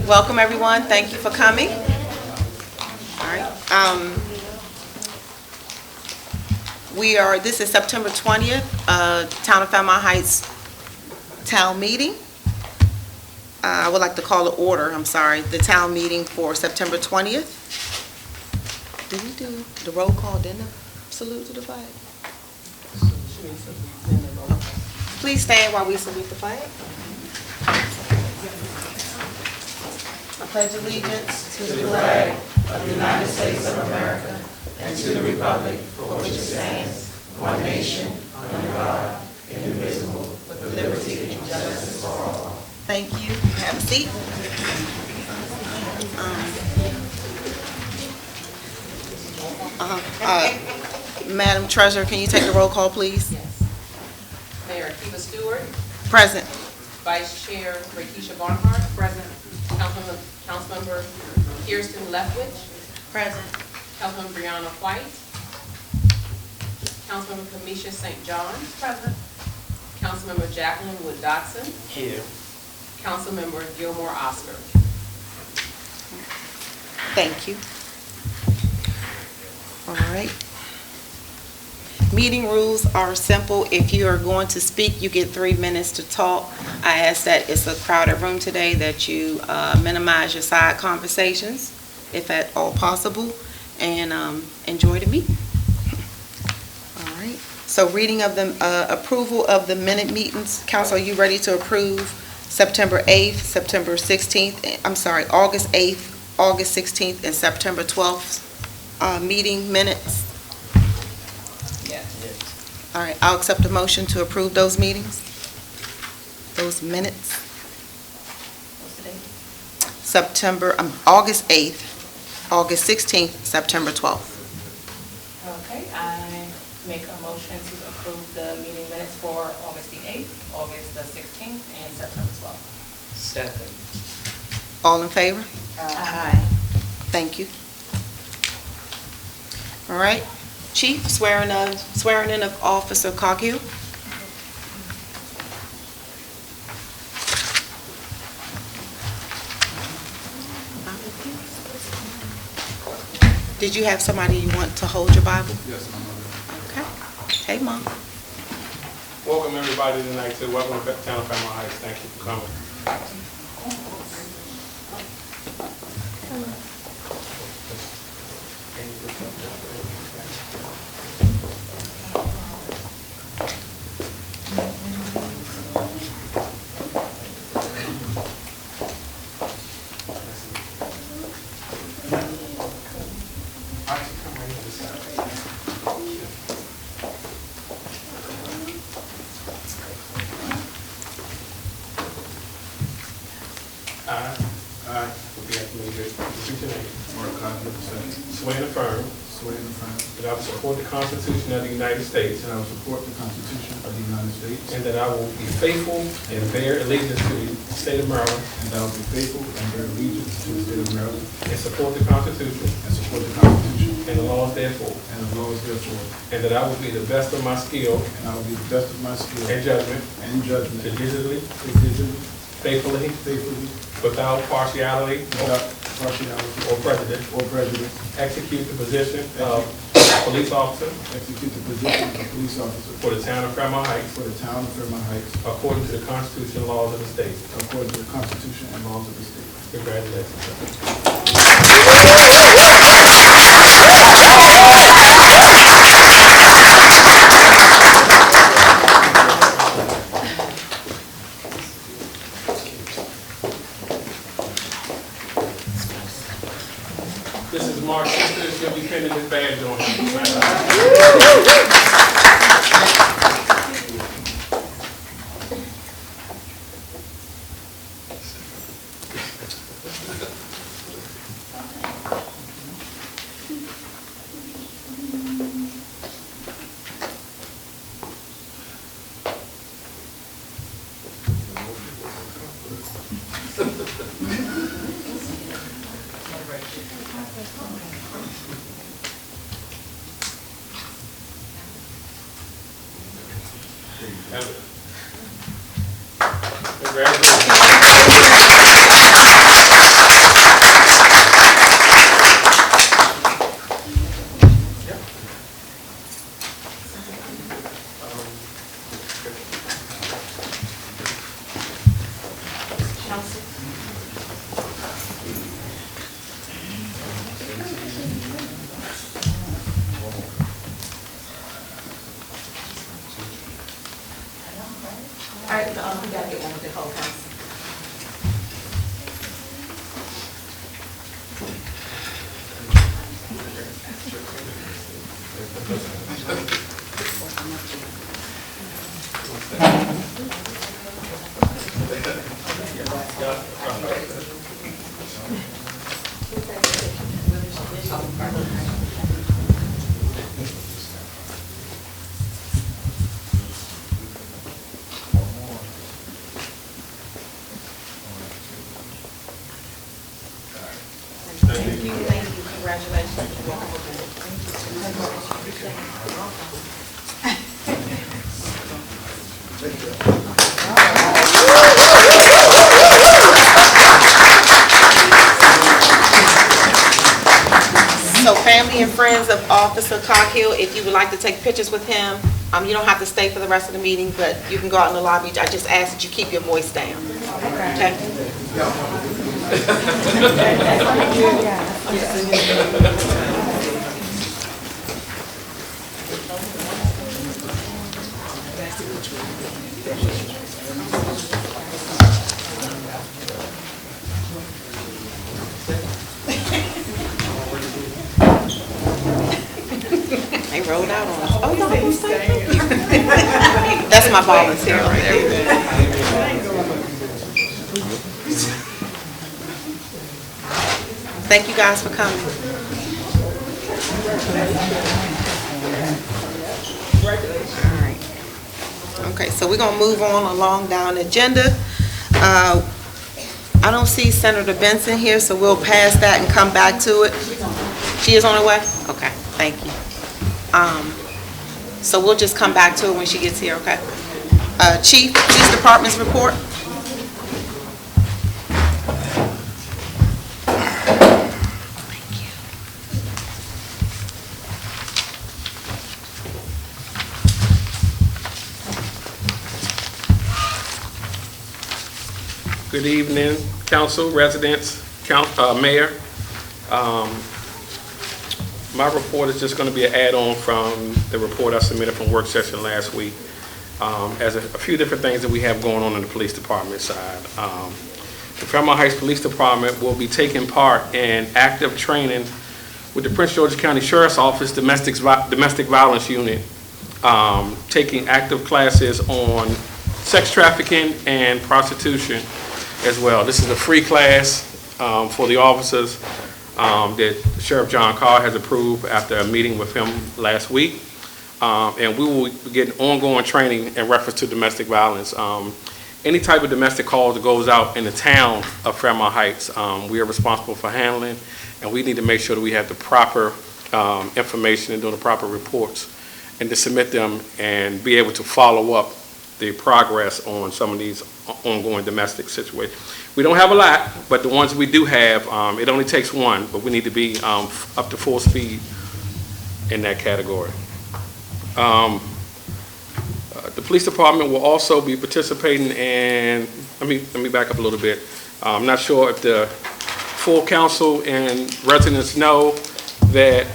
Welcome, everyone. Thank you for coming. All right. This is September 20th, Town of Fairmount Heights Town Meeting. I would like to call the order, the town meeting for September 20th. Did we do the roll call, didn't I? Salute to the flag. Please stand while we salute the flag. I pledge allegiance to the flag of the United States of America and to the republic for which it stands, one nation, under God, indivisible, with liberty and justice for all. Thank you. Have a seat. Madam Treasurer, can you take the roll call, please? Yes. Mayor Akiva Stewart. Present. Vice Chair Rakesha Barnhart. Present. Councilmember Kirsten Leftwich. Present. Councilmember Brianna White. Councilmember Kamisha St. John. Present. Councilmember Jacqueline Wood Dotson. Here. Councilmember Gilmore Oscar. Thank you. All right. Meeting rules are simple. If you are going to speak, you get 3 minutes to talk. I ask that it's a crowded room today that you minimize your side conversations, if at all possible, and enjoy the meeting. All right. So reading of the approval of the minute meetings. Council, are you ready to approve September 8th, September 16th, August 8th, August 16th, and September 12th meeting minutes? Yes. All right, I'll accept a motion to approve those meetings, those minutes. What's the date? August 8th, August 16th, September 12th. Okay, I make a motion to approve the meeting minutes for August the 8th, August the 16th, and September 12th. Second. All in favor? Aye. Thank you. All right, Chief, swearing in of Officer Coghill. Did you have somebody you want to hold your Bible? Yes, my mother. Okay. Hey, Mom. Welcome everybody tonight to Welcome to Town of Fairmount Heights. Thank you for coming. I, repeat after me, repeat your name. Swear and affirm that I will support the Constitution of the United States That I will support the Constitution of the United States. and that I will be faithful and bear allegiance to the state of Maryland And that I will be faithful and bear allegiance to the state of Maryland. and support the Constitution And support the Constitution and the laws therefore, and the laws therefore. and that I will be the best of my skill And I will be the best of my skill and judgment and judgment. to diligently, Faithfully, faithfully, without partiality without partiality or prejudice, or prejudice, execute the position of police officer execute the position of police officer for the town of Fairmount Heights for the town of Fairmount Heights according to the Constitution and laws of the state. according to the Constitution and laws of the state. Congratulations. This is Mark's sister. She'll be pinning his badge on him. Congratulations. right, we gotta get one with the whole council. Thank you, congratulations. So family and friends of Officer Coghill, if you would like to take pictures with him, you don't have to stay for the rest of the meeting, but you can go out in the lobby. I just ask that you keep your voice down. Okay? They rolled out on us. Oh, y'all gonna stay? That's my volunteer right there. Thank you guys for coming. All right. Okay, so we're gonna move on along down the agenda. I don't see Senator Benson here, so we'll pass that and come back to it. She is on her way? Okay, thank you. So we'll just come back to it when she gets here, okay? Chief, Police Department's report. Good evening, council, residents, mayor. My report is just going to be an add-on from the report I submitted from work session last week. As a few different things that we have going on in the police department side. The Fairmount Heights Police Department will be taking part in active training with the Prince George's County Sheriff's Office Domestic Violence Unit, taking active classes on sex trafficking and prostitution as well. This is a free class for the officers that Sheriff John Carr has approved after a meeting with him last week. And we will be getting ongoing training in reference to domestic violence. Any type of domestic call that goes out in the town of Fairmount Heights, we are responsible for handling, and we need to make sure that we have the proper information and do the proper reports and to submit them and be able to follow up the progress on some of these ongoing domestic situations. We don't have a lot, but the ones we do have, it only takes one, but we need to be up to full speed in that category. The police department will also be participating in, let me back up a little bit. I'm not sure if the full council and residents know that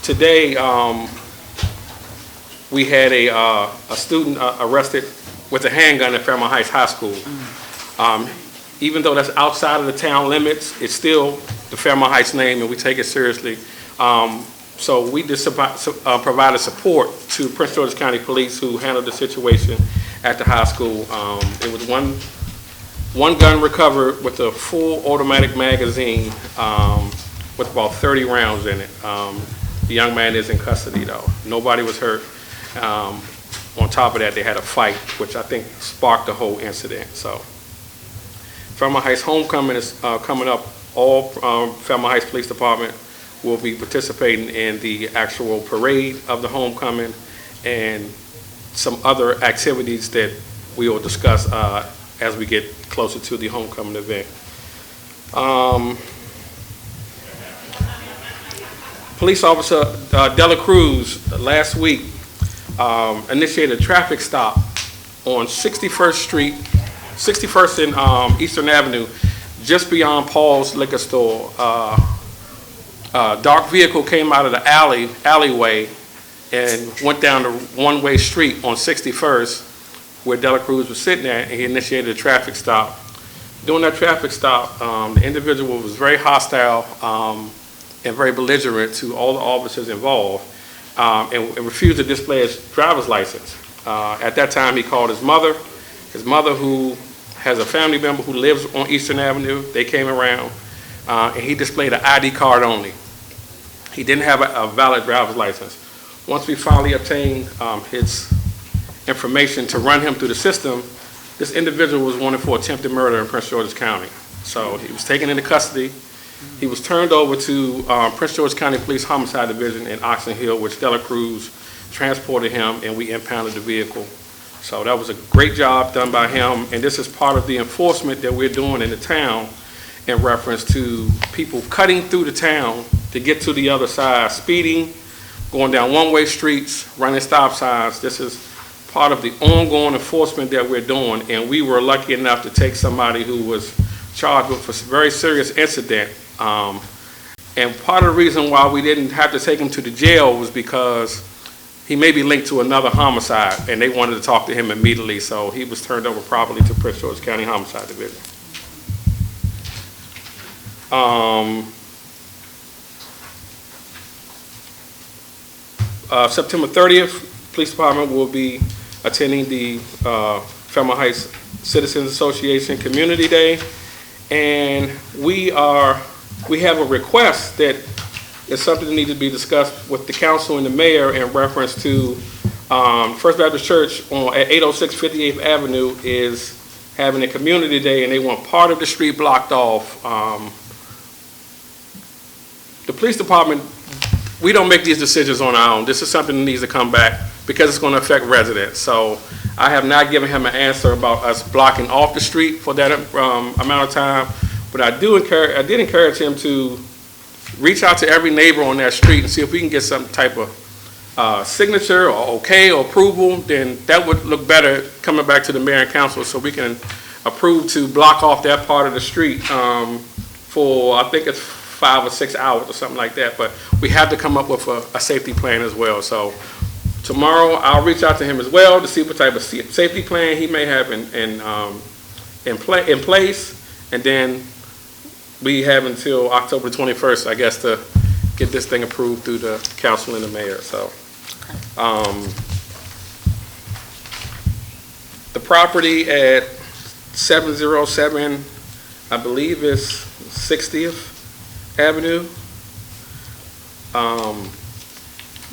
today we had a student arrested with a handgun at Fairmount Heights High School. Even though that's outside of the town limits, it's still the Fairmount Heights name, and we take it seriously. So we just provided support to Prince George's County Police, who handled the situation at the high school. It was one gun recovered with a full automatic magazine with about 30 rounds in it. The young man is in custody though. Nobody was hurt. On top of that, they had a fight, which I think sparked the whole incident. So Fairmount Heights Homecoming is coming up. All Fairmount Heights Police Department will be participating in the actual parade of the homecoming and some other activities that we will discuss as we get closer to the homecoming event. Police Officer Dela Cruz last week initiated a traffic stop on 61st Street, 61st and Eastern Avenue, just beyond Paul's Liquor Store. Dark vehicle came out of the alleyway and went down the one-way street on 61st where Dela Cruz was sitting at, and he initiated a traffic stop. During that traffic stop, the individual was very hostile and very belligerent to all the officers involved, and refused to display his driver's license. At that time, he called his mother who has a family member who lives on Eastern Avenue. They came around, and he displayed an ID card only. He didn't have a valid driver's license. Once we finally obtained his information to run him through the system, this individual was wanted for attempted murder in Prince George's County. So he was taken into custody. He was turned over to Prince George's County Police Homicide Division in Oxon Hill, which Dela Cruz transported him, and we impounded the vehicle. So that was a great job done by him, and this is part of the enforcement that we're doing in the town in reference to people cutting through the town to get to the other side, speeding, going down one-way streets, running stop signs. This is part of the ongoing enforcement that we're doing, and we were lucky enough to take somebody who was charged with a very serious incident. And part of the reason why we didn't have to take him to the jail was because he may be linked to another homicide, and they wanted to talk to him immediately, so he was turned over properly to Prince George's County Homicide Division. September 30th, Police Department will be attending the Fairmount Heights Citizens Association Community Day, and we have a request that is something that needs to be discussed with the council and the mayor in reference to First Baptist Church at 806 58th Avenue is having a community day, and they want part of the street blocked off. The police department, we don't make these decisions on our own. This is something that needs to come back because it's going to affect residents. So I have not given him an answer about us blocking off the street for that amount of time, but I did encourage him to reach out to every neighbor on that street and see if we can get some type of signature or okay or approval. Then that would look better coming back to the mayor and council, so we can approve to block off that part of the street for, I think it's 5 or 6 hours or something like that. But we have to come up with a safety plan as well. So tomorrow I'll reach out to him as well to see what type of safety plan he may have in place, and then we have until October 21st, I guess, to get this thing approved through the council and the mayor. So, the property at 707, I believe, is 60th Avenue.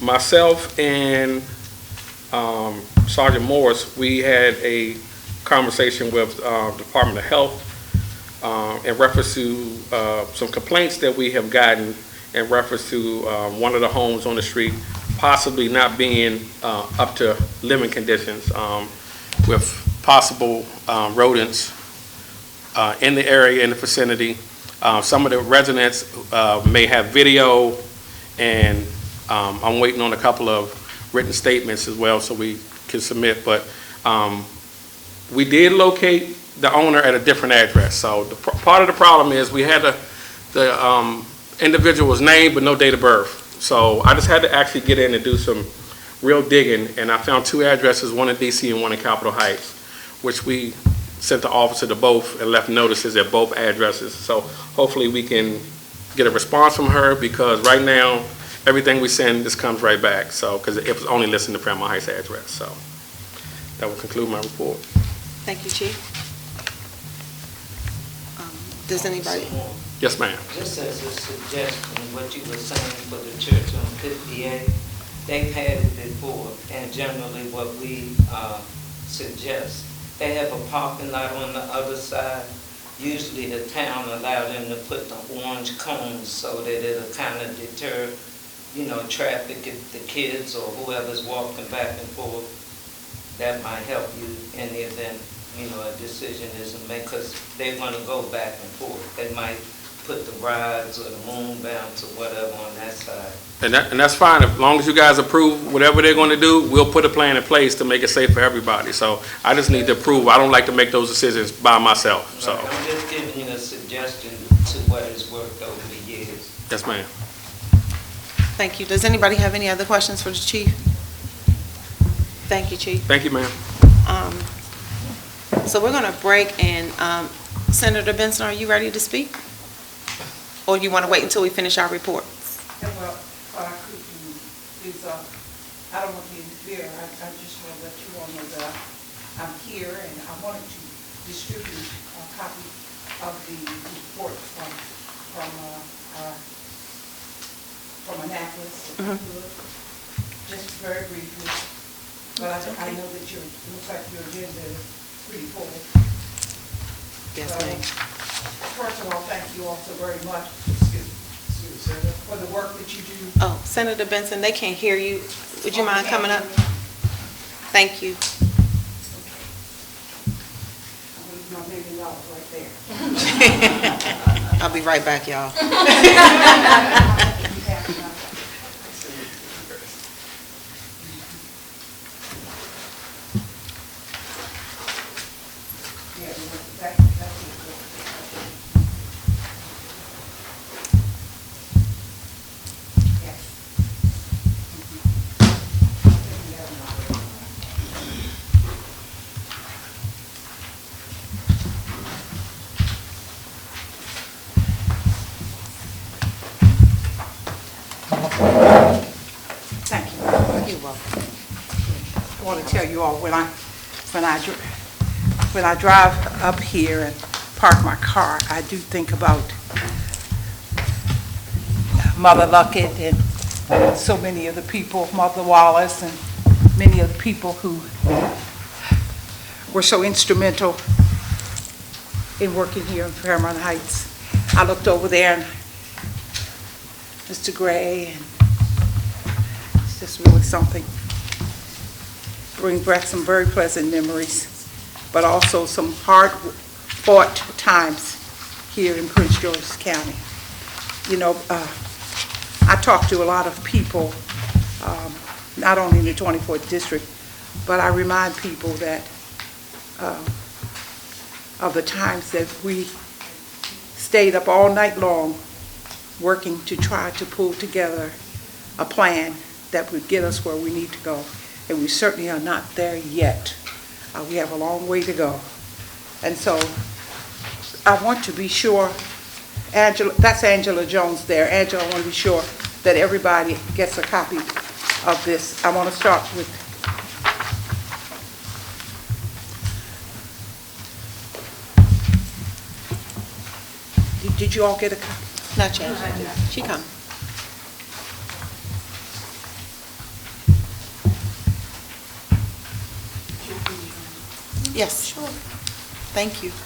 Myself and Sergeant Morris, we had a conversation with Department of Health in reference to some complaints that we have gotten in reference to one of the homes on the street possibly not being up to living conditions, with possible rodents in the area, in the vicinity. Some of the residents may have video, and I'm waiting on a couple of written statements as well so we can submit, but we did locate the owner at a different address. So part of the problem is we had the individual's name but no date of birth. So I just had to actually get in and do some real digging, and I found 2 addresses, one in DC and one in Capitol Heights, which we sent the officer to both and left notices at both addresses. So hopefully we can get a response from her, because right now everything we send just comes right back. So, because it was only listed in the Fairmount Heights address. So that will conclude my report. Thank you, Chief. Does anybody? Yes, ma'am. Just as a suggestion, what you were saying for the church on 58, they've had it before, and generally what we suggest, they have a parking lot on the other side. Usually the town allow them to put the orange cones so that it'll kind of deter, traffic if the kids or whoever's walking back and forth. That might help you in the event, a decision isn't made, because they want to go back and forth. They might put the rides or the moon bounce or whatever on that side. And that's fine. As long as you guys approve whatever they're going to do, we'll put a plan in place to make it safe for everybody. So I just need to approve. I don't like to make those decisions by myself. So I'm just giving you a suggestion to what has worked over the years. yes, ma'am. Thank you. Does anybody have any other questions for the Chief? Thank you, Chief. Thank you, ma'am. So we're going to break, and Senator Benson, are you ready to speak? Or you want to wait until we finish our reports? Yeah, well, what I could do is, I don't want to interfere, I just want to let you all know that I'm here, and I wanted to distribute a copy of the report from Annapolis, if I could, just very briefly. But I know that it looks like your agenda is pretty full. Yes, So, ma'am. first of all, thank you all so very much for the work that you do. Oh, Senator Benson, they can't hear you. Would you mind coming up? Thank you. I'm going to use my $1 million right there. I'll be right back, y'all. Yeah, that's it. Thank you. You're welcome. I want to tell you all, when I drive up here and park my car, I do think about Mother Luckett and so many of the people, Mother Wallace, and many of the people who were so instrumental in working here in Fairmount Heights. I looked over there and Mr. Gray, and it's just really something. Bring back some very pleasant memories, but also some hard-fought times here in Prince George's County. You know, I talk to a lot of people, not only in the 24th District, but I remind people that of the times that we stayed up all night long working to try to pull together a plan that would get us where we need to go. And we certainly are not there yet. We have a long way to go. And so I want to be sure, Angela, that's Angela Jones there. Angela, I want to be sure that everybody gets a copy of this. I want to start with Did you all get a copy? Not yet. She come. Yes, sure. Thank you. Thank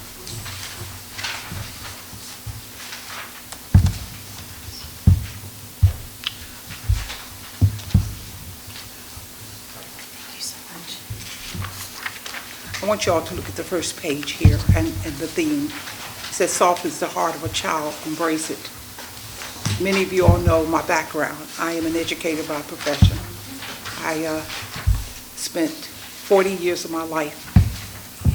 you so much. I want you all to look at the first page here and the theme. It says, "Soft is the heart of a child, embrace it." Many of you all know my background. I am an educator by profession. I spent 40 years of my life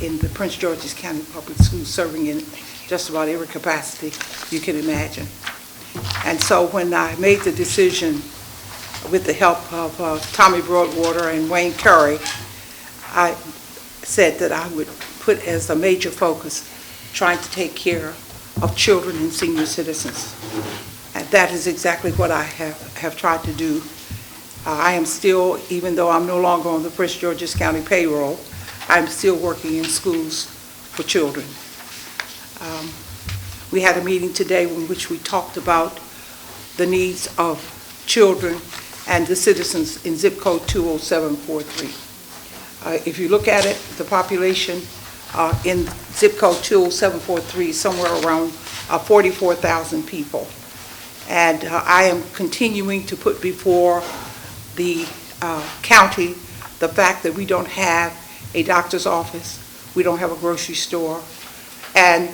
in the Prince George's County Public Schools, serving in just about every capacity you can imagine. And so when I made the decision, with the help of Tommy Broadwater and Wayne Curry, I said that I would put as a major focus trying to take care of children and senior citizens. And that is exactly what I have tried to do. I am still, even though I'm no longer on the Prince George's County payroll, I'm still working in schools for children. We had a meeting today in which we talked about the needs of children and the citizens in zip code 20743. If you look at it, the population in zip code 20743 is somewhere around 44,000 people. And I am continuing to put before the county the fact that we don't have a doctor's office, we don't have a grocery store, and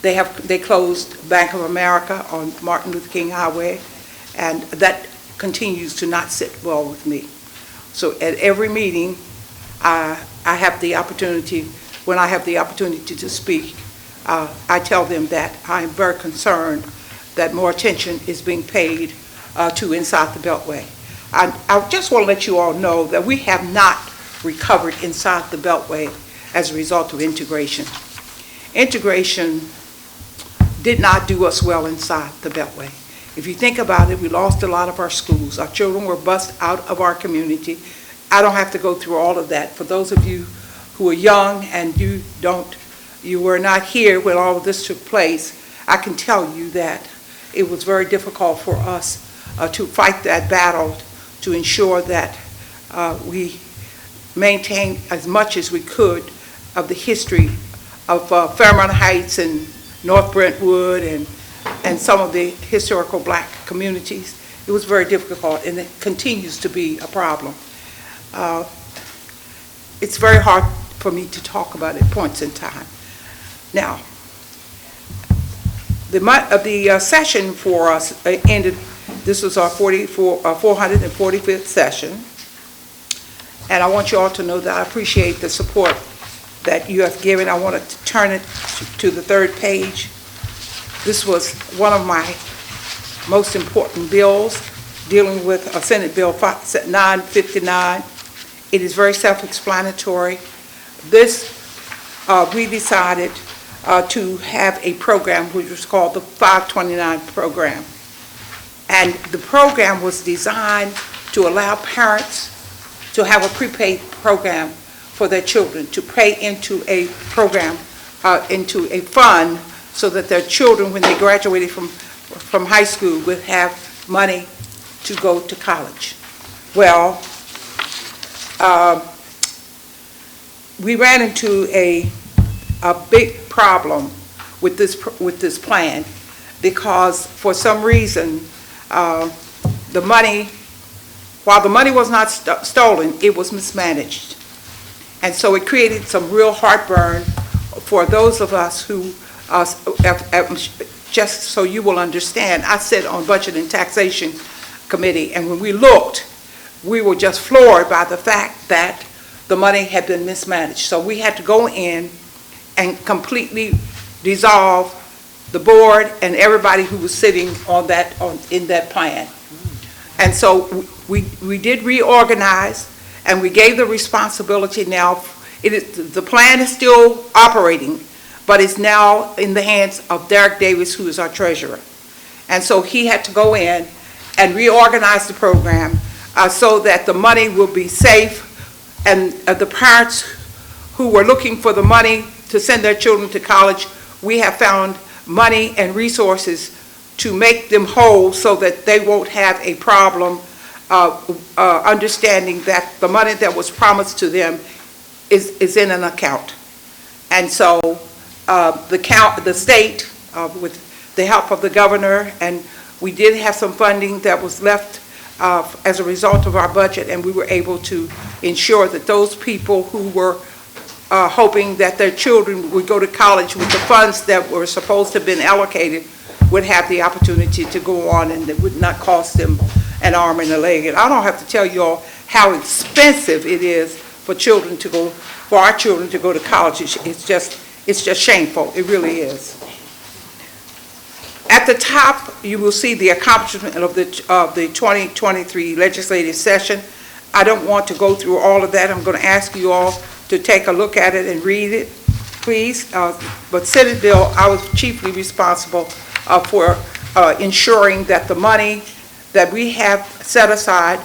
they closed Bank of America on Martin Luther King Highway, and that continues to not sit well with me. So at every meeting, I have the opportunity, when I have the opportunity to speak, I tell them that I'm very concerned that more attention is being paid to inside the Beltway. I just want to let you all know that we have not recovered inside the Beltway as a result of integration. Integration did not do us well inside the Beltway. If you think about it, we lost a lot of our schools. Our children were bussed out of our community. I don't have to go through all of that. For those of you who are young and you were not here when all of this took place, I can tell you that it was very difficult for us to fight that battle to ensure that we maintained as much as we could of the history of Fairmount Heights and North Brentwood and some of the historical black communities. It was very difficult, and it continues to be a problem. It's very hard for me to talk about at points in time. Now, the session for us ended. This was our 445th session, and I want you all to know that I appreciate the support that you have given. I want to turn it to the third page. This was one of my most important bills, dealing with Senate Bill 959. It is very self-explanatory. This, we decided to have a program which was called the 529 program. And the program was designed to allow parents to have a prepaid program for their children, to pay into a program, into a fund, so that their children, when they graduated from high school, would have money to go to college. Well, we ran into a big problem with this plan, because for some reason, the money, while the money was not stolen, it was mismanaged. And so it created some real heartburn for those of us who, just so you will understand, I sit on Budget and Taxation Committee, and when we looked, we were just floored by the fact that the money had been mismanaged. So we had to go in and completely dissolve the board and everybody who was sitting in that plan. And so we did reorganize, and we gave the responsibility now. The plan is still operating, but it's now in the hands of Derek Davis, who is our treasurer. And so he had to go in and reorganize the program so that the money will be safe, and the parents who were looking for the money to send their children to college, we have found money and resources to make them whole so that they won't have a problem understanding that the money that was promised to them is in an account. And so the state, with the help of the governor, and we did have some funding that was left as a result of our budget, and we were able to ensure that those people who were hoping that their children would go to college with the funds that were supposed to have been allocated would have the opportunity to go on, and it would not cost them an arm and a leg. And I don't have to tell you all how expensive it is for our children to go to college. It's just shameful. It really is. At the top, you will see the accomplishment of the 2023 legislative session. I don't want to go through all of that. I'm going to ask you all to take a look at it and read it, please. But Senate Bill, I was chiefly responsible for ensuring that the money that we have set aside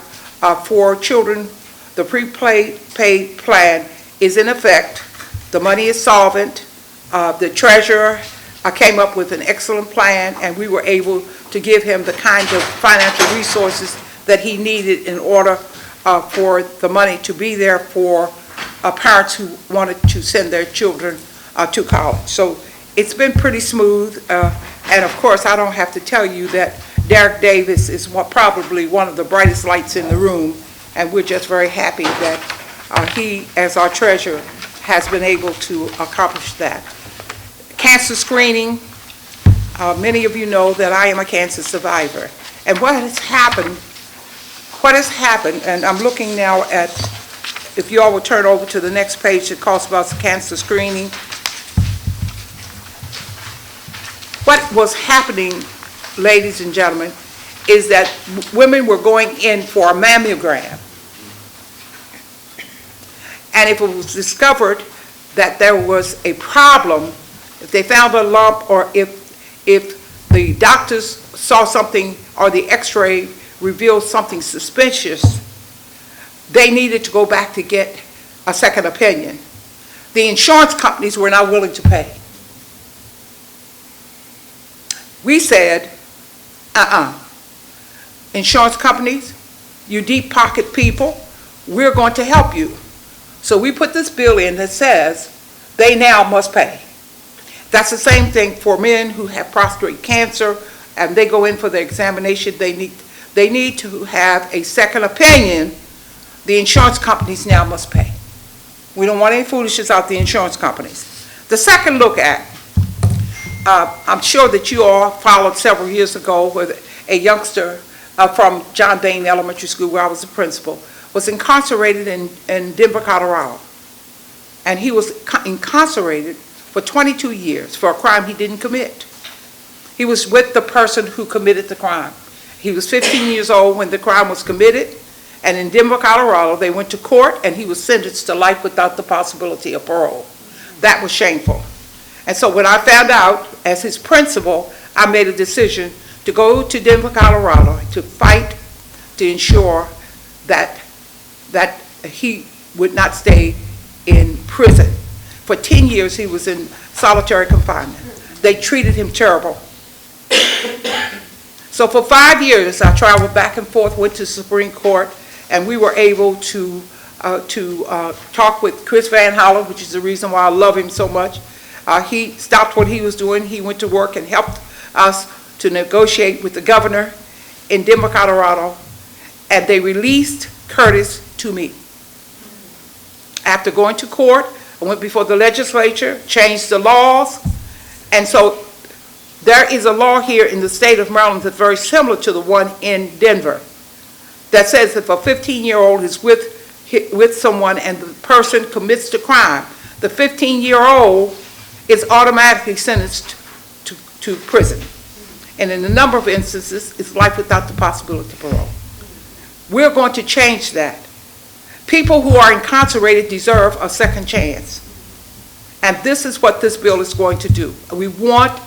for children, the prepaid plan, is in effect. The money is solvent. The treasurer came up with an excellent plan, and we were able to give him the kind of financial resources that he needed in order for the money to be there for parents who wanted to send their children to college. So it's been pretty smooth, and of course I don't have to tell you that Derek Davis is probably one of the brightest lights in the room, and we're just very happy that he, as our treasurer, has been able to accomplish that. Cancer screening, many of you know that I am a cancer survivor, and what has happened, and I'm looking now at, if you all will turn over to the next page that talks about cancer screening. What was happening, ladies and gentlemen, is that women were going in for a mammogram. And if it was discovered that there was a problem, if they found a lump, or if the doctors saw something or the x-ray revealed something suspicious, they needed to go back to get a second opinion. The insurance companies were not willing to pay. We said, insurance companies, you deep pocket people, we're going to help you. So we put this bill in that says they now must pay. That's the same thing for men who have prostate cancer and they go in for the examination. They need to have a second opinion. The insurance companies now must pay. We don't want any foolishness out the insurance companies. The second look at, I'm sure that you all followed several years ago with a youngster from John Dane Elementary School, where I was the principal, was incarcerated in Denver, Colorado. And he was incarcerated for 22 years for a crime he didn't commit. He was with the person who committed the crime. He was 15 years old when the crime was committed, and in Denver, Colorado, they went to court and he was sentenced to life without the possibility of parole. That was shameful. And so when I found out, as his principal, I made a decision to go to Denver, Colorado to fight to ensure that he would not stay in prison. For 10 years he was in solitary confinement. They treated him terrible. So for 5 years I traveled back and forth, went to the Supreme Court, and we were able to talk with Chris Van Hollen, which is the reason why I love him so much. He stopped what he was doing. He went to work and helped us to negotiate with the governor in Denver, Colorado, and they released Curtis to me. After going to court, I went before the legislature, changed the laws, and so there is a law here in the state of Maryland that's very similar to the one in Denver that says if a 15-year-old is with someone and the person commits the crime, the 15-year-old is automatically sentenced to prison. And in a number of instances, it's life without the possibility of parole. We're going to change that. People who are incarcerated deserve a second chance. And this is what this bill is going to do. We want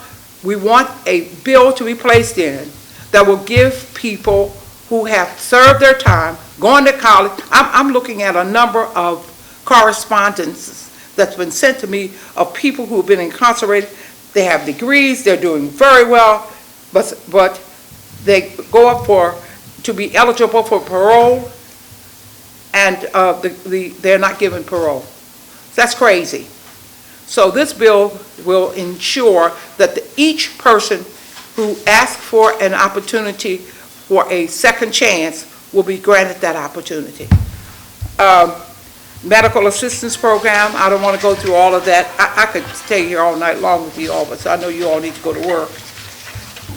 a bill to be placed in that will give people who have served their time, going to college. I'm looking at a number of correspondences that's been sent to me of people who have been incarcerated. They have degrees, they're doing very well, but they go up to be eligible for parole, and they're not given parole. That's crazy. So this bill will ensure that each person who asks for an opportunity for a second chance will be granted that opportunity. Medical assistance program, I don't want to go through all of that. I could stay here all night long with you all, but I know you all need to go to work.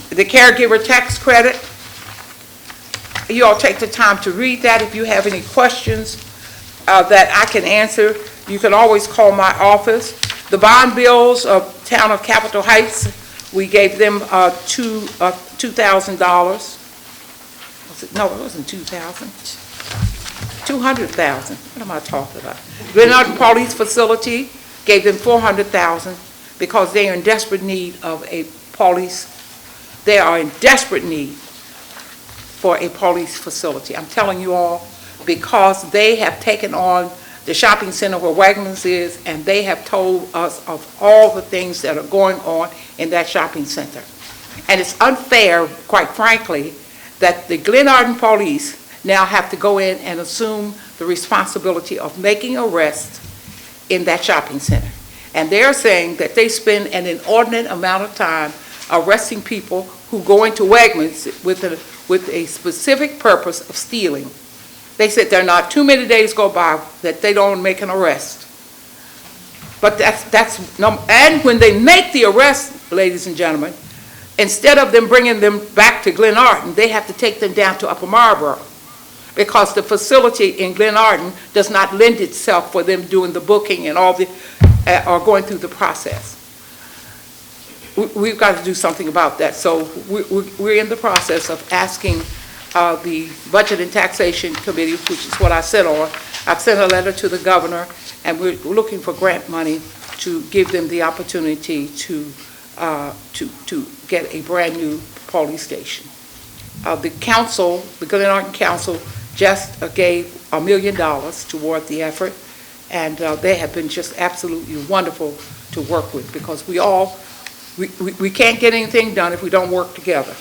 The caregiver tax credit, you all take the time to read that. If you have any questions that I can answer, you can always call my office. The bond bills of town of Capitol Heights, we gave them $2,000. No, it wasn't 2,000. 200,000. What am I talking about? Glenarden Police Facility gave them 400,000 because they are in desperate need of a police. They are in desperate need for a police facility. I'm telling you all, because they have taken on the shopping center where Wegmans is, and they have told us of all the things that are going on in that shopping center. And it's unfair, quite frankly, that the Glenarden Police now have to go in and assume the responsibility of making arrests in that shopping center. And they're saying that they spend an inordinate amount of time arresting people who go into Wegmans with a specific purpose of stealing. They said there are not too many days go by that they don't make an arrest. But and when they make the arrest, ladies and gentlemen, instead of them bringing them back to Glenarden, they have to take them down to Upper Marlboro, because the facility in Glenarden does not lend itself for them doing the booking and all the, or going through the process. We've got to do something about that. So we're in the process of asking the Budget and Taxation Committee, which is what I sit on, I've sent a letter to the governor, and we're looking for grant money to give them the opportunity to get a brand-new police station. The council, the Glen Arden Council, just gave $1 million toward the effort, and they have been just absolutely wonderful to work with, because we can't get anything done if we don't work together.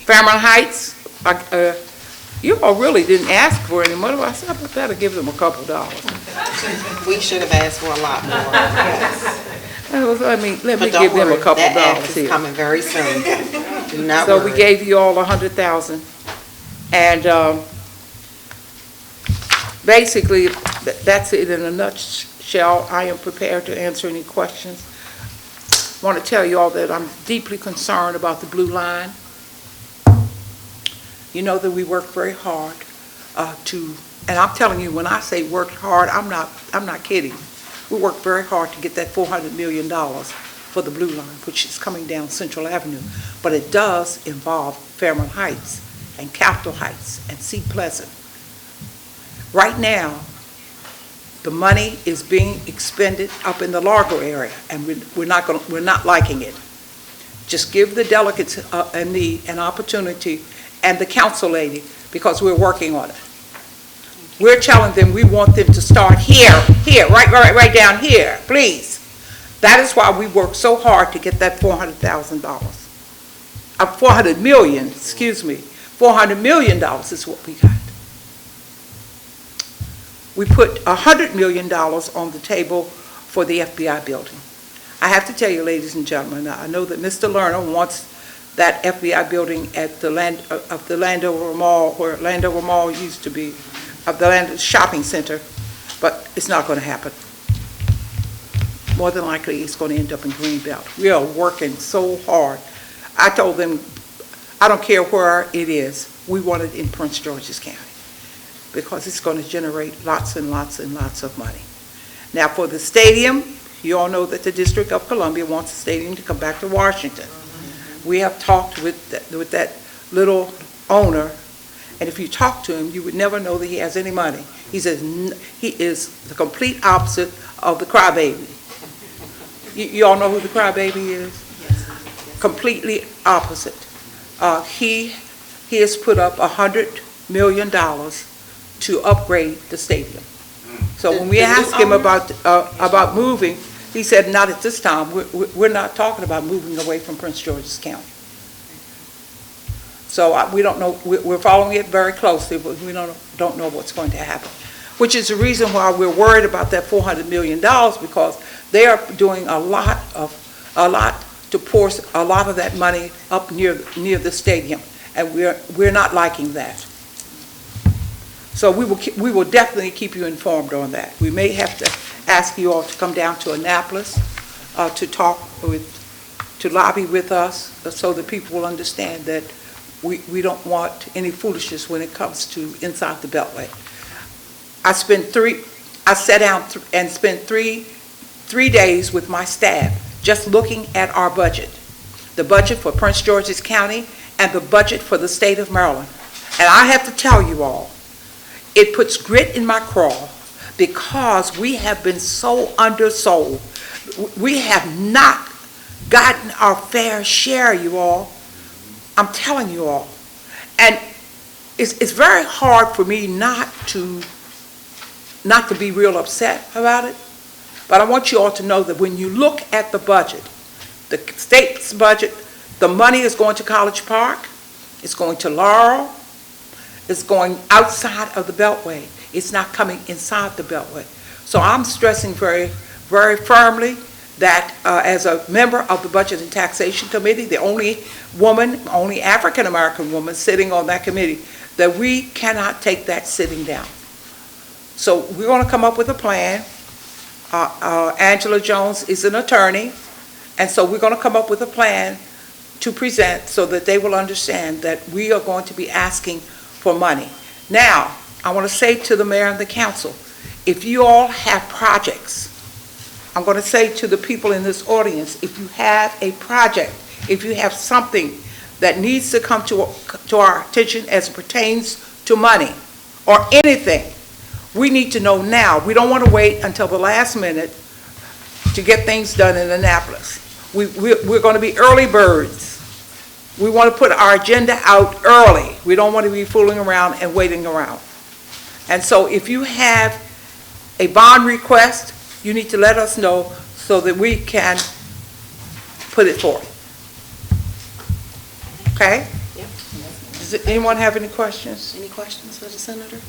Fairmount Heights, you all really didn't ask for any money. I said, I better give them a couple dollars. We should have asked for a lot more. Yes. Let me But give don't them worry, a couple that dollars act is here. coming very soon. Do not So we worry. gave you all 100,000, and basically, that's it in a nutshell. I am prepared to answer any questions. I want to tell you all that I'm deeply concerned about the Blue Line. You know that we work very hard and I'm telling you, when I say worked hard, I'm not kidding. We worked very hard to get that $400 million for the Blue Line, which is coming down Central Avenue. But it does involve Fairmount Heights and Capitol Heights and Sea Pleasant. Right now, the money is being expended up in the Largo area, and we're not liking it. Just give the delegates and me an opportunity, and the council lady, because we're working on it. We're telling them we want them to start here, right down here, please. That is why we work so hard to get that $400,000. $400 million, excuse me. $400 million is what we got. We put $100 million on the table for the FBI building. I have to tell you, ladies and gentlemen, I know that Mr. Lerner wants that FBI building at the Landover Mall, where Landover Mall used to be, of the Landover Shopping Center, but it's not going to happen. More than likely, it's going to end up in Greenbelt. We are working so hard. I told them, I don't care where it is, we want it in Prince George's County, because it's going to generate lots and lots and lots of money. Now, for the stadium, you all know that the District of Columbia wants the stadium to come back to Washington. We have talked with that little owner, and if you talk to him, you would never know that he has any money. He says he is the complete opposite of the crybaby. You all know who the crybaby is? Yes. Completely opposite. He has put up $100 million to upgrade the stadium. So when we asked him about moving, he said, not at this time. We're not talking about moving away from Prince George's County. So we don't know. We're following it very closely, but we don't know what's going to happen. Which is the reason why we're worried about that $400 million, because they are doing a lot to pour a lot of that money up near the stadium, and we're not liking that. So we will definitely keep you informed on that. We may have to ask you all to come down to Annapolis to lobby with us, so that people will understand that we don't want any foolishness when it comes to inside the Beltway. I sat down and spent three days with my staff just looking at our budget, the budget for Prince George's County and the budget for the state of Maryland. And I have to tell you all, it puts grit in my craw, because we have been so undersold. We have not gotten our fair share, you all. I'm telling you all. And it's very hard for me not to be real upset about it. But I want you all to know that when you look at the budget, the state's budget, the money is going to College Park, it's going to Laurel, it's going outside of the Beltway. It's not coming inside the Beltway. So I'm stressing very, very firmly that as a member of the Budget and Taxation Committee, the only African-American woman sitting on that committee, that we cannot take that sitting down. So we're going to come up with a plan. Angela Jones is an attorney, and so we're going to come up with a plan to present so that they will understand that we are going to be asking for money. Now, I want to say to the mayor and the council, if you all have projects, I'm going to say to the people in this audience, if you have a project, if you have something that needs to come to our attention as it pertains to money, or anything, we need to know now. We don't want to wait until the last minute to get things done in Annapolis. We're going to be early birds. We want to put our agenda out early. We don't want to be fooling around and waiting around. And so if you have a bond request, you need to let us know so that we can put it forth. Okay? Yep. Does anyone have any questions? Any questions for the senator?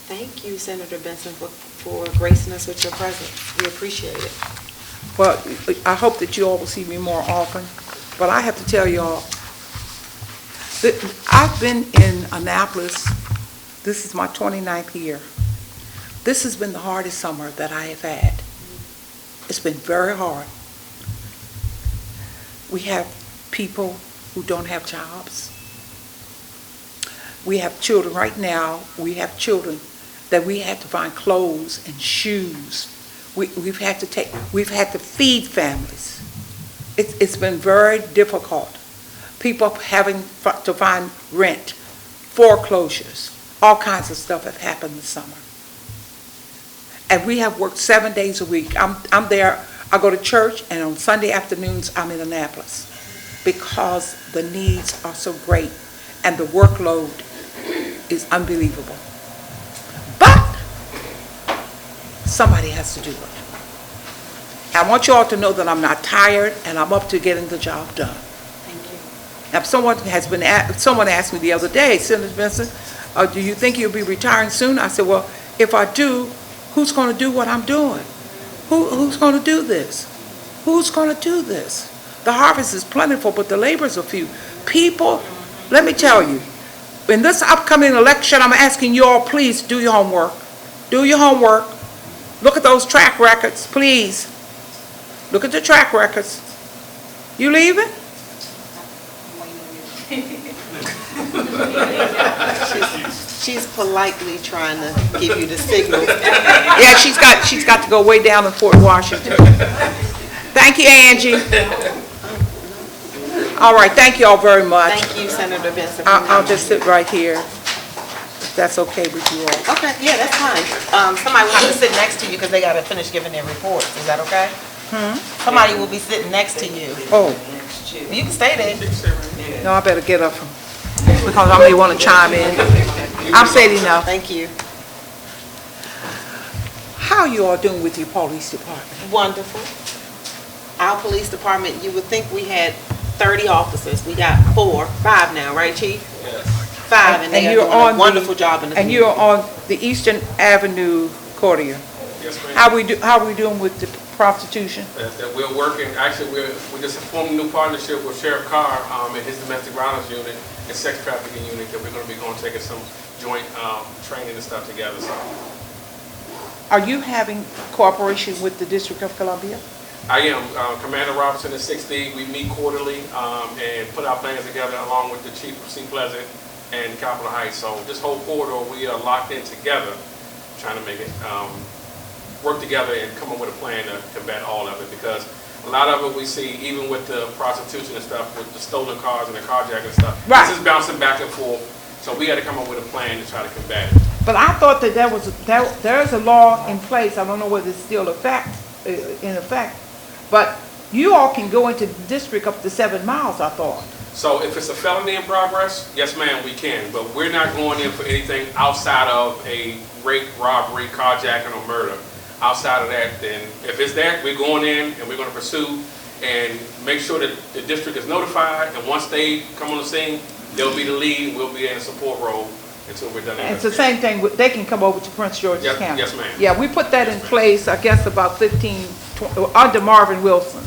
Thank you, Senator Benson, for gracing us with your presence. We appreciate it. Well, I hope that you all will see me more often, but I have to tell you all, I've been in Annapolis, this is my 29th year. This has been the hardest summer that I have had. It's been very hard. We have people who don't have jobs. We have children right now, we have children that we had to find clothes and shoes. We've had to feed families. It's been very difficult. People having to find rent, foreclosures, all kinds of stuff have happened this summer. And we have worked 7 days a week. I'm there, I go to church, and on Sunday afternoons, I'm in Annapolis because the needs are so great and the workload is unbelievable. But somebody has to do it. I want you all to know that I'm not tired and I'm up to getting the job done. Thank you. Now, someone asked me the other day, Senator Benson, do you think you'll be retiring soon? I said, well, if I do, who's going to do what I'm doing? Who's going to do this? Who's going to do this? The harvest is plentiful, but the laborers are few. People, let me tell you, in this upcoming election, I'm asking you all, please do your homework. Do your homework. Look at those track records, please. Look at the track records. You leaving? She's politely trying to give you the signal. Yeah, she's got to go way down in Fort Washington. Thank you, Angie. All right, thank you all very much. Thank you, Senator Benson. I'll just sit right here, if that's okay with you all. Okay, yeah, that's fine. Somebody will have to sit next to you because they got to finish giving their reports. Is that okay? Somebody will be sitting next to you. Oh, You can stay there. no, I better get up because I may want to chime in. I'm saying enough. Thank you. How you all doing with your police department? Wonderful. Our police department, you would think we had 30 officers. We got 5 now, right, Chief? Yes. 5, and they are doing a wonderful job in the community. And you're on the Eastern Avenue corridor. Yes, ma'am. How are we doing with the prostitution? That we're working, actually, we just formed a new partnership with Sheriff Carr and his domestic violence unit and sex trafficking unit that we're going to be taking some joint training and stuff together. So. Are you having cooperation with the District of Columbia? I am. Commander Robinson and 6D, we meet quarterly and put our plans together along with the Chief of Sea Pleasant and Capitol Heights. So this whole corridor, we are locked in together, trying to make it work together and come up with a plan to combat all of it, because a lot of it we see, even with the prostitution and stuff, with the stolen cars and the carjacking and stuff, right. This is bouncing back and forth, so we got to come up with a plan to try to combat it. But I thought that there's a law in place, I don't know whether it's still in effect, but you all can go into the district up to 7 miles, I thought. So if it's a felony in progress, yes ma'am, we can, but we're not going in for anything outside of a rape, robbery, carjacking, or murder. Outside of that, then if it's that, we're going in and we're going to pursue and make sure that the district is notified, and once they come on the scene, they'll be the lead, we'll be in a support role until we're done. And it's the same thing, they can come over to Prince George's County. Yes, ma'am. Yeah, we put that in place, I guess, about 20, under Marvin Wilson.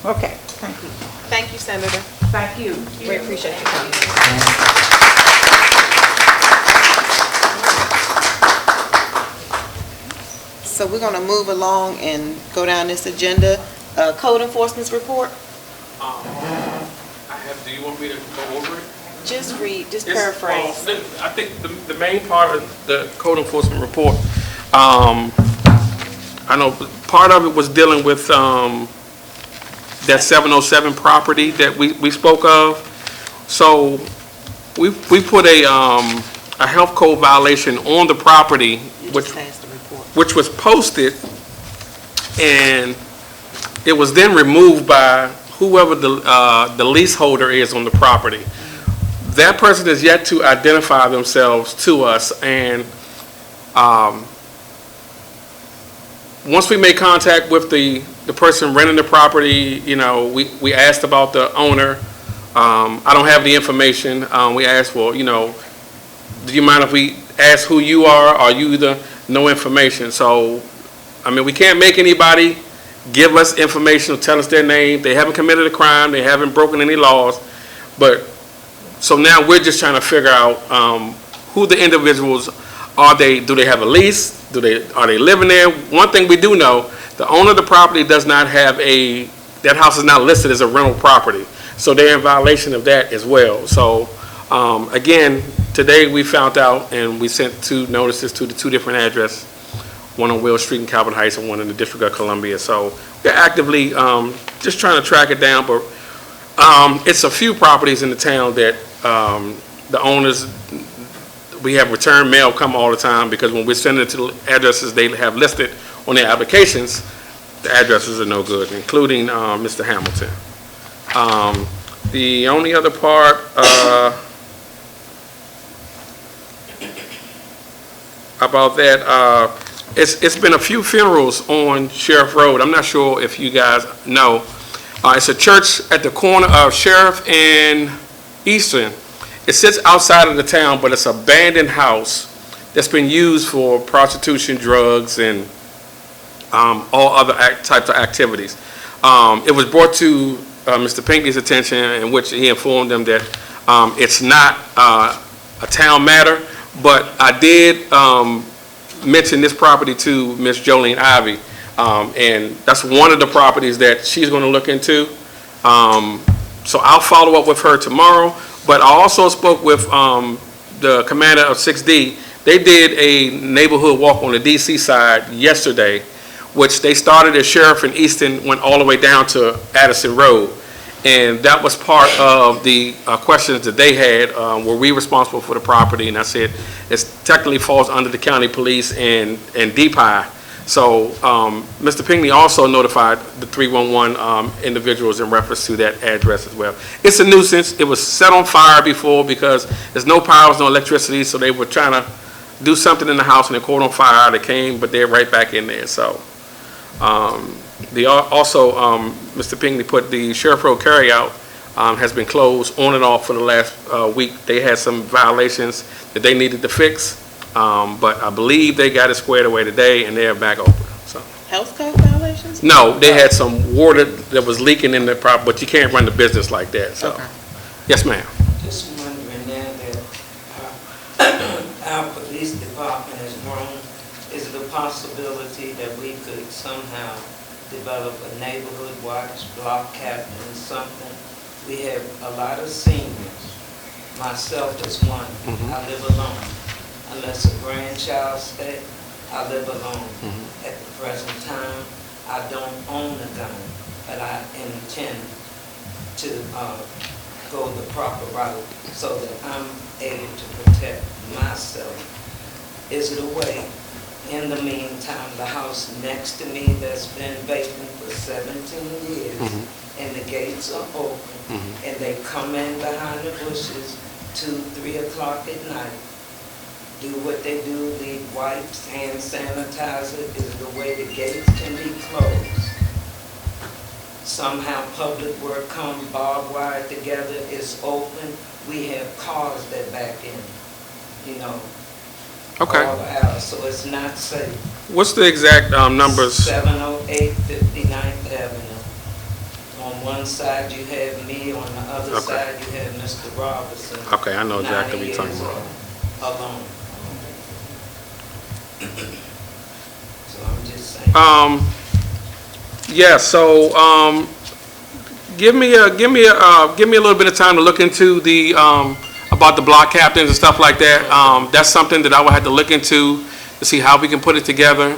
Okay, thank you. Thank you, Senator. Thank you. We appreciate you coming. So we're going to move along and go down this agenda. Code enforcement's report. Do you want me to go over it? Just read, just paraphrase. I think the main part of the code enforcement report, I know part of it was dealing with that 707 property that we spoke of. So we put a health code violation on the property, You which just passed the report. which was posted, and it was then removed by whoever the leaseholder is on the property. That person is yet to identify themselves to us, and once we made contact with the person renting the property, you know, we asked about the owner. I don't have the information. We asked, well, you know, do you mind if we ask who you are, or you either no information? So, I mean, we can't make anybody give us information or tell us their name. They haven't committed a crime. They haven't broken any laws. But, so now we're just trying to figure out who the individuals are. Do they have a lease? Are they living there? One thing we do know, the owner of the property does not have that house is not listed as a rental property. So they're in violation of that as well. So, again, today we found out, and we sent 2 notices to the 2 different addresses, one on Will Street in Calvin Heights and one in the District of Columbia. So we're actively just trying to track it down, but it's a few properties in the town that the owners, we have return mail come all the time, because when we send it to the addresses they have listed on their applications, the addresses are no good, including Mr. Hamilton. The only other part, about that, it's been a few funerals on Sheriff Road. I'm not sure if you guys know. It's a church at the corner of Sheriff and Eastern. It sits outside of the town, but it's an abandoned house that's been used for prostitution, drugs, and all other types of activities. It was brought to Mr. Pinckney's attention, in which he informed them that it's not a town matter, but I did mention this property to Ms. Jolene Ivy, and that's one of the properties that she's going to look into. So I'll follow up with her tomorrow, but I also spoke with the commander of 6D. They did a neighborhood walk on the DC side yesterday, which they started at Sheriff and Easton, went all the way down to Addison Road. And that was part of the questions that they had. Were we responsible for the property? And I said, it technically falls under the county police and DPI. So Mr. Pinckney also notified the 311 individuals in reference to that address as well. It's a nuisance. It was set on fire before because there's no power, no electricity, so they were trying to do something in the house and it caught on fire. They came, but they're right back in there. So Mr. Pinckney put the Sheriff Road carryout has been closed on and off for the last week. They had some violations that they needed to fix, but I believe they got it squared away today and they're back open. So. Health code violations? No, they had some water that was leaking in the property, but you can't run the business like that. So. Okay. Yes, ma'am. Just wondering now that our police department has grown, is it a possibility that we could somehow develop a neighborhood watch, block captain, something? We have a lot of seniors. Myself is one. I live alone. Unless a grandchild stay, I live alone. At the present time, I don't own a gun, but I intend to go the proper route so that I'm able to protect myself. Is it a way? In the meantime, the house next to me that's been vacant for 17 years, and the gates are open, and they come in behind the bushes 2, 3 o'clock at night, do what they do, leave wipes, hand sanitizer, is the way the gates can be closed. Somehow public work come barbed wire together, it's open, we have cars that back in, you know. Okay. All hours, so it's not safe. What's the exact numbers? 708 59th Avenue. On one side you have me, on the other Okay. side you have Mr. Robertson. Okay, I know exactly what you're talking about. Alone. So I'm just saying. Yeah, so give me a little bit of time to look into the about the block captains and stuff like that. That's something that I will have to look into to see how we can put it together,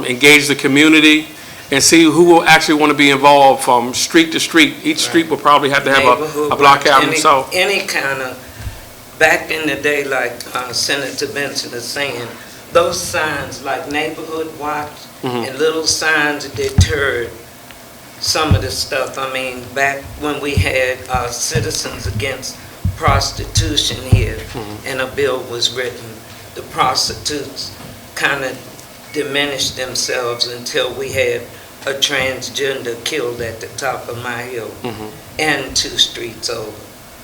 engage the community, and see who will actually want to be involved from street to street. Each street will probably have to have a block captain. So any kind of back in the day, like Senator Benson is saying, those signs like Neighborhood Watch and little signs deterred some of the stuff. I mean, back when we had Citizens Against Prostitution here and a bill was written, the prostitutes kind of diminished themselves until we had a transgender killed at the top of my hill and 2 streets over.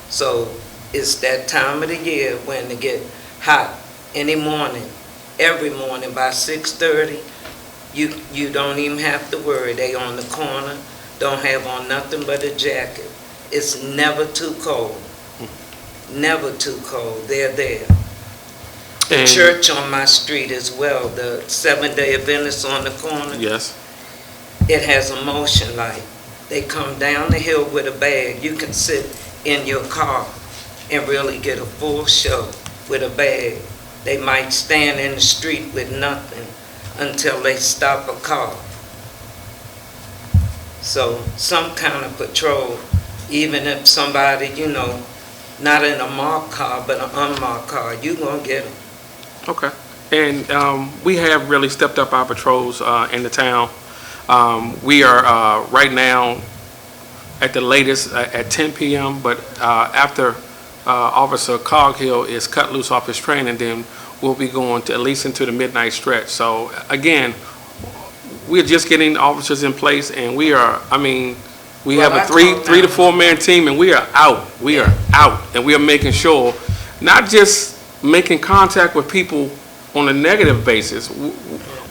So it's that time of the year when it get hot any morning, every morning by 6:30. You don't even have to worry. They on the corner, don't have on nothing but a jacket. It's never too cold. Never too cold. They're there. The And- church on my street as well, the Seventh-day Adventists on the corner, Yes. it has a motion light. They come down the hill with a bag. You can sit in your car and really get a full show with a bag. They might stand in the street with nothing until they stop a car. So some kind of patrol, even if somebody, not in a marked car, but an unmarked car, you gonna get them. Okay. And we have really stepped up our patrols in the town. We are right now at the latest at 10 p.m., but after Officer Coghill is cut loose off his training, then we'll be going to at least into the midnight stretch. So again, we're just getting officers in place, and we are, we Well, have a I three told to them. 4 man team, and we are out. We are out, and we are making sure, not just making contact with people on a negative basis.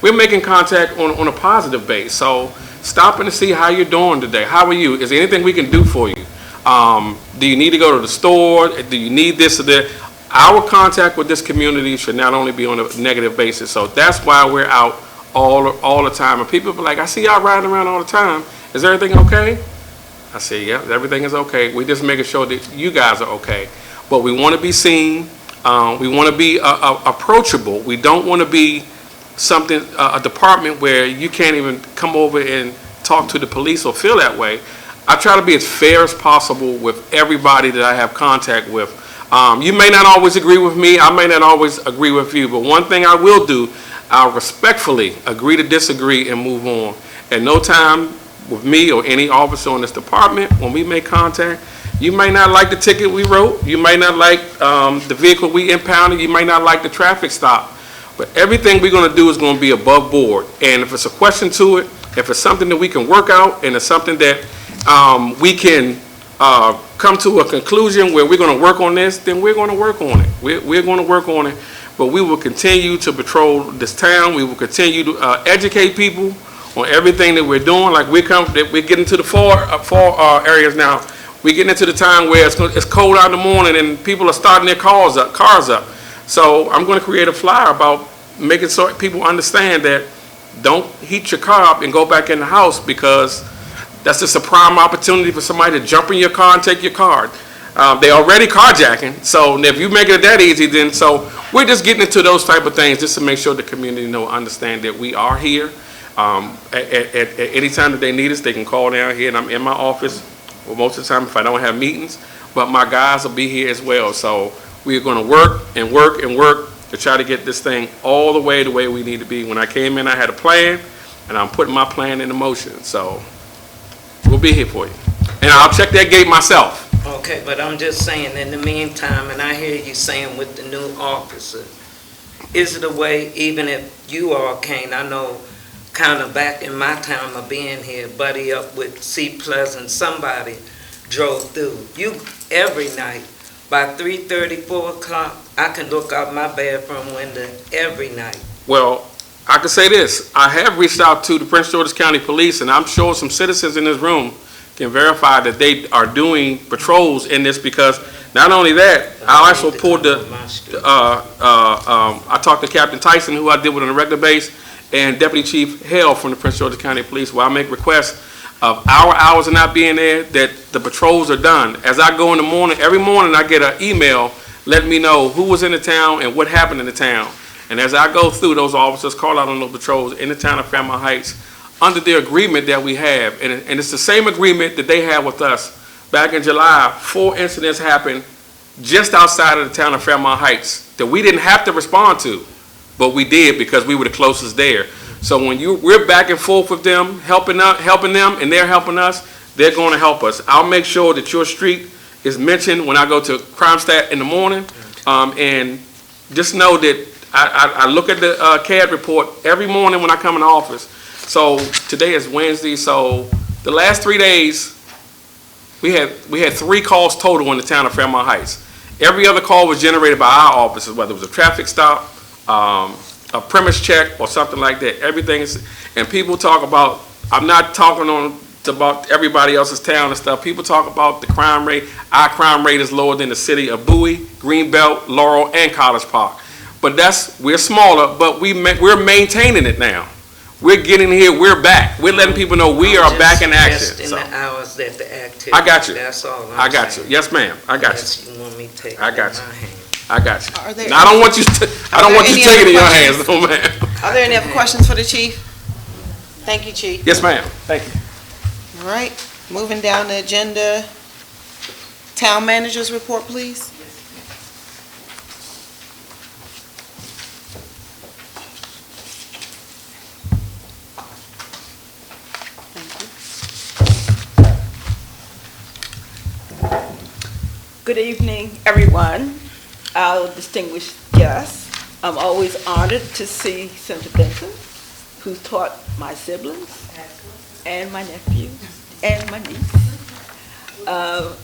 We're making contact on a positive base. So stopping to see how you're doing today. How are you? Is there anything we can do for you? Do you need to go to the store? Do you need this or that? Our contact with this community should not only be on a negative basis. So that's why we're out all the time. And people be like, I see y'all riding around all the time. Is everything okay? I say, yeah, everything is okay. We're just making sure that you guys are okay. But we want to be seen. We want to be approachable. We don't want to be a department where you can't even come over and talk to the police or feel that way. I try to be as fair as possible with everybody that I have contact with. You may not always agree with me. I may not always agree with you. But one thing I will do, I'll respectfully agree to disagree and move on. At no time with me or any officer in this department, when we make contact, you may not like the ticket we wrote. You may not like the vehicle we impounded. You may not like the traffic stop. But everything we're going to do is going to be above board. And if it's a question to it, if it's something that we can work out, and it's something that we can come to a conclusion where we're going to work on this, then we're going to work on it. We're going to work on it. But we will continue to patrol this town. We will continue to educate people on everything that we're doing. Like we're getting to the fall areas now. We're getting into the time where it's cold out in the morning and people are starting their cars up. So I'm going to create a flyer about making sure people understand that don't heat your car up and go back in the house, because that's just a prime opportunity for somebody to jump in your car and take your car. They already carjacking, so if you make it that easy, then so we're just getting into those type of things just to make sure the community understand that we are here. At any time that they need us, they can call down here, and I'm in my office. Well, most of the time if I don't have meetings, but my guys will be here as well. So we're going to work and work and work to try to get this thing all the way we need to be. When I came in, I had a plan, and I'm putting my plan into motion. So we'll be here for you. And I'll check that gate myself. Okay, but I'm just saying, in the meantime, and I hear you saying with the new officer, is it a way, even if you all can't, I know kind of back in my time of being here, buddy up with C Pleasant, somebody drove through. You, every night, by 3:30, 4 o'clock, I can look out my bathroom window every night. Well, I can say this. I have reached out to the Prince George's County Police, and I'm sure some citizens in this room can verify that they are doing patrols in this, because not only that, I also pulled I talked to Captain Tyson, who I deal with on a regular basis, and Deputy Chief Hale from the Prince George's County Police, where I make requests of our hours of not being there, that the patrols are done. As I go in the morning, every morning I get an email letting me know who was in the town and what happened in the town. And as I go through, those officers call out on those patrols in the town of Fairmount Heights under the agreement that we have. And it's the same agreement that they had with us. Back in July, 4 incidents happened just outside of the town of Fairmount Heights that we didn't have to respond to, but we did because we were the closest there. So when we're back and forth with them, helping them, and they're helping us, they're going to help us. I'll make sure that your street is mentioned when I go to Crime Stat in the morning, and just know that I look at the CAD report every morning when I come in the office. So today is Wednesday, so the last 3 days, we had 3 calls total in the town of Fairmount Heights. Every other call was generated by our offices, whether it was a traffic stop, a premise check, or something like that. Everything is, and people talk about, I'm not talking about everybody else's town and stuff. People talk about the crime rate. Our crime rate is lower than the city of Bowie, Greenbelt, Laurel, and College Park. But we're smaller, but we're maintaining it now. We're getting here, we're back. We're letting people know we are back in action. Just in So, the hours that the activity. I got you. That's all I got you. saying. Yes, ma'am. I got you. Unless you want me to take it I in got my you. hand. I got you. Are there Now, I don't want you to any take it in your other hands, no, ma'am. Are there any other questions for the chief? Thank you, chief. Yes, ma'am. Thank you. All right, moving down the agenda. Town managers report, please. Good evening, everyone. Our distinguished guests. I'm always honored to see Senator Benson, who's taught my siblings and my nephew and my niece.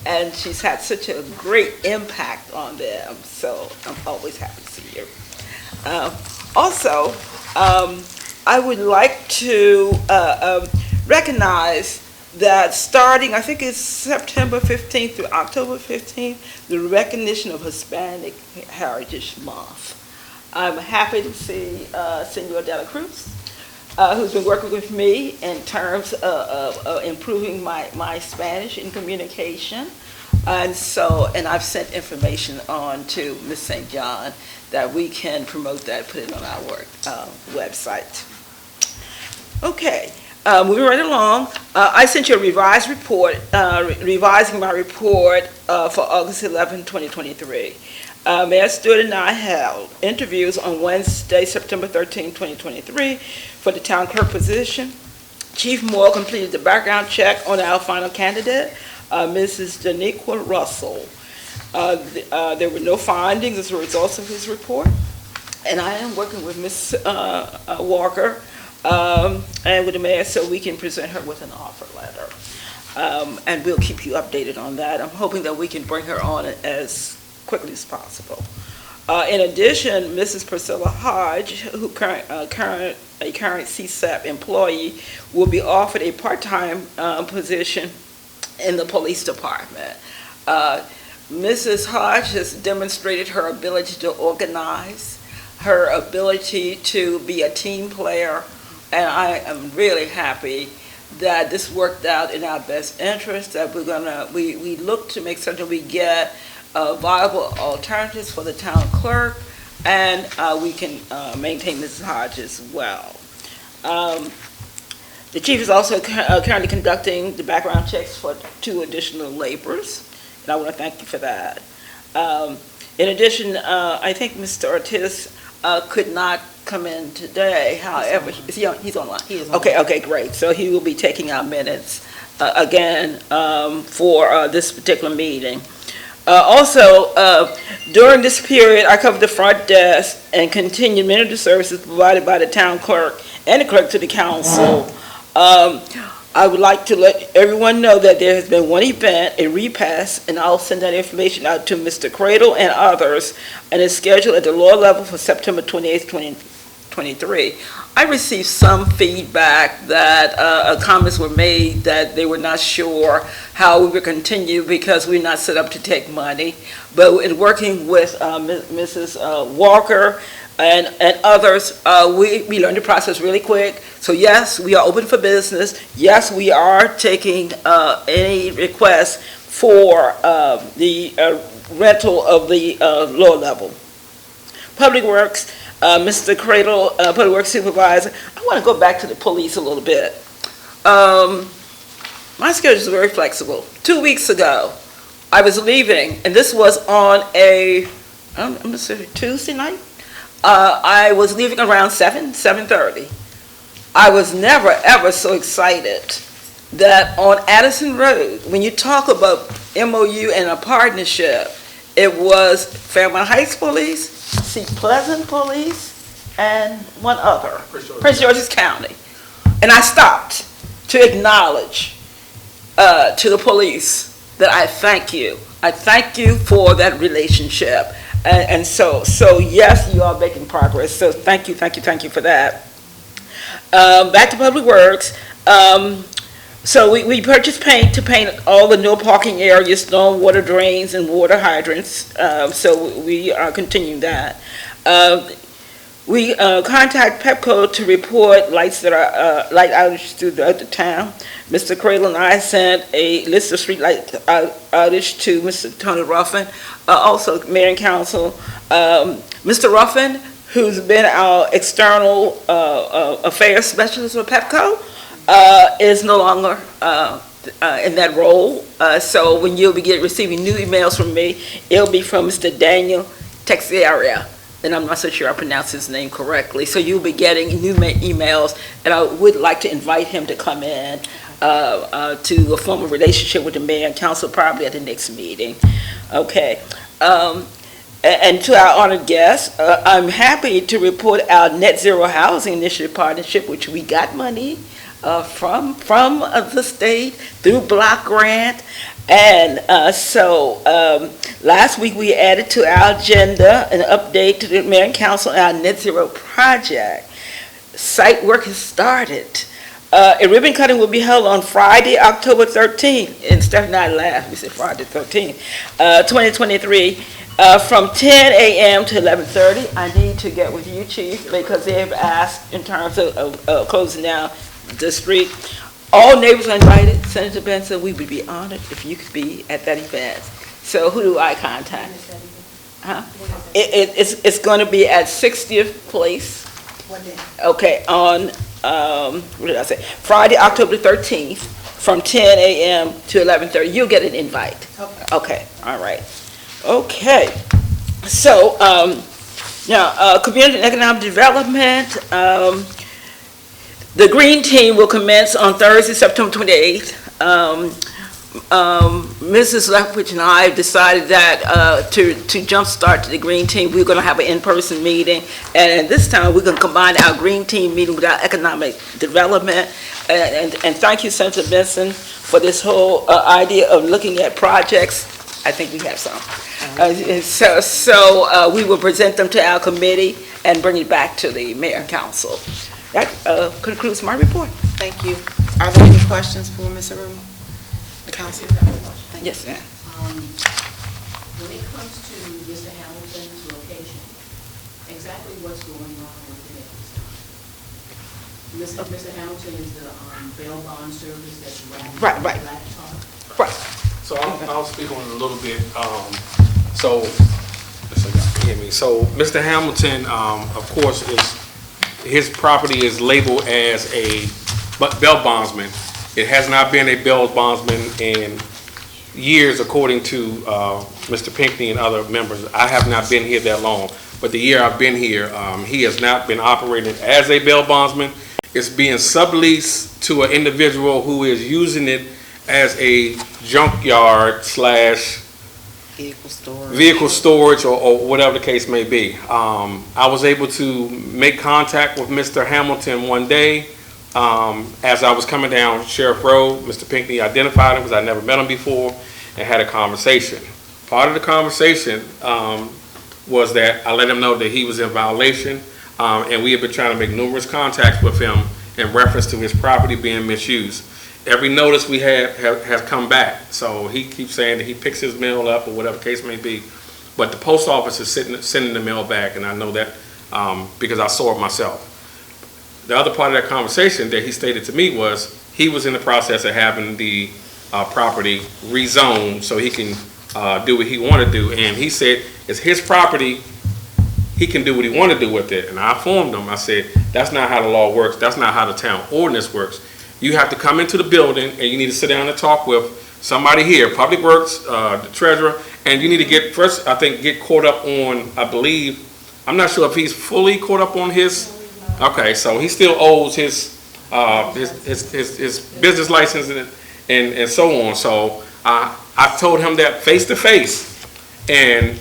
And she's had such a great impact on them, so I'm always happy to see you. Also, I would like to recognize that starting, I think it's September 15th through October 15th, the recognition of Hispanic Heritage Month. I'm happy to see Senor De La Cruz, who's been working with me in terms of improving my Spanish in communication. And I've sent information on to Ms. St. John that we can promote that, put it on our website. Okay. Moving right along, I sent you a revised report, revising my report for August 11, 2023. Mayor Stewart and I held interviews on Wednesday, September 13, 2023 for the town clerk position. Chief Moore completed the background check on our final candidate, Mrs. Daniqua Russell. There were no findings as a result of his report, and I am working with Ms. Walker and with the mayor so we can present her with an offer letter. And we'll keep you updated on that. I'm hoping that we can bring her on as quickly as possible. In addition, Mrs. Priscilla Hodge, who current CSAP employee, will be offered a part-time position in the police department. Mrs. Hodge has demonstrated her ability to organize, her ability to be a team player, and I am really happy that this worked out in our best interest, that we look to make certain we get viable alternatives for the town clerk, and we can maintain Mrs. Hodge as well. The chief is also currently conducting the background checks for 2 additional laborers, and I want to thank you for that. In addition, I think Mr. Ortiz could not come in today. However, he's online. He is online. Okay, great. So he will be taking our minutes again for this particular meeting. Also, during this period, I covered the front desk and continued many of the services provided by the town clerk and the clerk to the council. I would like to let everyone know that there has been one event, a repass, and I'll send that information out to Mr. Cradle and others, and it's scheduled at the lower level for September 28th, 2023. I received some feedback that comments were made that they were not sure how we would continue because we're not set up to take money. But in working with Mrs. Walker and others, we learned the process really quick. So yes, we are open for business. Yes, we are taking any requests for the rental of the lower level. Public Works, Mr. Cradle, Public Works Supervisor. I want to go back to the police a little bit. My schedule is very flexible. 2 weeks ago, I was leaving, and this was on I'm gonna say Tuesday night. I was leaving around 7:30. I was never, ever so excited that on Addison Road, when you talk about MOU and a partnership, it was Fairmount Heights Police, Seat Pleasant Police, and one other, Prince George's County. And I stopped to acknowledge to the police that I thank you. I thank you for that relationship. And so yes, you are making progress. So thank you for that. Back to Public Works. So we purchased paint to paint all the no parking areas, storm water drains, and water hydrants. So we are continuing that. We contact Pepco to report lights that are light outage throughout the town. Mr. Cradle and I sent a list of street light outage to Mr. Tony Ruffin, also Mayor and Council. Mr. Ruffin, who's been our external affairs specialist for Pepco, is no longer in that role. So when you'll be receiving new emails from me, it'll be from Mr. Daniel Texiera. And I'm not so sure I pronounced his name correctly. So you'll be getting new emails, and I would like to invite him to come in to form a relationship with the mayor and council probably at the next meeting. Okay. And to our honored guests, I'm happy to report our Net Zero Housing Initiative partnership, which we got money from the state through block grant. And last week we added to our agenda an update to the mayor and council on our Net Zero project. Site work has started. A ribbon cutting will be held on Friday, October 13th. And Stephanie and I laughed. We said Friday 13th, 2023, from 10 a.m. to 11:30. I need to get with you, Chief, because they have asked in terms of closing down the street. All neighbors are invited. Senator Benson, we would be honored if you could be at that event. So who do I contact? Huh? It's going to be at 60th Place. What day? Okay, on, what did I say? Friday, October 13th, from 10 a.m. to 11:30. You'll get an invite. Okay, all right. Okay. So, now, community and economic development, the Green Team will commence on Thursday, September 28th. Mrs. Lethbridge and I decided that to jumpstart the Green Team, we're going to have an in-person meeting. And this time, we're going to combine our Green Team meeting with our economic development. And thank you, Senator Benson, for this whole idea of looking at projects. I think we have some. So we will present them to our committee and bring it back to the mayor and council. That concludes my report. Thank you. Are there any questions for Ms. Aruma? The council? Yes, ma'am. When it comes to Mr. Hamilton's location, exactly what's going on with it at this time? Mr. Hamilton is the bail bond service that's running Right. laptop. Right. So I'll speak on it a little bit. So Mr. Hamilton, of course, his property is labeled as a bail bondsman. It has not been a bail bondsman in years, according to Mr. Pinckney and other members. I have not been here that long, but the year I've been here, he has not been operating as a bail bondsman. It's being subleased to an individual who is using it as a junkyard / vehicle storage or whatever the case may be. I was able to make contact with Mr. Hamilton one day as I was coming down Sheriff Road. Mr. Pinckney identified him because I never met him before and had a conversation. Part of the conversation was that I let him know that he was in violation, and we have been trying to make numerous contacts with him in reference to his property being misused. Every notice we have has come back, so he keeps saying that he picks his mail up or whatever the case may be, but the post office is sending the mail back, and I know that because I saw it myself. The other part of that conversation that he stated to me was he was in the process of having the property rezoned so he can do what he wanted to do, and he said it's his property, he can do what he wanted to do with it. And I informed him, I said, that's not how the law works, that's not how the town ordinance works. You have to come into the building and you need to sit down and talk with somebody here, Public Works, the treasurer, and you need to get, first, I think, get caught up on, I believe, I'm not sure if he's fully caught up on his, okay, so he still owes his business license and so on. So I told him that face to face, and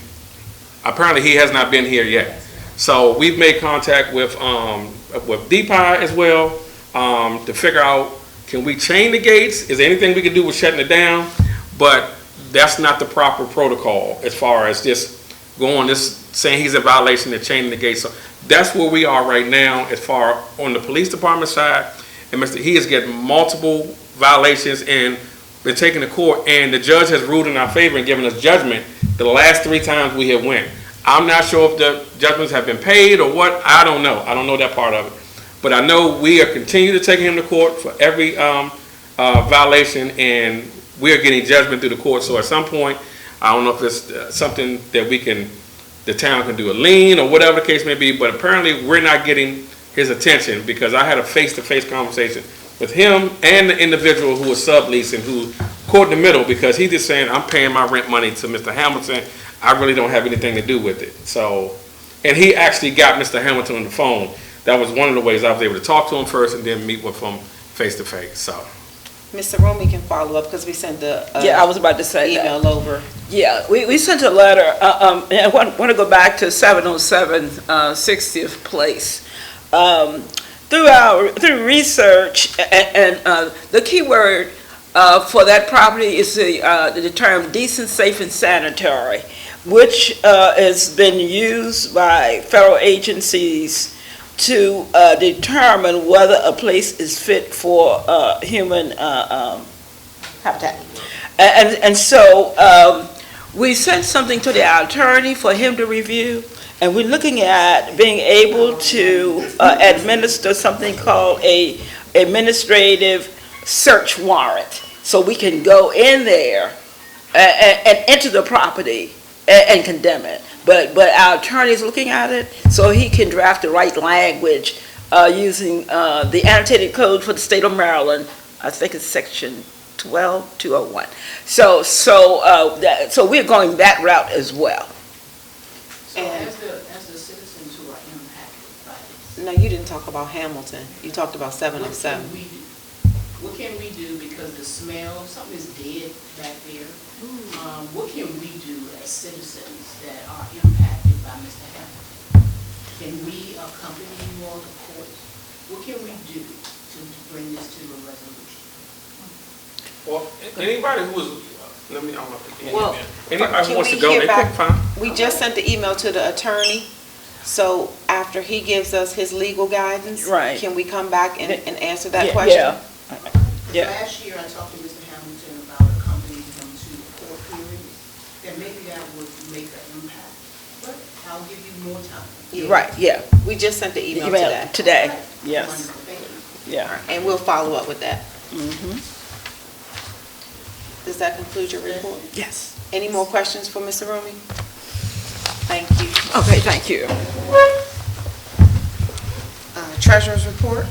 apparently he has not been here yet. So we've made contact with DPI as well to figure out, can we chain the gates? Is there anything we can do with shutting it down? But that's not the proper protocol as far as just going this saying he's in violation of chaining the gates. So that's where we are right now as far on the police department side. And he is getting multiple violations and been taken to court, and the judge has ruled in our favor and given us judgment the last 3 times we have went. I'm not sure if the judgments have been paid or what. I don't know. I don't know that part of it. But I know we are continuing to take him to court for every violation, and we are getting judgment through the court. So at some point, I don't know if it's something that the town can do a lien or whatever the case may be, but apparently we're not getting his attention, because I had a face-to-face conversation with him and the individual who was subleasing, who caught in the middle, because he's just saying, I'm paying my rent money to Mr. Hamilton. I really don't have anything to do with it. So, and he actually got Mr. Hamilton on the phone. That was one of the ways I was able to talk to him first and then meet with him face-to-face, so. Mr. Rumi can follow up because we sent the Yeah, I was about to say that. email over. Yeah, we sent a letter, and I want to go back to 707 60th Place. Through research, and the key word for that property is the term decent, safe, and sanitary, which has been used by federal agencies to determine whether a place is fit for human habitat. And so we sent something to the attorney for him to review, and we're looking at being able to administer something called a administrative search warrant. So we can go in there and enter the property and condemn it. But our attorney is looking at it so he can draft the right language using the annotated code for the state of Maryland. I think it's section 12201. So we're going that route as well. So as the citizens who are impacted by this. No, you didn't talk about Hamilton. You talked about 707. What can we do, because the smell, something is dead back there. What can we do as citizens that are impacted by Mr. Hamilton? Can we accompany you all to court? What can we do to bring this to a resolution? Well, anybody who was, I don't know if Well, anybody who can wants we to go, hear they back? can find. We just sent the email to the attorney, so after he gives us his legal guidance, Right. can we come back and answer that Yeah, question? Yeah. Last year, I talked to Mr. Hamilton about accompanying him to court hearings, that maybe that would make an impact. But I'll give you more time. Yeah. Right, yeah. We just sent the email Email today. today, yes, Wonderful, thank you. yeah. And we'll follow up with that. Does that conclude your report? Yes. Any more questions for Mr. Rumi? Thank you. Okay, thank you. Treasurer's report?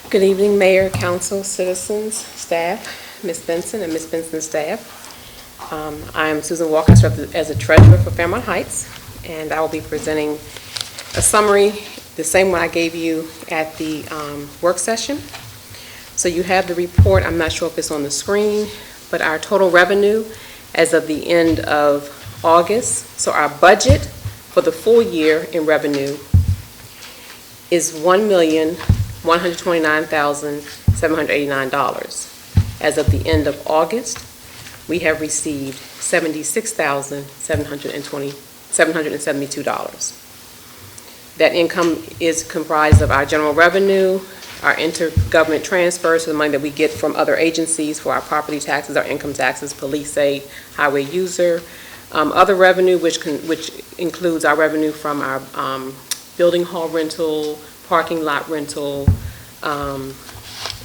Good evening, Mayor, Council, citizens, staff, Ms. Benson and Ms. Benson's staff. I am Susan Walker, I serve as a treasurer for Fairmount Heights, and I will be presenting a summary, the same one I gave you at the work session. So you have the report. I'm not sure if it's on the screen, but our total revenue as of the end of August, so our budget for the full year in revenue is $1,129,789. As of the end of August, we have received $76,772. That income is comprised of our general revenue, our intergovernment transfers, so the money that we get from other agencies for our property taxes, our income taxes, police aid, highway user, other revenue, which includes our revenue from our building hall rental, parking lot rental,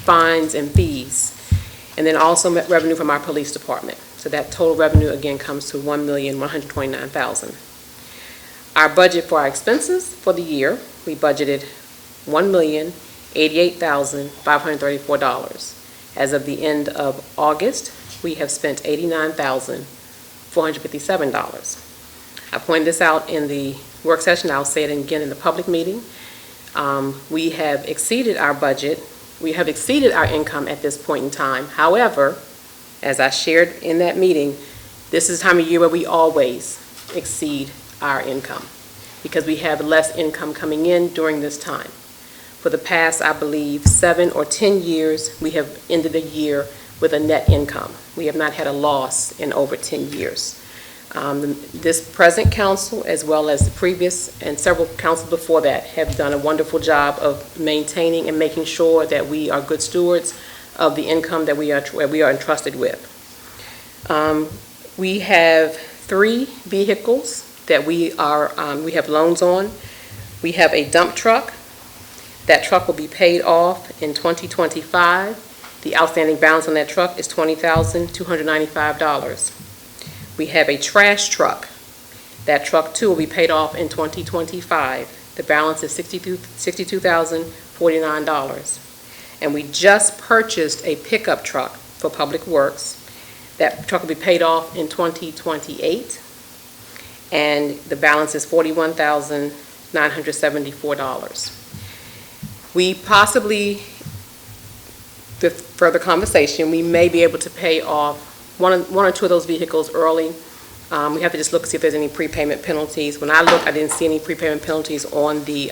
fines and fees, and then also revenue from our police department. So that total revenue again comes to $1,129,000. Our budget for our expenses for the year, we budgeted $1,088,534. As of the end of August, we have spent $89,457. I pointed this out in the work session. I'll say it again in the public meeting. We have exceeded our budget. We have exceeded our income at this point in time. However, as I shared in that meeting, this is the time of year where we always exceed our income because we have less income coming in during this time. For the past, I believe, 7 or 10 years, we have ended the year with a net income. We have not had a loss in over 10 years. This present council, as well as the previous and several councils before that, have done a wonderful job of maintaining and making sure that we are good stewards of the income that we are entrusted with. We have 3 vehicles that we have loans on. We have a dump truck. That truck will be paid off in 2025. The outstanding balance on that truck is $20,295. We have a trash truck. That truck, too, will be paid off in 2025. The balance is $62,049. And we just purchased a pickup truck for Public Works. That truck will be paid off in 2028. And the balance is $41,974. We possibly, with further conversation, we may be able to pay off one or two of those vehicles early. We have to just look to see if there's any prepayment penalties. When I looked, I didn't see any prepayment penalties on the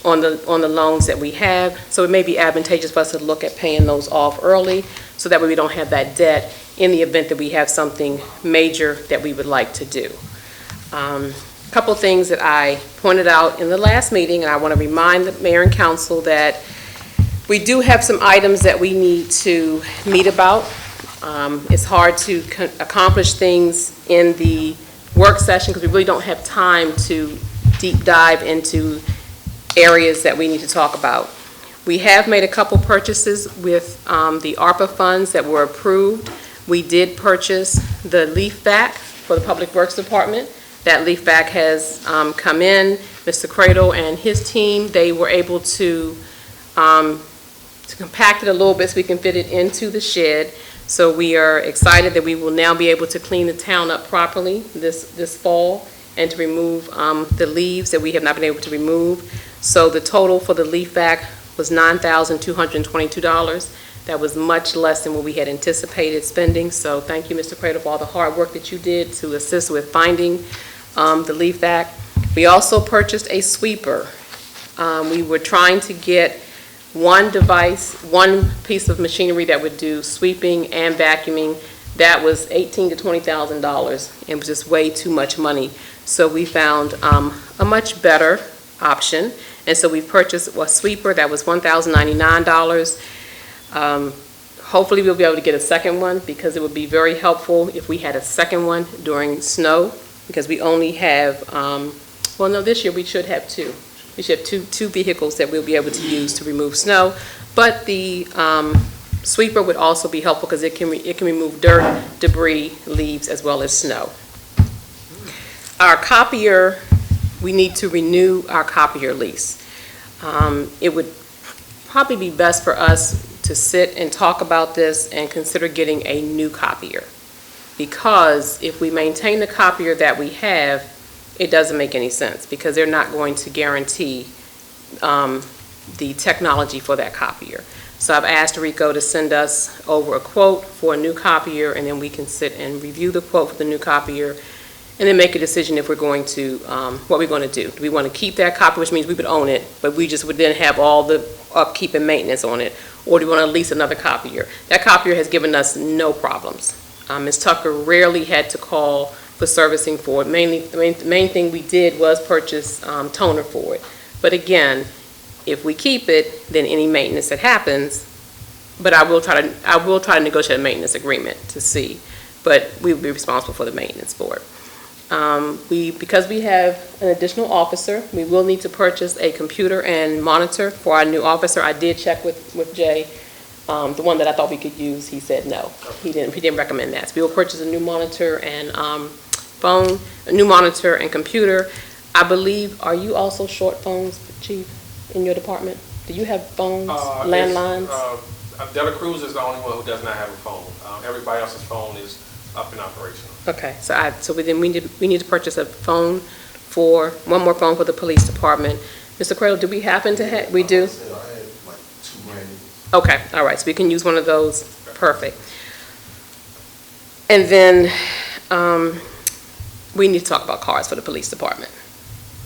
loans that we have. So it may be advantageous for us to look at paying those off early, so that way we don't have that debt in the event that we have something major that we would like to do. A couple things that I pointed out in the last meeting, and I want to remind the mayor and council that we do have some items that we need to meet about. It's hard to accomplish things in the work session because we really don't have time to deep dive into areas that we need to talk about. We have made a couple purchases with the ARPA funds that were approved. We did purchase the leaf vac for the Public Works Department. That leaf vac has come in. Mr. Cradle and his team, they were able to compact it a little bit so we can fit it into the shed. So we are excited that we will now be able to clean the town up properly this fall and to remove the leaves that we have not been able to remove. So the total for the leaf vac was $9,222. That was much less than what we had anticipated spending. So thank you, Mr. Cradle, for all the hard work that you did to assist with finding the leaf vac. We also purchased a sweeper. We were trying to get one piece of machinery that would do sweeping and vacuuming. That was $18,000 to $20,000. It was just way too much money. So we found a much better option. And so we purchased a sweeper that was $1,099. Hopefully we'll be able to get a second one because it would be very helpful if we had a second one during snow because we only have, well, no, this year we should have 2. We should have two vehicles that we'll be able to use to remove snow. But the sweeper would also be helpful because it can remove dirt, debris, leaves, as well as snow. Our copier, we need to renew our copier lease. It would probably be best for us to sit and talk about this and consider getting a new copier. Because if we maintain the copier that we have, it doesn't make any sense because they're not going to guarantee the technology for that copier. So I've asked Rico to send us over a quote for a new copier, and then we can sit and review the quote for the new copier and then make a decision if we're going to, what we're going to do. Do we want to keep that copier, which means we would own it, but we just would then have all the upkeep and maintenance on it, or do we want to lease another copier? That copier has given us no problems. Ms. Tucker rarely had to call for servicing for it. Mainly, the main thing we did was purchase toner for it. But again, if we keep it, then any maintenance that happens, but I will try to negotiate a maintenance agreement to see, but we will be responsible for the maintenance for it. Because we have an additional officer, we will need to purchase a computer and monitor for our new officer. I did check with Jay, the one that I thought we could use. He said no, he didn't recommend that. So we will purchase a new monitor and phone, a new monitor and computer. I believe, are you also short phones, Chief? in your department? Do you have phones, It's, landlines? Dela Cruz is the only one who does not have a phone. Everybody else's phone is up and operational. Okay, so we need to purchase a phone one more phone for the police department. Mr. Cradle, do we happen to have, we do? I had like 2 brand new. Okay, all right, so we can use one of those, perfect. And then, we need to talk about cars for the police department.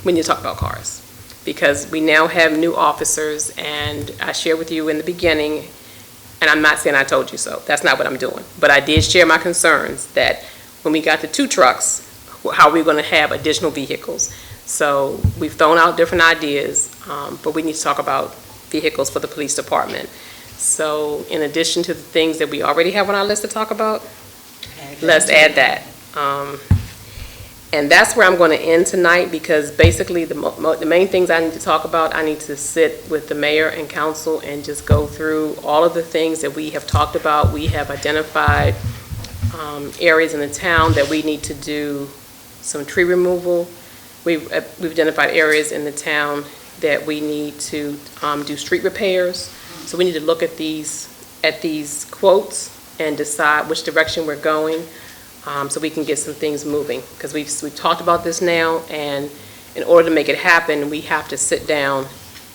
We need to talk about cars, because we now have new officers, and I shared with you in the beginning, and I'm not saying I told you so, that's not what I'm doing, but I did share my concerns that when we got the 2 trucks, how we're gonna have additional vehicles. So we've thrown out different ideas, but we need to talk about vehicles for the police department. So in addition to the things that we already have on our list to talk about, let's add that. And that's where I'm going to end tonight, because basically the main things I need to talk about, I need to sit with the mayor and council and just go through all of the things that we have talked about. We have identified areas in the town that we need to do some tree removal. We've identified areas in the town that we need to do street repairs. So we need to look at these quotes and decide which direction we're going, so we can get some things moving. Because we've talked about this now, and in order to make it happen, we have to sit down,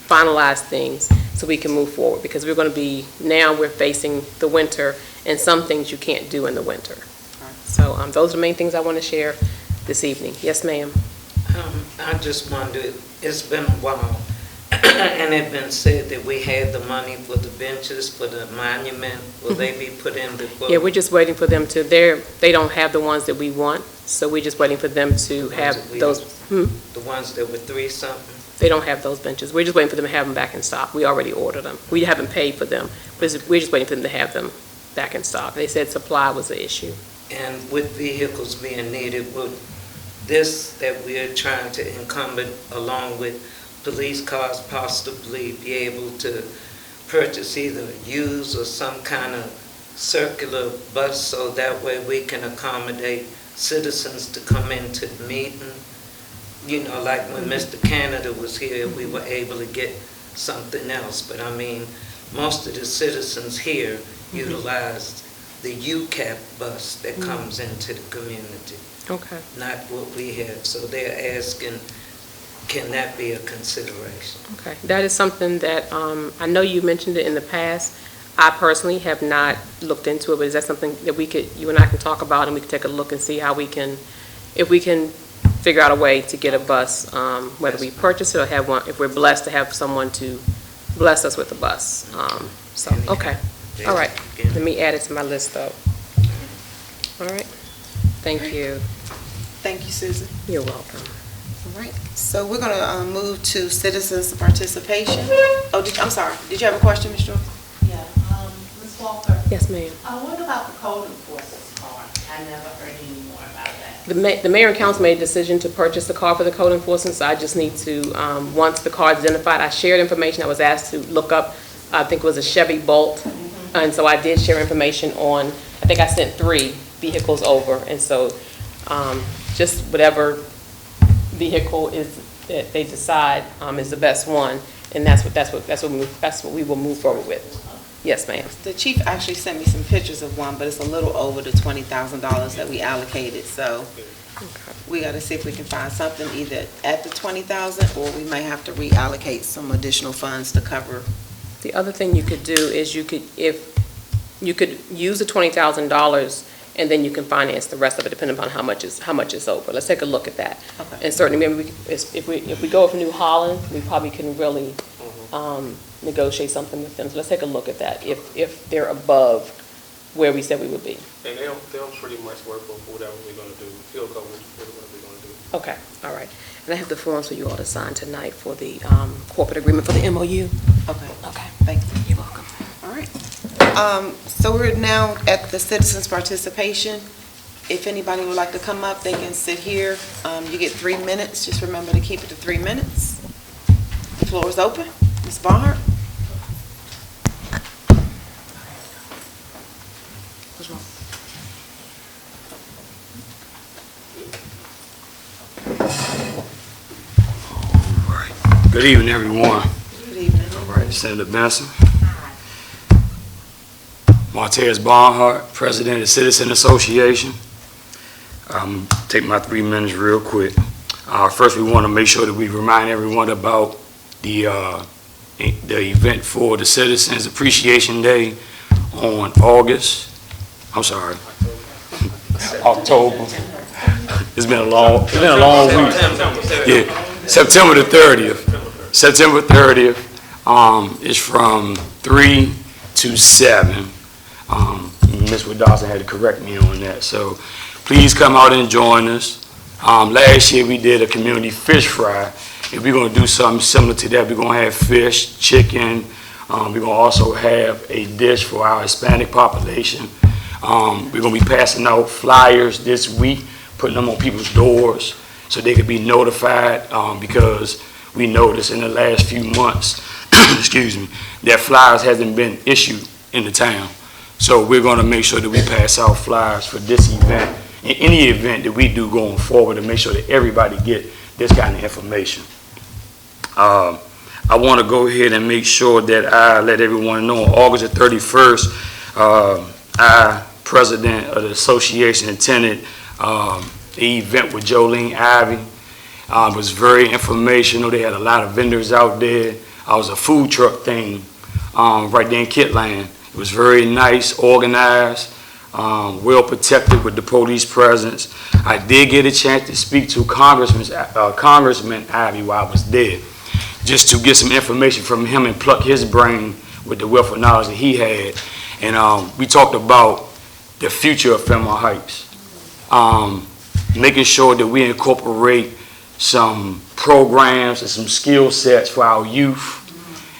finalize things so we can move forward. Because we're facing the winter, and some things you can't do in the winter. So those are the main things I want to share this evening. Yes, ma'am. I just wondered, it's been a while, and it's been said that we had the money for the benches, for the monument. Will they be put in before? Yeah, we're just waiting for them to, they don't have the ones that we want, so we're just waiting for them to have those. The ones that were 3-something? They don't have those benches. We're just waiting for them to have them back in stock. We already ordered them. We haven't paid for them. We're just waiting for them to have them back in stock. They said supply was the issue. And with vehicles being needed, would this that we're trying to encumber along with police cars possibly be able to purchase either used or some kind of circular bus, so that way we can accommodate citizens to come into the meeting? You know, like when Mr. Canada was here, we were able to get something else. But I mean, most of the citizens here utilized the UCAP bus that comes into the community. Okay. Not what we have. So they're asking, can that be a consideration? Okay. That is something that, I know you mentioned it in the past. I personally have not looked into it, but is that something that you and I can talk about, and we can take a look and see how if we can figure out a way to get a bus, whether we purchase it or have one, if we're blessed to have someone to bless us with a bus. Okay. All right. Let me add it to my list, though. All right. Thank you. Thank you, Susan. You're welcome. All right, so we're going to move to citizens' participation. Oh, I'm sorry. Did you have a question, Ms. Jordan? Yeah, Ms. Walker, Yes, ma'am. what about the code enforcement car? I never heard any more about that. The mayor and council made a decision to purchase the car for the code enforcement, so I just need to, once the car is identified, I shared information. I was asked to look up, I think it was a Chevy Bolt, and so I did share information on, I think I sent 3 vehicles over, and so just whatever vehicle is that they decide is the best one, and that's what we will move forward with. Yes, ma'am. The chief actually sent me some pictures of one, but it's a little over the $20,000 that we allocated, so we got to see if we can find something either at the $20,000, or we might have to reallocate some additional funds to cover. The other thing you could do is you could use the $20,000, and then you can finance the rest of it depending upon how much is over. Let's take a look at that. Okay. And certainly, maybe if we go with New Holland, we probably can really negotiate something with them. So let's take a look at that if they're above where we said we would be. And they'll pretty much work for whatever we're going to do. He'll go with whatever we're going to do. Okay, all right. And I have the forms for you all to sign tonight for the corporate agreement for the MOU. Okay. Okay. Thank you. You're welcome. All right. So we're now at the citizens' participation. If anybody would like to come up, they can sit here. You get 3 minutes. Just remember to keep it to 3 minutes. The floor is open. Ms. Barnhart? What's wrong? Good evening, everyone. Senator Benson. Martez Barnhart, President of the Citizen Association. Take my 3 minutes real quick. First, we want to make sure that we remind everyone about the event for the Citizens Appreciation Day on October. It's been a long week. Yeah, September the 30th. September 30th is from 3 to 7. Ms. Dawson had to correct me on that. So please come out and join us. Last year we did a community fish fry. If we're going to do something similar to that, we're going to have fish, chicken. We're going to also have a dish for our Hispanic population. We're going to be passing out flyers this week, putting them on people's doors so they can be notified, because we noticed in the last few months, excuse me, that flyers hasn't been issued in the town. So we're going to make sure that we pass out flyers for this event and any event that we do going forward to make sure that everybody get this kind of information. I want to go ahead and make sure that I let everyone know on August the 31st, I, President of the Association, attended the event with Jolene Ivy. It was very informational. They had a lot of vendors out there. It was a food truck thing right there in Kitland. It was very nice, organized, well protected with the police presence. I did get a chance to speak to Congressman Ivy while I was there, just to get some information from him and pluck his brain with the wealth of knowledge that he had. And we talked about the future of Fairmount Heights, making sure that we incorporate some programs and some skill sets for our youth,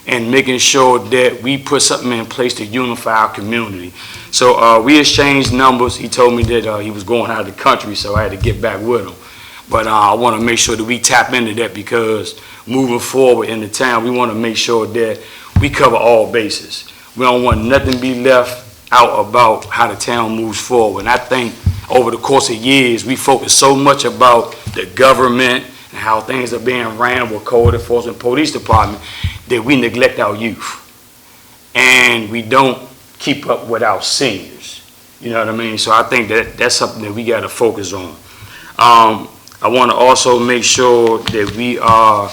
and making sure that we put something in place to unify our community. So we exchanged numbers. He told me that he was going out of the country, so I had to get back with him. But I want to make sure that we tap into that, because moving forward in the town, we want to make sure that we cover all bases. We don't want nothing to be left out about how the town moves forward. And I think over the course of years, we focus so much about the government and how things are being ran with code enforcement, police department, that we neglect our youth. And we don't keep up with our seniors. You know what I mean? So I think that that's something that we got to focus on. I want to also make sure that we are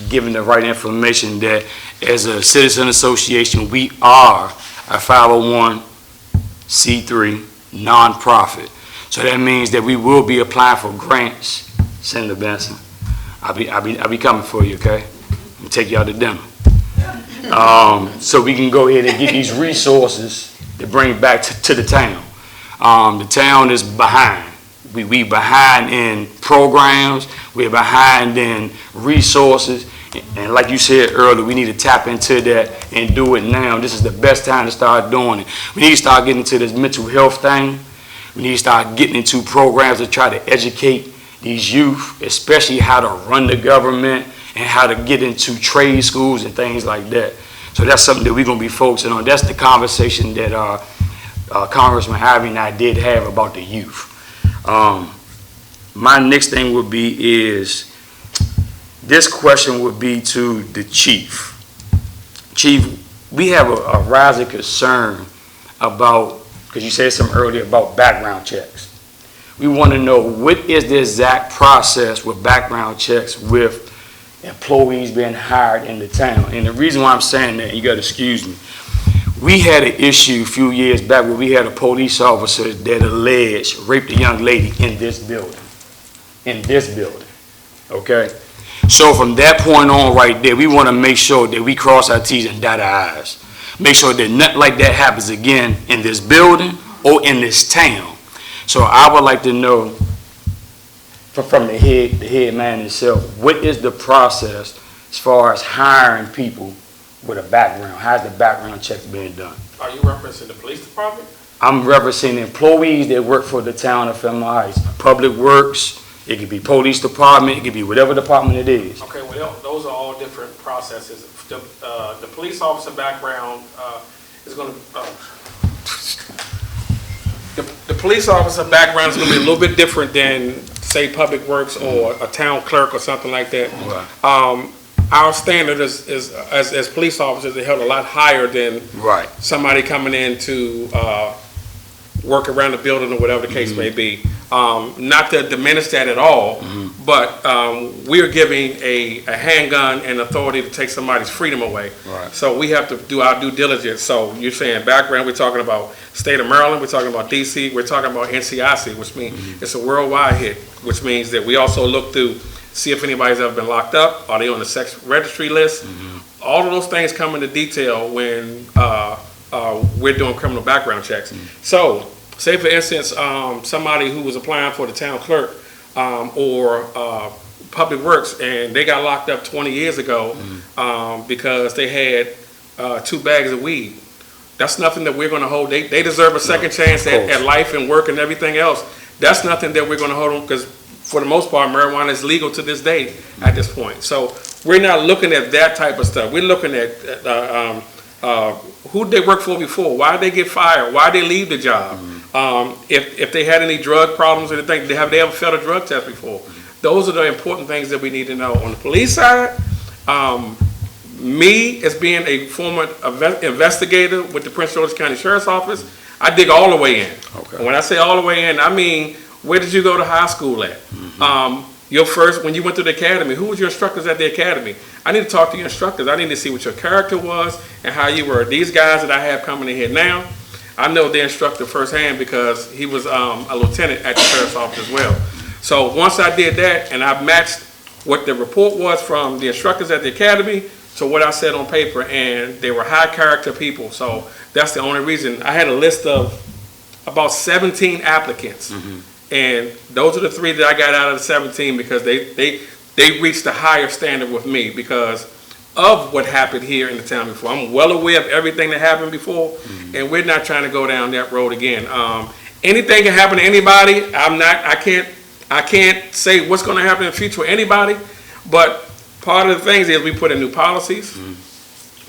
giving the right information, that as a citizen association, we are a 501c3 nonprofit. So that means that we will be applying for grants, Senator Benson. I'll be coming for you, okay? I'm gonna take y'all to dinner. So we can go ahead and get these resources to bring back to the town. The town is behind. We behind in programs, we're behind in resources, and like you said earlier, we need to tap into that and do it now. This is the best time to start doing it. We need to start getting into this mental health thing. We need to start getting into programs to try to educate these youth, especially how to run the government and how to get into trade schools and things like that. So that's something that we're going to be focusing on. That's the conversation that Congressman Ivy and I did have about the youth. My next thing would be is, this question would be to the chief. Chief, we have a rising concern about, because you said something earlier about background checks. We want to know, what is the exact process with background checks with employees being hired in the town? And the reason why I'm saying that, you got to excuse me, we had an issue a few years back where we had a police officer that alleged raped a young lady in this building. Okay? So from that point on right there, we want to make sure that we cross our T's and dot our I's. Make sure that nothing like that happens again in this building or in this town. So I would like to know from the head man himself, what is the process as far as hiring people with a background? How's the background checks being done? Are you referencing the police department? I'm referencing employees that work for the town of Fairmount Heights. Public Works, it could be police department, it could be whatever department it is. Okay, well, those are all different processes. The police officer background is going to, the police officer background is going to be a little bit different than, say, Public Works or a town clerk or something like that. Right. our standard as police officers is held a lot higher than Right. somebody coming in to work around the building or whatever the case may be. Not to diminish that at all, but we're giving a handgun and authority to take somebody's freedom away. Right. So we have to do our due diligence. So you're saying background, we're talking about state of Maryland, we're talking about DC, we're talking about NCIC, which means it's a worldwide hit, which means that we also look through, see if anybody's ever been locked up, are they on the sex registry list? All of those things come into detail when we're doing criminal background checks. So, say for instance, somebody who was applying for the town clerk or Public Works, and they got locked up 20 years ago because they had 2 bags of weed. That's nothing that we're going to hold. They deserve a second chance at life and work and everything else. That's nothing that we're going to hold them, because for the most part, marijuana is legal to this day at this point. So we're not looking at that type of stuff. We're looking at who they worked for before, why they get fired, why they leave the job, if they had any drug problems or anything, have they ever failed a drug test before? Those are the important things that we need to know. On the police side, me as being a former investigator with the Prince George's County Sheriff's Office, I dig all the way in. Okay. And when I say all the way in, I mean, where did you go to high school at? Your first, when you went to the academy, who was your instructors at the academy? I need to talk to your instructors. I need to see what your character was and how you were. These guys that I have coming in here now, I know their instructor firsthand because he was a lieutenant at the sheriff's office as well. So once I did that and I matched what the report was from the instructors at the academy to what I said on paper, and they were high character people. So that's the only reason. I had a list of about 17 applicants. And those are the 3 that I got out of the 17 because they reached a higher standard with me because of what happened here in the town before. I'm well aware of everything that happened before, and we're not trying to go down that road again. Anything can happen to anybody. I can't say what's going to happen in the future with anybody, but part of the things is we put in new policies,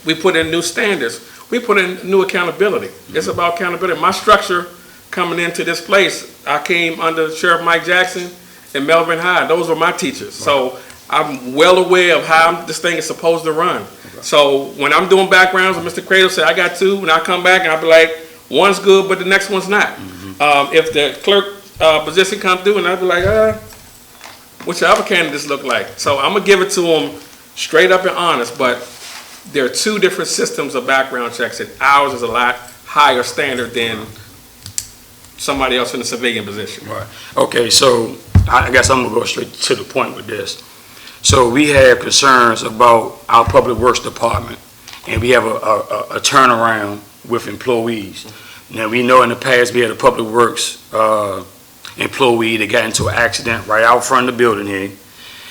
we put in new standards, we put in new accountability. It's about accountability. My structure coming into this place, I came under Sheriff Mike Jackson and Melvin Hyde. Those were my teachers. So I'm well aware of how this thing is supposed to run. So when I'm doing backgrounds, and Mr. Cradle said, I got 2, and I come back and I'll be like, one's good, but the next one's not. If the clerk position comes through, and I'll be like, what's your other candidates look like? So I'm going to give it to them straight up and honest, but there are 2 different systems of background checks, and ours is a lot higher standard than somebody else in a civilian position. Right. Okay, so I guess I'm gonna go straight to the point with this. So we have concerns about our Public Works Department, and we have a turnaround with employees. Now, we know in the past we had a Public Works employee that got into an accident right out front of the building here.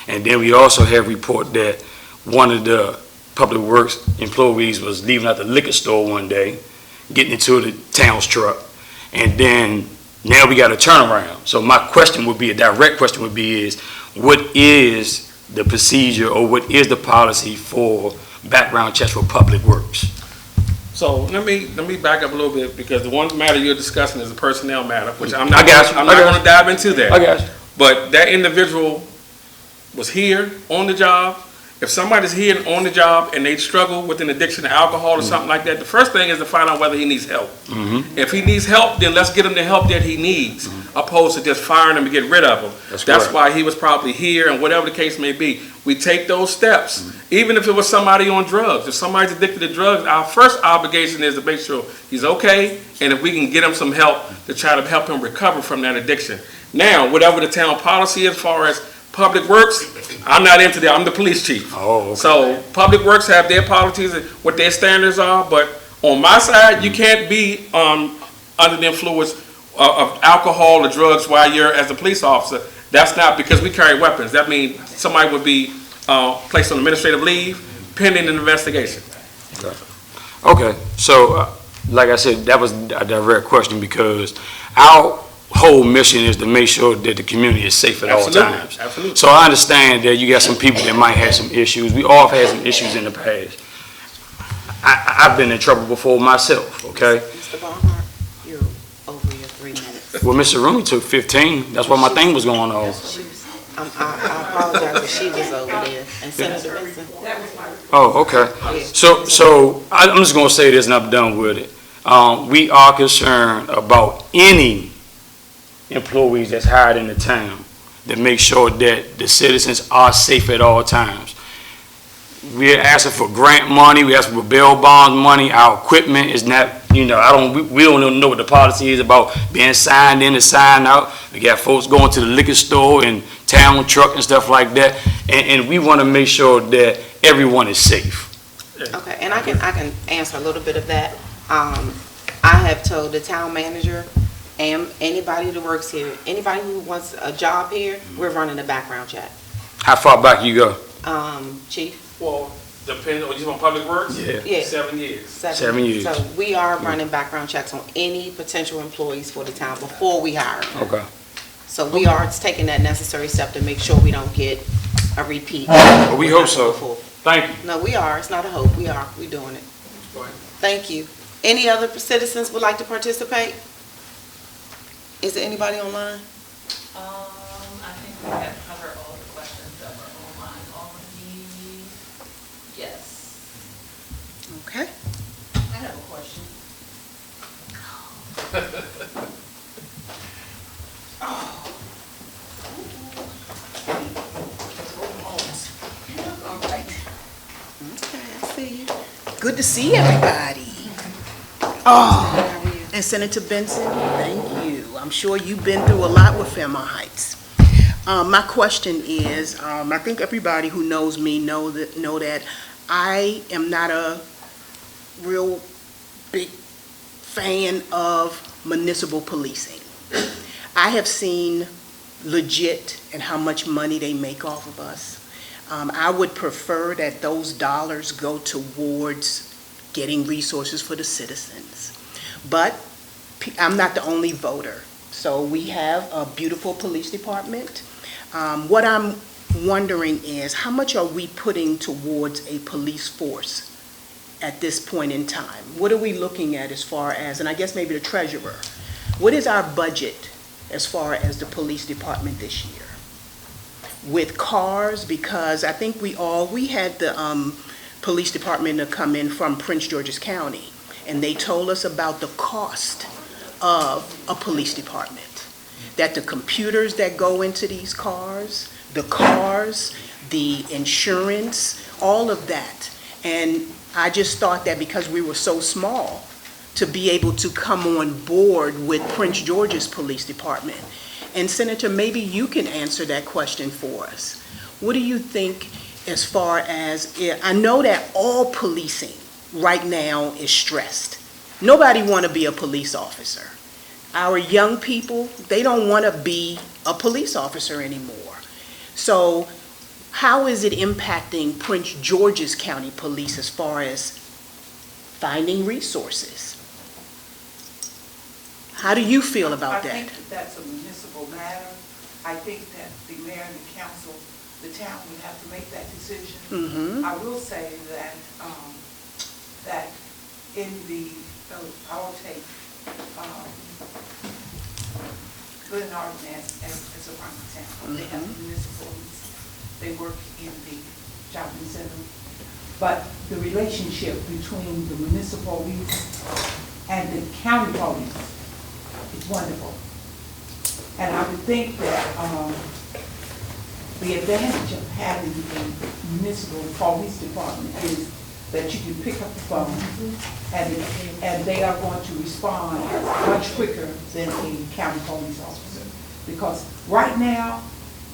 And then we also have report that one of the Public Works employees was leaving out the liquor store one day, getting into the town's truck. And then now we got a turnaround. So my question would be, a direct question would be is, what is the procedure or what is the policy for background checks for Public Works? So let me back up a little bit, because the one matter you're discussing is a personnel matter, which I'm not I going to dive into that. I got you. But that individual was here on the job. If somebody's here on the job and they struggle with an addiction to alcohol or something like that, the first thing is to find out whether he needs help. If he needs help, then let's get him the help that he needs, opposed to just firing him and get rid of him. That's why he was probably here, and whatever the case may be. We take those steps. Even if it was somebody on drugs, if somebody's addicted to drugs, our first obligation is to make sure he's okay, and if we can get him some help to try to help him recover from that addiction. Now, whatever the town policy as far as Public Works, I'm not into that. I'm the police chief. Oh, okay. So Public Works have their policies and what their standards are, but on my side, you can't be under the influence of alcohol or drugs while you're as a police officer. That's not, because we carry weapons. That means somebody would be placed on administrative leave pending an investigation. Okay, so like I said, that was a direct question, because our whole mission is to make sure that the community is safe at all times. Absolutely. So I understand that you got some people that might have some issues. We all have had some issues in the past. I've been in trouble before myself, okay? Mr. Barnhart, you're over your 3 minutes. Well, Mr. Rooney took 15. That's why my thing was going on. I apologize if she was over there. And Senator Benson? Oh, okay. So I'm just gonna say this and I'm done with it. We are concerned about any employees that's hired in the town to make sure that the citizens are safe at all times. We're asking for grant money, we're asking for bail bond money, our equipment is not, we don't even know what the policy is about being signed in and signed out. We got folks going to the liquor store and town truck and stuff like that, and we want to make sure that everyone is safe. Okay, and I can answer a little bit of that. I have told the town manager and anybody that works here, anybody who wants a job here, we're running a background check. How far back you go? Chief? Well, depending on, you want public works? Yeah. 7 years. 7 years. So we are running background checks on any potential employees for the town before we hire them. Okay. So we are taking that necessary step to make sure we don't get a repeat. Well, we hope so. Thank you. No, we are. It's not a hope. We are. We're doing it. Thank you. Any other citizens would like to participate? Is there anybody online? I think we have covered all the questions that were online already. Yes. Okay. I have a question. All right. Okay, I see you. Good to see everybody. Oh, and Senator Benson, thank you. I'm sure you've been through a lot with Fairmount Heights. My question is, I think everybody who knows me know that I am not a real big fan of municipal policing. I have seen legit and how much money they make off of us. I would prefer that those dollars go towards getting resources for the citizens. But I'm not the only voter. So we have a beautiful police department. What I'm wondering is, how much are we putting towards a police force at this point in time? What are we looking at as far as, and I guess maybe the treasurer, what is our budget as far as the police department this year? With cars, because I think we had the police department to come in from Prince George's County, and they told us about the cost of a police department. That the computers that go into these cars, the insurance, all of that. And I just thought that because we were so small, to be able to come on board with Prince George's Police Department. And Senator, maybe you can answer that question for us. What do you think as far as, I know that all policing right now is stressed. Nobody want to be a police officer. Our young people, they don't want to be a police officer anymore. So how is it impacting Prince George's County Police as far as finding resources? How do you feel about that? I think that's a municipal matter. I think that the mayor and the council, the town would have to make that decision. Mm-hmm. I will say that that in the, I'll take Glenard as a prime example. They have municipal police. They work in the shopping center. But the relationship between the municipal police and the county police is wonderful. And I would think that the advantage of having a municipal police department is that you can pick up the phone and they are going to respond much quicker than a county police officer. Because right now,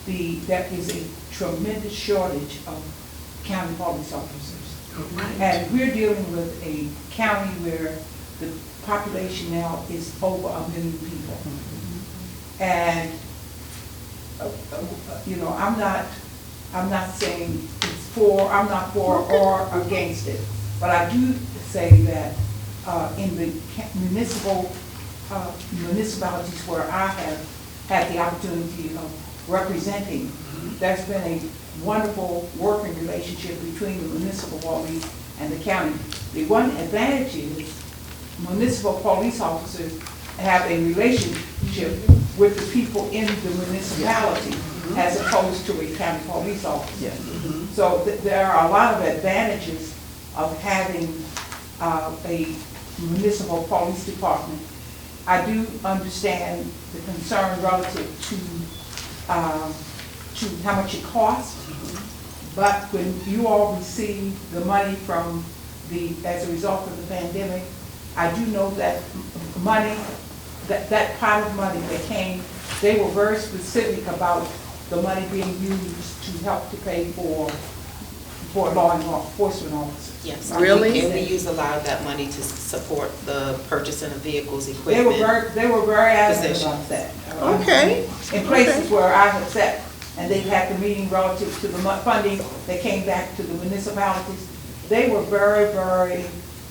there is a tremendous shortage of county police officers. And we're dealing with a county where the population now is over 1 million people. And, I'm not saying I'm not for or against it, but I do say that in the municipalities where I have had the opportunity of representing, there's been a wonderful working relationship between the municipal police and the county. The one advantage is municipal police officers have a relationship with the people in the municipality, as opposed to a county police officer. So there are a lot of advantages of having a municipal police department. I do understand the concern relative to how much it costs, but when you all receive the money from as a result of the pandemic, I do know that money, that pot of money that came, they were very specific about the money being used to help to pay for law enforcement officers. Yes. Really? And we use a lot of that money to support the purchasing of vehicles, They equipment. were very adamant Position. about that. Okay. In places where I have sat, and they've had the meeting relative to the funding that came back to the municipalities, they were very, very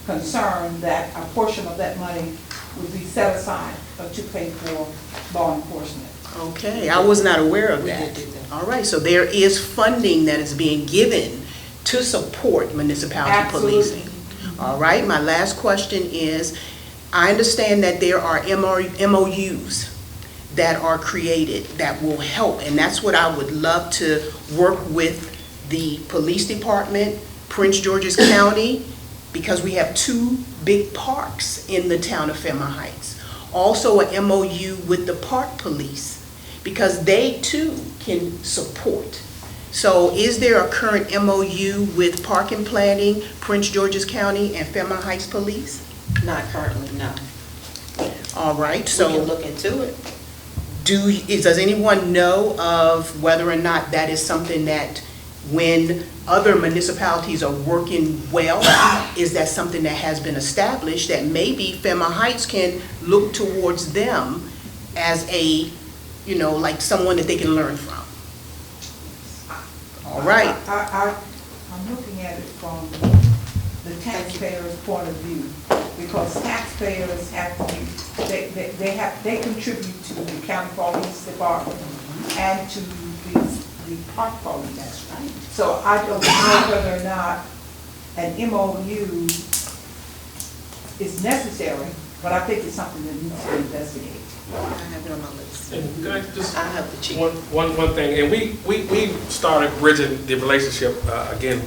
concerned that a portion of that money would be set aside to pay for law enforcement. Okay, I was not aware of We that. did do that. All right, so there is funding that is being given to support municipality Absolutely. policing. All right, my last question is, I understand that there are MOUs that are created that will help, and that's what I would love to work with the police department, Prince George's County, because we have 2 big parks in the town of Fairmount Heights. Also a MOU with the park police, because they too can support. So is there a current MOU with Park and Planning, Prince George's County, and Fairmount Heights Police? Not currently, no. All right, We can so look into it. does anyone know of whether or not that is something that when other municipalities are working well, is that something that has been established that maybe Fairmount Heights can look towards them as a, like someone that they can learn from? All right. I'm looking at it from the taxpayer's point of view, because taxpayers have to be, they contribute to the county police department and to the park police. That's right. So I don't know whether or not an MOU is necessary, but I think it's something that needs to be investigated. I have it on my list. And can I just, I have the chief. one thing, and we started bridging the relationship, again,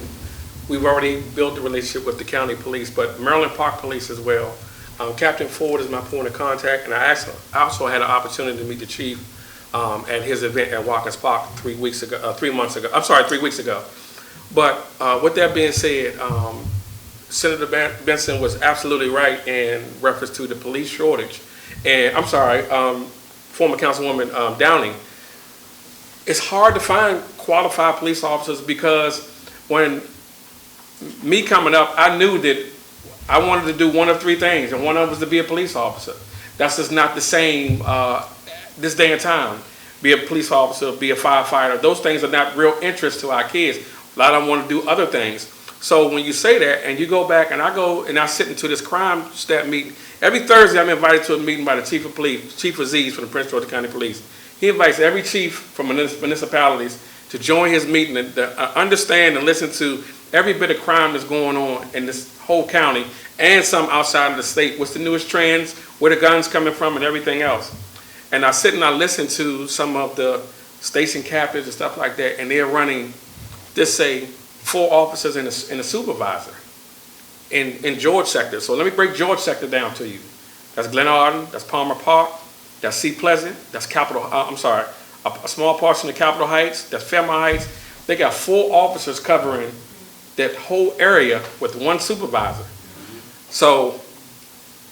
we've already built the relationship with the county police, but Maryland Park Police as well. Captain Ford is my point of contact, and I also had an opportunity to meet the chief at his event at Watkins Park 3 weeks ago. But with that being said, Senator Benson was absolutely right in reference to the police shortage. And I'm sorry, former Councilwoman Downing, it's hard to find qualified police officers, because when me coming up, I knew that I wanted to do one of 3 things, and one of them was to be a police officer. That's just not the same this day and time. Be a police officer, be a firefighter. Those things are not real interest to our kids. A lot of them want to do other things. So when you say that, and you go back, and I go and I sit into this crime stat meeting, every Thursday I'm invited to a meeting by the chief of police, Chief Aziz from the Prince George's County Police. He invites every chief from municipalities to join his meeting and to understand and listen to every bit of crime that's going on in this whole county and some outside of the state. What's the newest trends, where the guns coming from, and everything else. And I sit and I listen to some of the station captains and stuff like that, and they're running, just say, 4 officers and a supervisor in George sector. So let me break George sector down to you. That's Glen Arden, that's Palmer Park, that's Sea Pleasant, that's a small portion of Capitol Heights, that's Fairmount Heights. They got 4 officers covering that whole area with 1 supervisor. So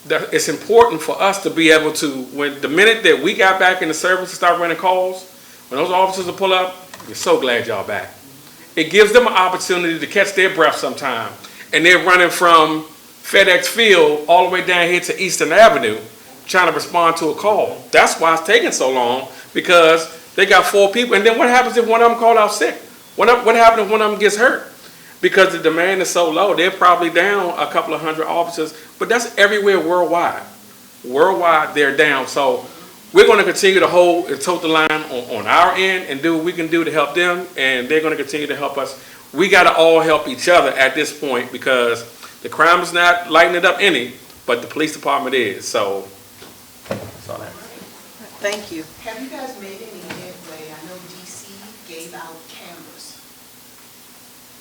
it's important for us to be able to, when the minute that we got back in the service and start running calls, when those officers will pull up, we're so glad y'all back. It gives them an opportunity to catch their breath sometime. And they're running from FedEx Field all the way down here to Eastern Avenue trying to respond to a call. That's why it's taking so long, because they got 4 people. And then what happens if one of them called out sick? What happens if one of them gets hurt? Because the demand is so low, they're probably down a couple of 100 officers, but that's everywhere worldwide. Worldwide, they're down. So we're going to continue to hold and tote the line on our end and do what we can do to help them, and they're going to continue to help us. We got to all help each other at this point, because the crime is not lighting it up any, but the police department is. So that's all that. Thank you. Have you guys made any headway? I know DC gave out cameras.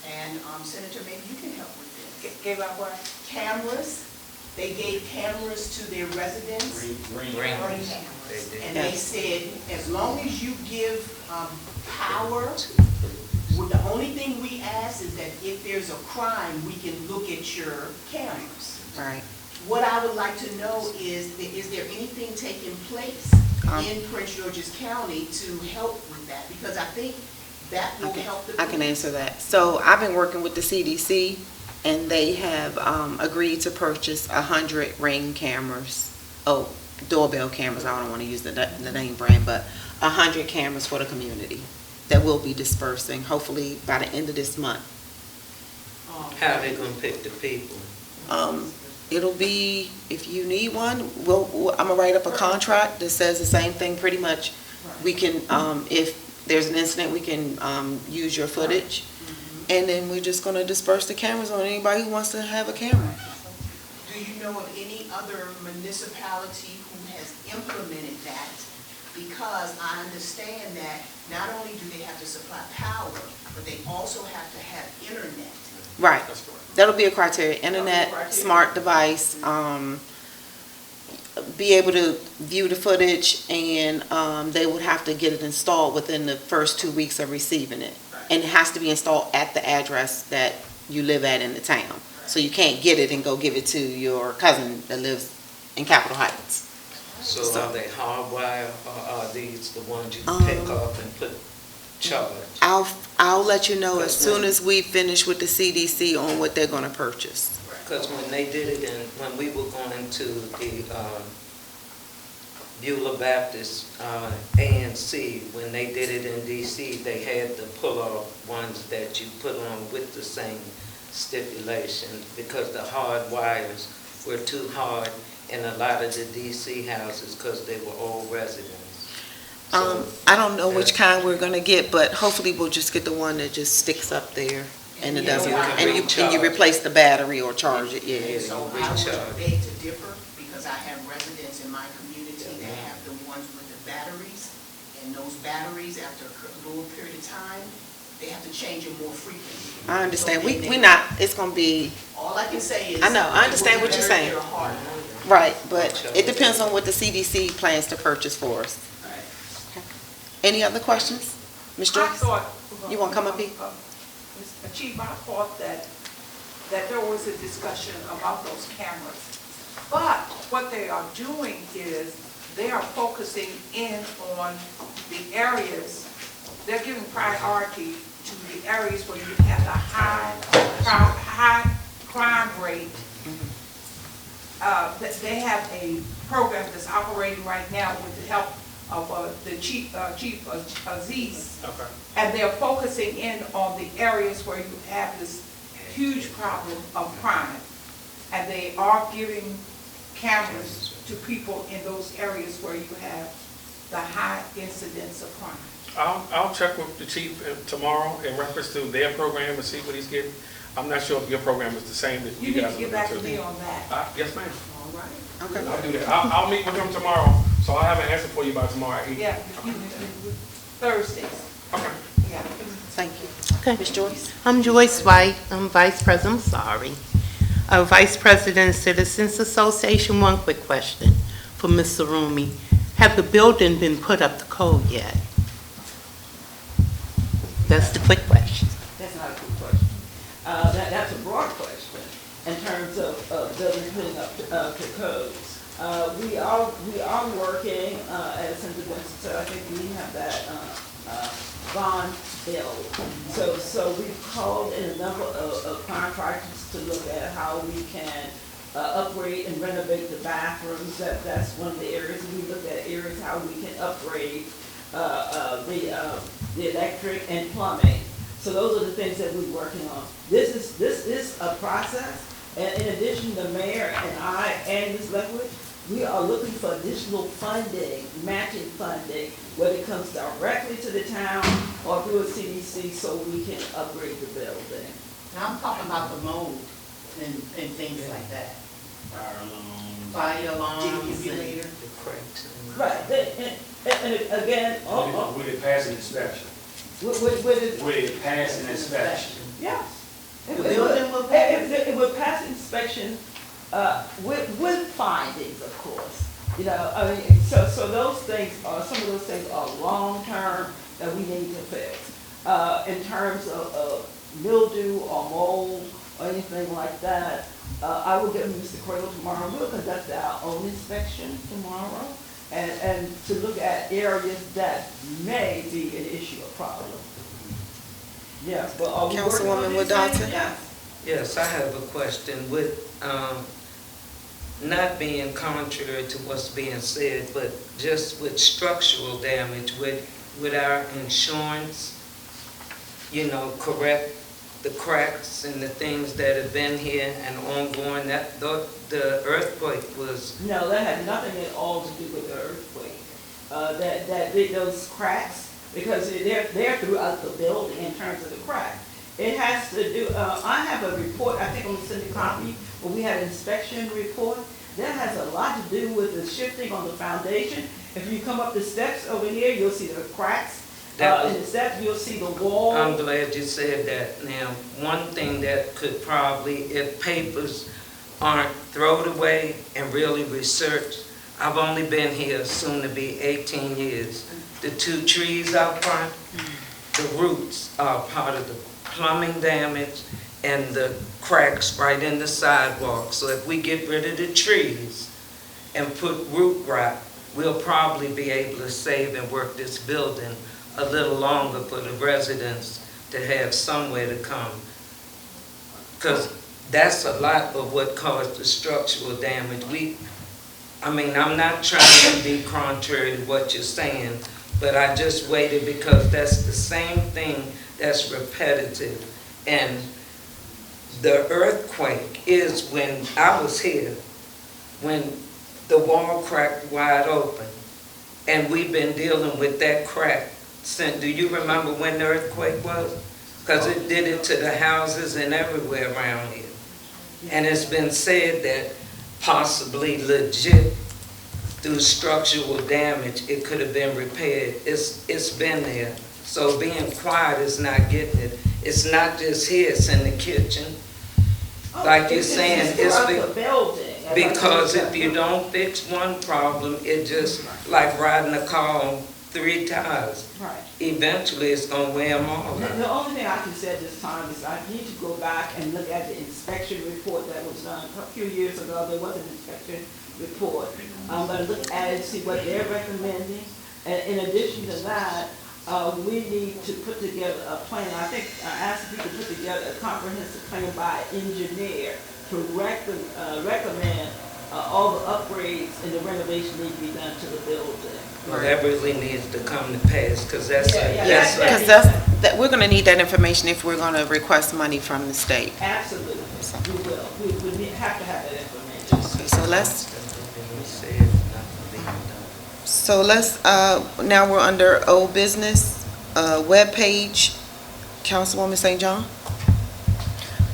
And Senator, maybe you can help with this. Gave out what? Cameras. They gave cameras to their residents. Green cameras. And they said, as long as you give power, the only thing we ask is that if there's a crime, we can look at your cameras. Right. What I would like to know is there anything taking place in Prince George's County to help with that? Because I think that will help the police. I can answer that. So I've been working with the CDC, and they have agreed to purchase 100 Ring cameras. Oh, doorbell cameras. I don't want to use the name brand, but 100 cameras for the community that will be dispersing, hopefully by the end of this month. How are they gonna pick the people? It'll be, if you need one, I'm gonna write up a contract that says the same thing pretty much. We can, if there's an incident, we can use your footage. And then we're just gonna disperse the cameras on anybody who wants to have a camera. Do you know of any other municipality who has implemented that? Because I understand that not only do they have to supply power, but they also have to have internet. Right. That'll be a criteria. Internet, smart device, be able to view the footage, and they would have to get it installed within the first 2 weeks of receiving it. And it has to be installed at the address that you live at in the town. So you can't get it and go give it to your cousin that lives in Capitol Heights. So are they hardwired, or are these the ones you pick up and put charge? I'll let you know as soon as we finish with the CDC on what they're gonna purchase. Because when they did it, and when we were going to the Beulah Baptist ANC, when they did it in DC, they had the pull-off ones that you put on with the same stipulation, because the hard wires were too hard in a lot of the DC houses because they were old residents. I don't know which kind we're gonna get, but hopefully we'll just get the one that just sticks up there and it doesn't, and you replace the battery or charge it, yeah. So I would beg to differ, because I have residents in my community that have the ones with the batteries, and those batteries, after a little period of time, they have to change them more frequently. I understand, we're not, it's gonna be, All I can say is. I know, I understand what you're saying. Right, but it depends on what the CDC plans to purchase for us. Any other questions? Ms. Joyce? You wanna come up here? Chief, I thought that there was a discussion about those cameras. But what they are doing is they are focusing in on the areas, they're giving priority to the areas where you have the high crime rate. They have a program that's operating right now with the help of the Chief Aziz. Okay. And they're focusing in on the areas where you have this huge problem of crime. And they are giving cameras to people in those areas where you have the high incidence of crime. I'll check with the chief tomorrow in reference to their program and see what he's getting. I'm not sure if your program is the same that you guys are. You need to get back to me on that. Yes, ma'am. All right. Okay. I'll do that. I'll meet with him tomorrow, so I'll have an answer for you by tomorrow at 8. Yeah, Thursdays. Okay. Yeah. Thank you. Okay. Ms. Joyce? I'm Joyce White. I'm Vice President, Vice President, Citizens Association. One quick question for Ms. Sarumi. Have the building been put up to code yet? That's the quick question. That's not a quick question. That's a broad question in terms of buildings putting up to codes. We are working, as Senator Benson said, I think we have that bond bill. So we've called in a number of contractors to look at how we can upgrade and renovate the bathrooms. That's one of the areas. We look at areas how we can upgrade the electric and plumbing. So those are the things that we're working on. This is a process, and in addition, the mayor and I and Ms. Leckwood, we are looking for additional funding, matching funding, whether it comes directly to the town or through a CDC, so we can upgrade the building. Now, I'm talking about the mold and things like that. Fire alarms. The cracks. Right, and again, Will it pass an inspection? Would it pass an inspection? Yes. The building will pass? It would pass inspection with findings, of course. You know, I mean, so those things are, some of those things are long-term that we need to fix. In terms of mildew or mold or anything like that, I will get Mr. Cradle tomorrow. We'll conduct our own inspection tomorrow and to look at areas that may be an issue or problem. Yes, but are we working on Councilwoman these Wadata? things? Yes. Yes, I have a question. With not being contrary to what's being said, but just with structural damage, with our insurance, you know, correct the cracks and the things that have been here and ongoing, that the earthquake was... No, that had nothing at all to do with the earthquake. Those cracks, because they're throughout the building in terms of the crack. It has to do, I have a report, I think I'm gonna send a copy, where we had an inspection report. That has a lot to do with the shifting on the foundation. If you come up the steps over here, you'll see the cracks. In the steps, you'll see the wall. I'm glad you said that. Now, one thing that could probably, if papers aren't thrown away and really researched, I've only been here soon to be 18 years. The 2 trees out front, the roots are part of the plumbing damage and the cracks right in the sidewalk. So if we get rid of the trees and put root rock, we'll probably be able to save and work this building a little longer for the residents to have somewhere to come. Because that's a lot of what caused the structural damage. I'm not trying to be contrary to what you're saying, but I just waited because that's the same thing that's repetitive. And the earthquake is when I was here, when the wall cracked wide open. And we've been dealing with that crack since, do you remember when the earthquake was? Because it did it to the houses and everywhere around here. And it's been said that possibly legit through structural damage, it could have been repaired. It's been there. So being quiet is not getting it. It's not just here, it's in the kitchen. Like you're saying, it's because if you don't fix one problem, it just like riding a car on 3 tires. Right. Eventually, it's going to wear them all out. The only thing I can say at this time is I need to go back and look at the inspection report that was done a few years ago. There was an inspection report. I'm going to look at it and see what they're recommending. And in addition to that, we need to put together a plan. I think I asked if we could put together a comprehensive plan by an engineer to recommend all the upgrades and the renovation need to be done to the building. Well, that really needs to come to pass, because that's we're going to need that information if we're going to request money from the state. Absolutely, we will. We have to have that information. So let's, now we're under old business, webpage, Councilwoman St. John?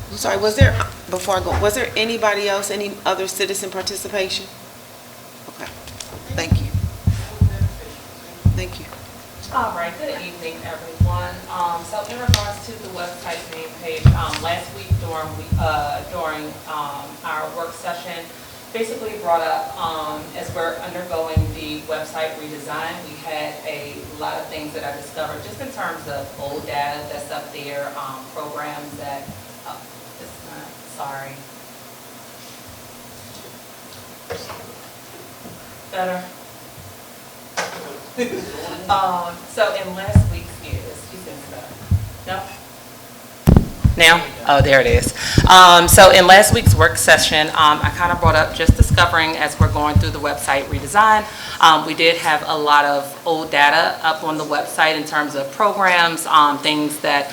I'm sorry, before I go, was there anybody else, any other citizen participation? Okay, thank you. Thank you. All right, good evening, everyone. So in regards to the website name page, last week during our work session, basically brought up, as we're undergoing the website redesign, we had a lot of things that I discovered just in terms of old data that's up there, programs that, sorry. Better? So in last week's, no? Now? Oh, there it is. So in last week's work session, I kind of brought up just discovering as we're going through the website redesign, we did have a lot of old data up on the website in terms of programs, things that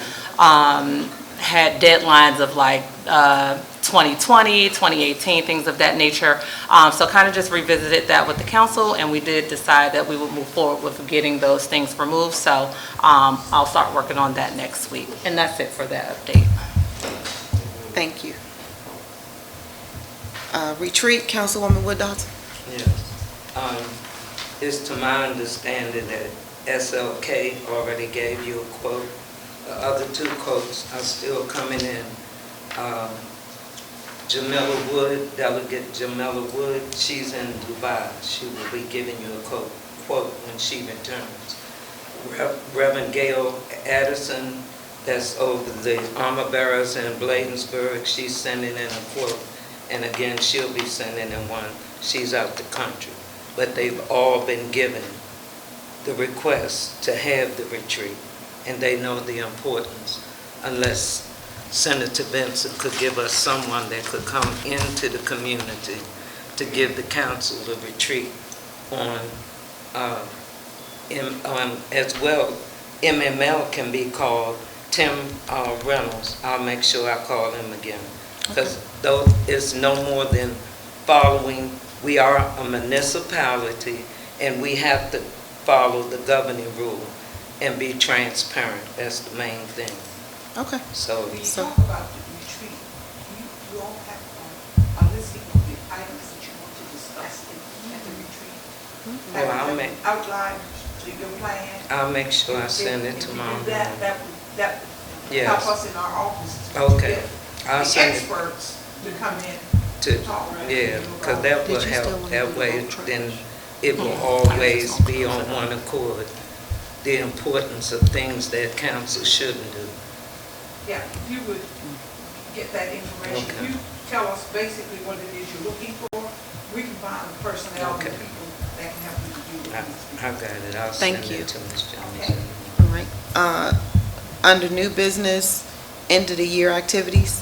had deadlines of like 2020, 2018, things of that nature. So kind of just revisited that with the council, and we did decide that we would move forward with getting those things removed. So I'll start working on that next week. And that's it for that update. Thank you. Retreat, Councilwoman Wood Dawson. Yes. It's to my understanding that SLK already gave you a quote. The other two quotes are still coming in. Jamila Wood, Delegate Jamila Wood, she's in Dubai. She will be giving you a quote when she returns. Reverend Gail Addison, that's over the armor bearers in Bladensburg, she's sending in a quote. And again, she'll be sending in one. She's out the country. But they've all been given the request to have the retreat, and they know the importance. Unless Senator Benson could give us someone that could come into the community to give the council the retreat on, as well, MML can be called. Tim Reynolds, I'll make sure I call him again. Because though it's no more than following, we are a municipality and we have to follow the governing rule and be transparent. That's the main thing. Okay. So, When you talk about the retreat, you all have a listing of the items that you want to discuss at the retreat. Well, I'll make- Outline to your plan. I'll make sure I send it If you tomorrow. do that would Yes. help us in our office to Okay. get I'll the send it experts to come in to, to talk. yeah, because that will Did you still help. wanna That do the way, vote track? then it will always be on one accord. The importance of things that council shouldn't do. Yeah, if you would get that information, Okay. you tell us basically what it is you're looking for, we can find the personnel and Okay. people that can help you to do what needs to be I done. got it. I'll Thank send you. it to Ms. Jones. Okay. All right. Under new business, end of the year activities.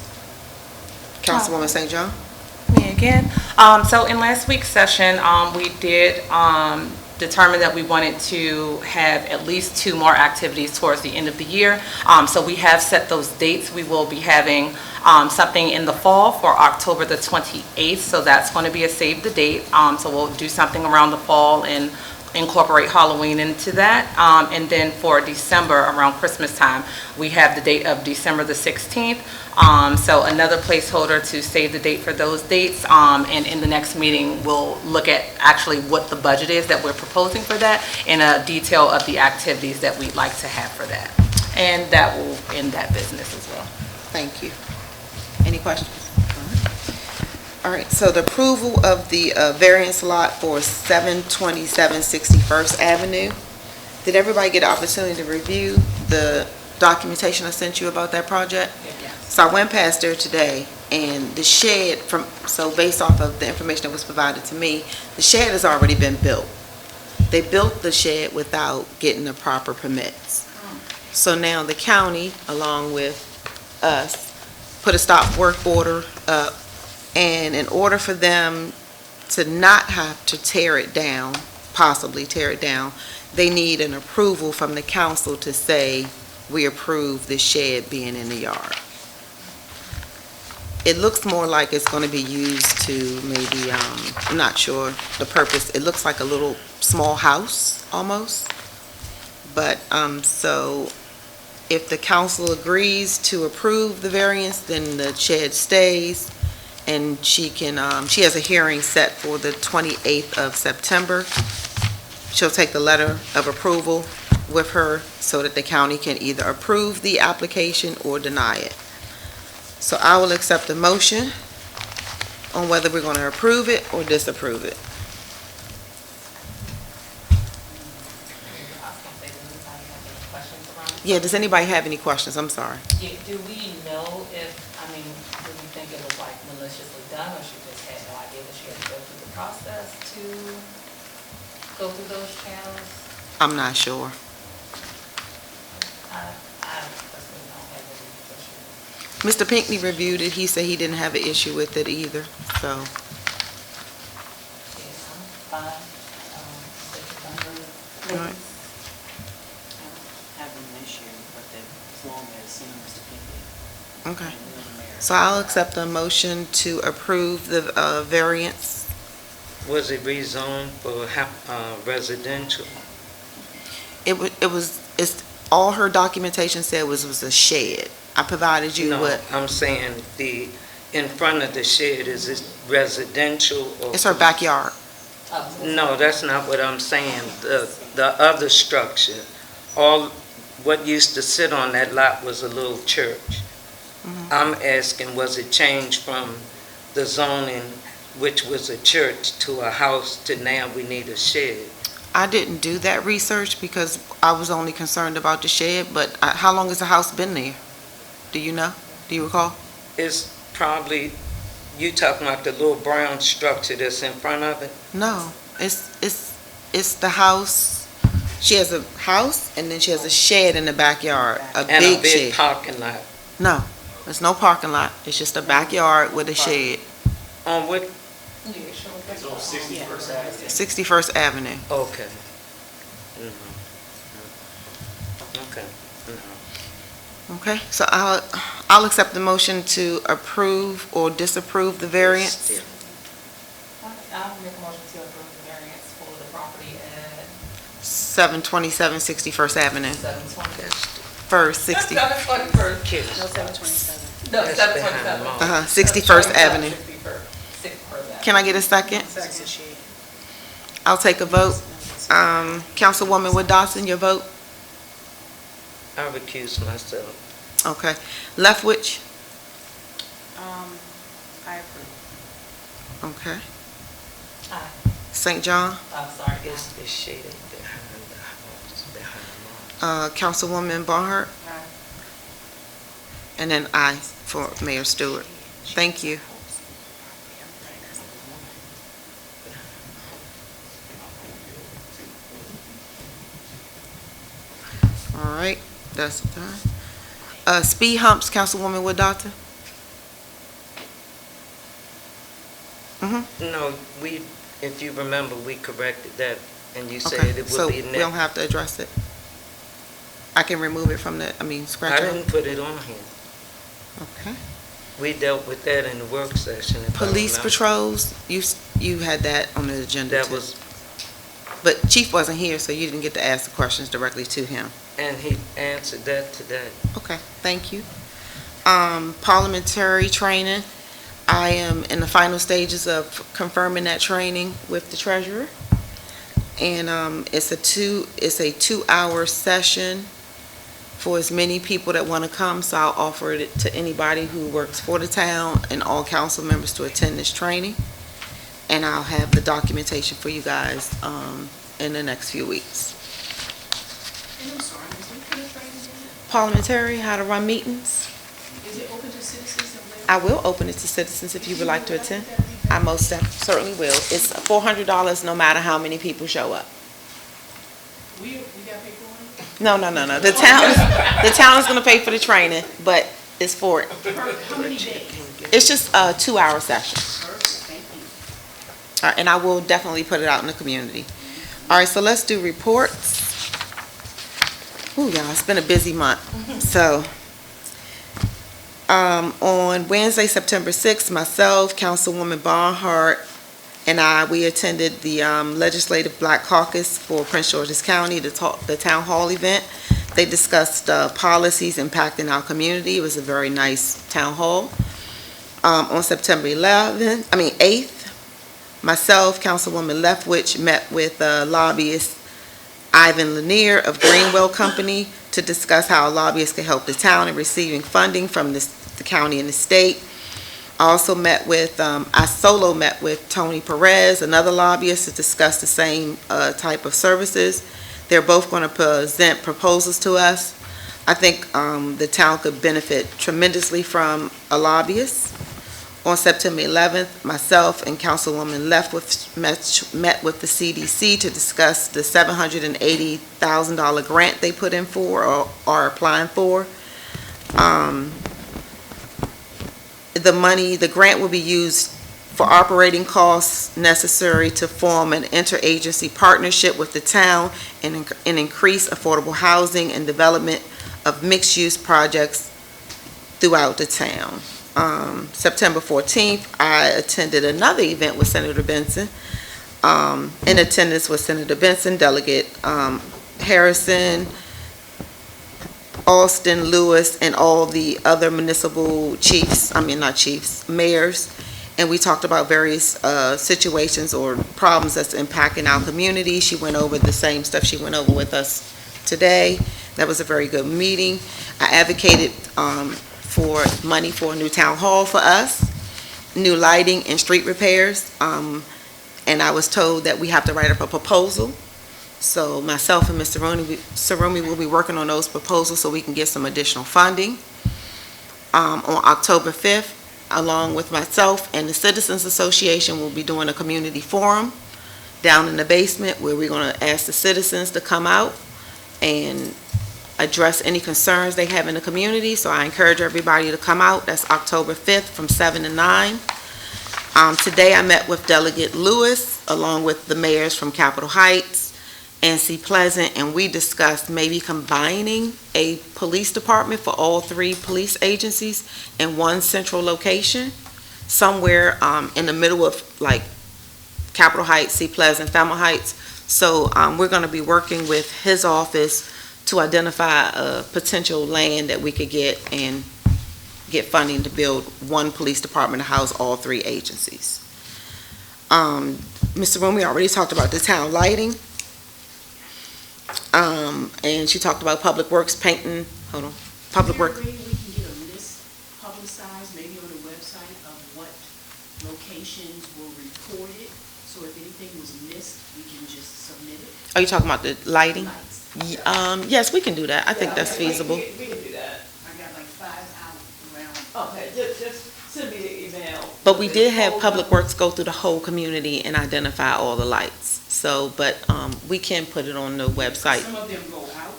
Councilwoman St. John? Me again. So in last week's session, we did determine that we wanted to have at least 2 more activities towards the end of the year. So we have set those dates. We will be having something in the fall for October the 28th. So that's going to be a save the date. So we'll do something around the fall and incorporate Halloween into that. And then for December, around Christmas time, we have the date of December the 16th. So another placeholder to save the date for those dates. And in the next meeting, we'll look at actually what the budget is that we're proposing for that and a detail of the activities that we'd like to have for that. And that will end that business as well. Thank you. Any questions? All right, so the approval of the variance lot for 727 61st Avenue. Did everybody get an opportunity to review the documentation I sent you about that project? So I went past there today, and the shed so based off of the information that was provided to me, the shed has already been built. They built the shed without getting the proper permits. So now the county, along with us, put a stop work order up, and in order for them to not have to tear it down, possibly tear it down, they need an approval from the council to say, we approve the shed being in the yard. It looks more like it's going to be used to maybe, I'm not sure the purpose. It looks like a little small house almost. But, so if the council agrees to approve the variance, then the shed stays. And she has a hearing set for the 28th of September. She'll take the letter of approval with her so that the county can either approve the application or deny it. So I will accept a motion on whether we're going to approve it or disapprove it. Yeah, does anybody have any questions? I'm sorry. Do we know if, do we think it was like maliciously done, or she just had no idea that she had to go through the process to go through those channels? I'm not sure. I personally don't have any issue. Mr. Pinckney reviewed it. He said he didn't have an issue with it either, so. Yeah, I'm fine. All right. Have an issue with it as long as, Mr. Pinckney. Okay. So I'll accept a motion to approve the variance. Was it rezoned for residential? It's all her documentation said was a shed. I provided you No, with, I'm saying in front of the shed, is it residential or? it's her backyard. No, that's not what I'm saying. The other structure, all, what used to sit on that lot was a little church. I'm asking, was it changed from the zoning, which was a church, to a house, to now we need a shed? I didn't do that research because I was only concerned about the shed, but how long has the house been there? Do you know? Do you recall? It's probably, you talking about the little brown structure that's in front of it? No, it's the house. She has a house and then she has a shed in the backyard, a And big a big shed. parking lot. No, there's no parking lot. It's just a backyard with a shed. On what? It's on 61st Avenue. 61st Avenue. Okay. Okay. Okay, so I'll accept the motion to approve or disapprove the variance. I'll make a motion to approve the variance for the property at 727 61st Avenue. 720. First, 60, 721st. No, 727. No, That's 727. behind 61st Avenue. 61st Avenue. Can I get a second? That's a shed. I'll take a vote. Councilwoman Wood Dawson, your vote? I recuse myself. Okay. Leftwich? I approve. Okay. Aye. St. John? I'm sorry. It's the shed behind the house, behind the Councilwoman Barnhart? Aye. And then I for Mayor Stewart. Thank you. All right, that's done. Speed humps, Councilwoman Wood Dawson? No, if you remember, we corrected that, and you said Okay, it so would be we don't next. have to address it? I can remove it from the, scratch I it? didn't put it on here. Okay. We dealt with that in the work session. if I Police remember. patrols, you had that on the agenda That too. was, But Chief wasn't here, so you didn't get to ask the questions directly to him. and he answered that today. Okay, thank you. Parliamentary training, I am in the final stages of confirming that training with the treasurer. And it's a 2-hour session for as many people that want to come, so I'll offer it to anybody who works for the town and all council members to attend this training. And I'll have the documentation for you guys in the next few weeks. And I'm sorry, is it for the training again? Parliamentary, how to run meetings. Is it open to citizens and I will open it to citizens if you would like to attend. I most certainly will. It's $400 no matter how many people show up. We got people on? No. The town is going to pay for the training, but it's for it. How many days? It's just a 2-hour session. Perfect, thank you. All right, and I will definitely put it out in the community. All right, so let's do reports. Ooh, y'all, it's been a busy month. So, on Wednesday, September 6th, myself, Councilwoman Barnhart, and we attended the Legislative Black Caucus for Prince George's County, the town hall event. They discussed policies impacting our community. It was a very nice town hall. On September 8th, myself, Councilwoman Leftwich, met with lobbyist Ivan Lanier of Greenwell Company to discuss how lobbyists can help the town in receiving funding from the county and the state. I also met with Tony Perez, another lobbyist, to discuss the same type of services. They're both going to present proposals to us. I think the town could benefit tremendously from a lobbyist. On September 11th, myself and Councilwoman Leftwich met with the CDC to discuss the $780,000 grant they put in for or are applying for. The grant will be used for operating costs necessary to form an interagency partnership with the town and increase affordable housing and development of mixed-use projects throughout the town. September 14th, I attended another event with Senator Benson. In attendance was Senator Benson, Delegate Harrison, Alston, Lewis, and all the other municipal mayors. and we talked about various situations or problems that's impacting our community. She went over the same stuff she went over with us today. That was a very good meeting. I advocated for money for a new town hall for us, new lighting and street repairs, and I was told that we have to write up a proposal. So myself and Mr. Sarumi will be working on those proposals so we can get some additional funding. On October 5th, along with myself and the Citizens Association, we'll be doing a community forum down in the basement where we're going to ask the citizens to come out and address any concerns they have in the community. So I encourage everybody to come out. That's October 5th from 7 to 9. Today I met with Delegate Lewis along with the mayors from Capitol Heights and C Pleasant, and we discussed maybe combining a police department for all three police agencies in one central location, somewhere in the middle of like Capitol Heights, C Pleasant, Fairmount Heights. So we're going to be working with his office to identify a potential land that we could get and get funding to build one police department to house all three agencies. Mr. Rumi already talked about the town lighting. And she talked about Public Works painting, Public Works. We can get a list publicized, maybe on the website, of what locations were reported, so if anything was missed, we can just submit it. Are you talking about the lighting? Lights. Yes, we can do that. I think that's feasible. We can do that. I got like 5 out around. Okay, just send me the email. But we did have Public Works go through the whole community and identify all the lights. So, but we can put it on the website. Some of them go out.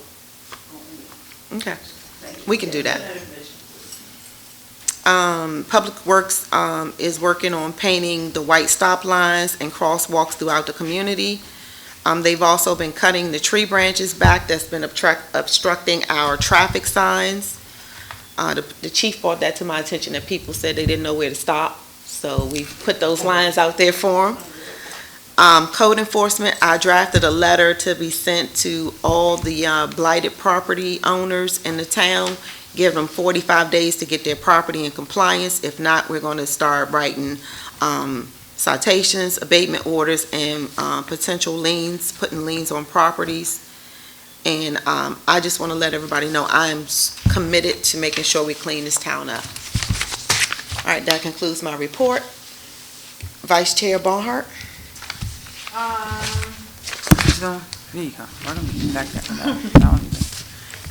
Okay, Thank you. we can do that. Public Works is working on painting the white stop lines and crosswalks throughout the community. They've also been cutting the tree branches back that's been obstructing our traffic signs. The chief brought that to my attention, that people said they didn't know where to stop. So we put those lines out there for them. Code enforcement, I drafted a letter to be sent to all the blighted property owners in the town, give them 45 days to get their property in compliance. If not, we're going to start writing citations, abatement orders, and potential liens, putting liens on properties. And I just want to let everybody know I am committed to making sure we clean this town up. All right, that concludes my report. Vice Chair Barnhart. There you go. Why don't we back that up? I don't even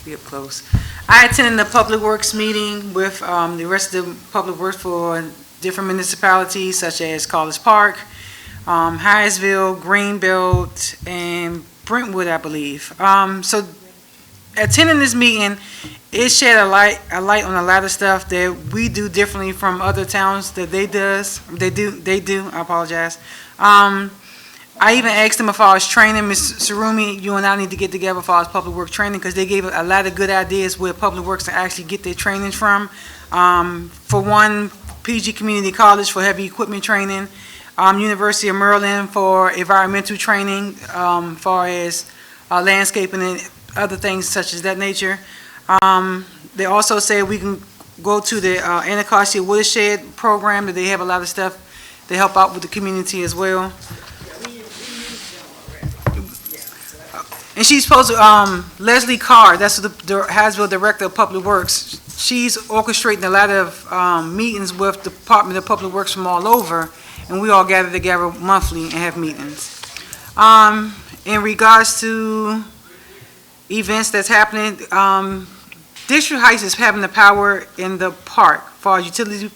be up close. I attended the Public Works meeting with the rest of the Public Works for different municipalities such as College Park, Hyattsville, Greenbelt, and Brentwood, I believe. So attending this meeting, it shed a light on a lot of stuff that we do differently from other towns that they do. I apologize. I even asked them if I was training. Ms. Sarumi, you and I need to get together for our public works training because they gave a lot of good ideas where public works to actually get their trainings from. For one, PG Community College for heavy equipment training, University of Maryland for environmental training, far as landscaping and other things such as that nature. They also say we can go to the Anacostia Watershed program, that they have a lot of stuff to help out with the community as well. And she's supposed to, Leslie Carr, that's the Hyattsville Director of Public Works, she's orchestrating a lot of meetings with the Department of Public Works from all over, and we all gather together monthly and have meetings. In regards to events that's happening, District Heights is having the power in the park for our utility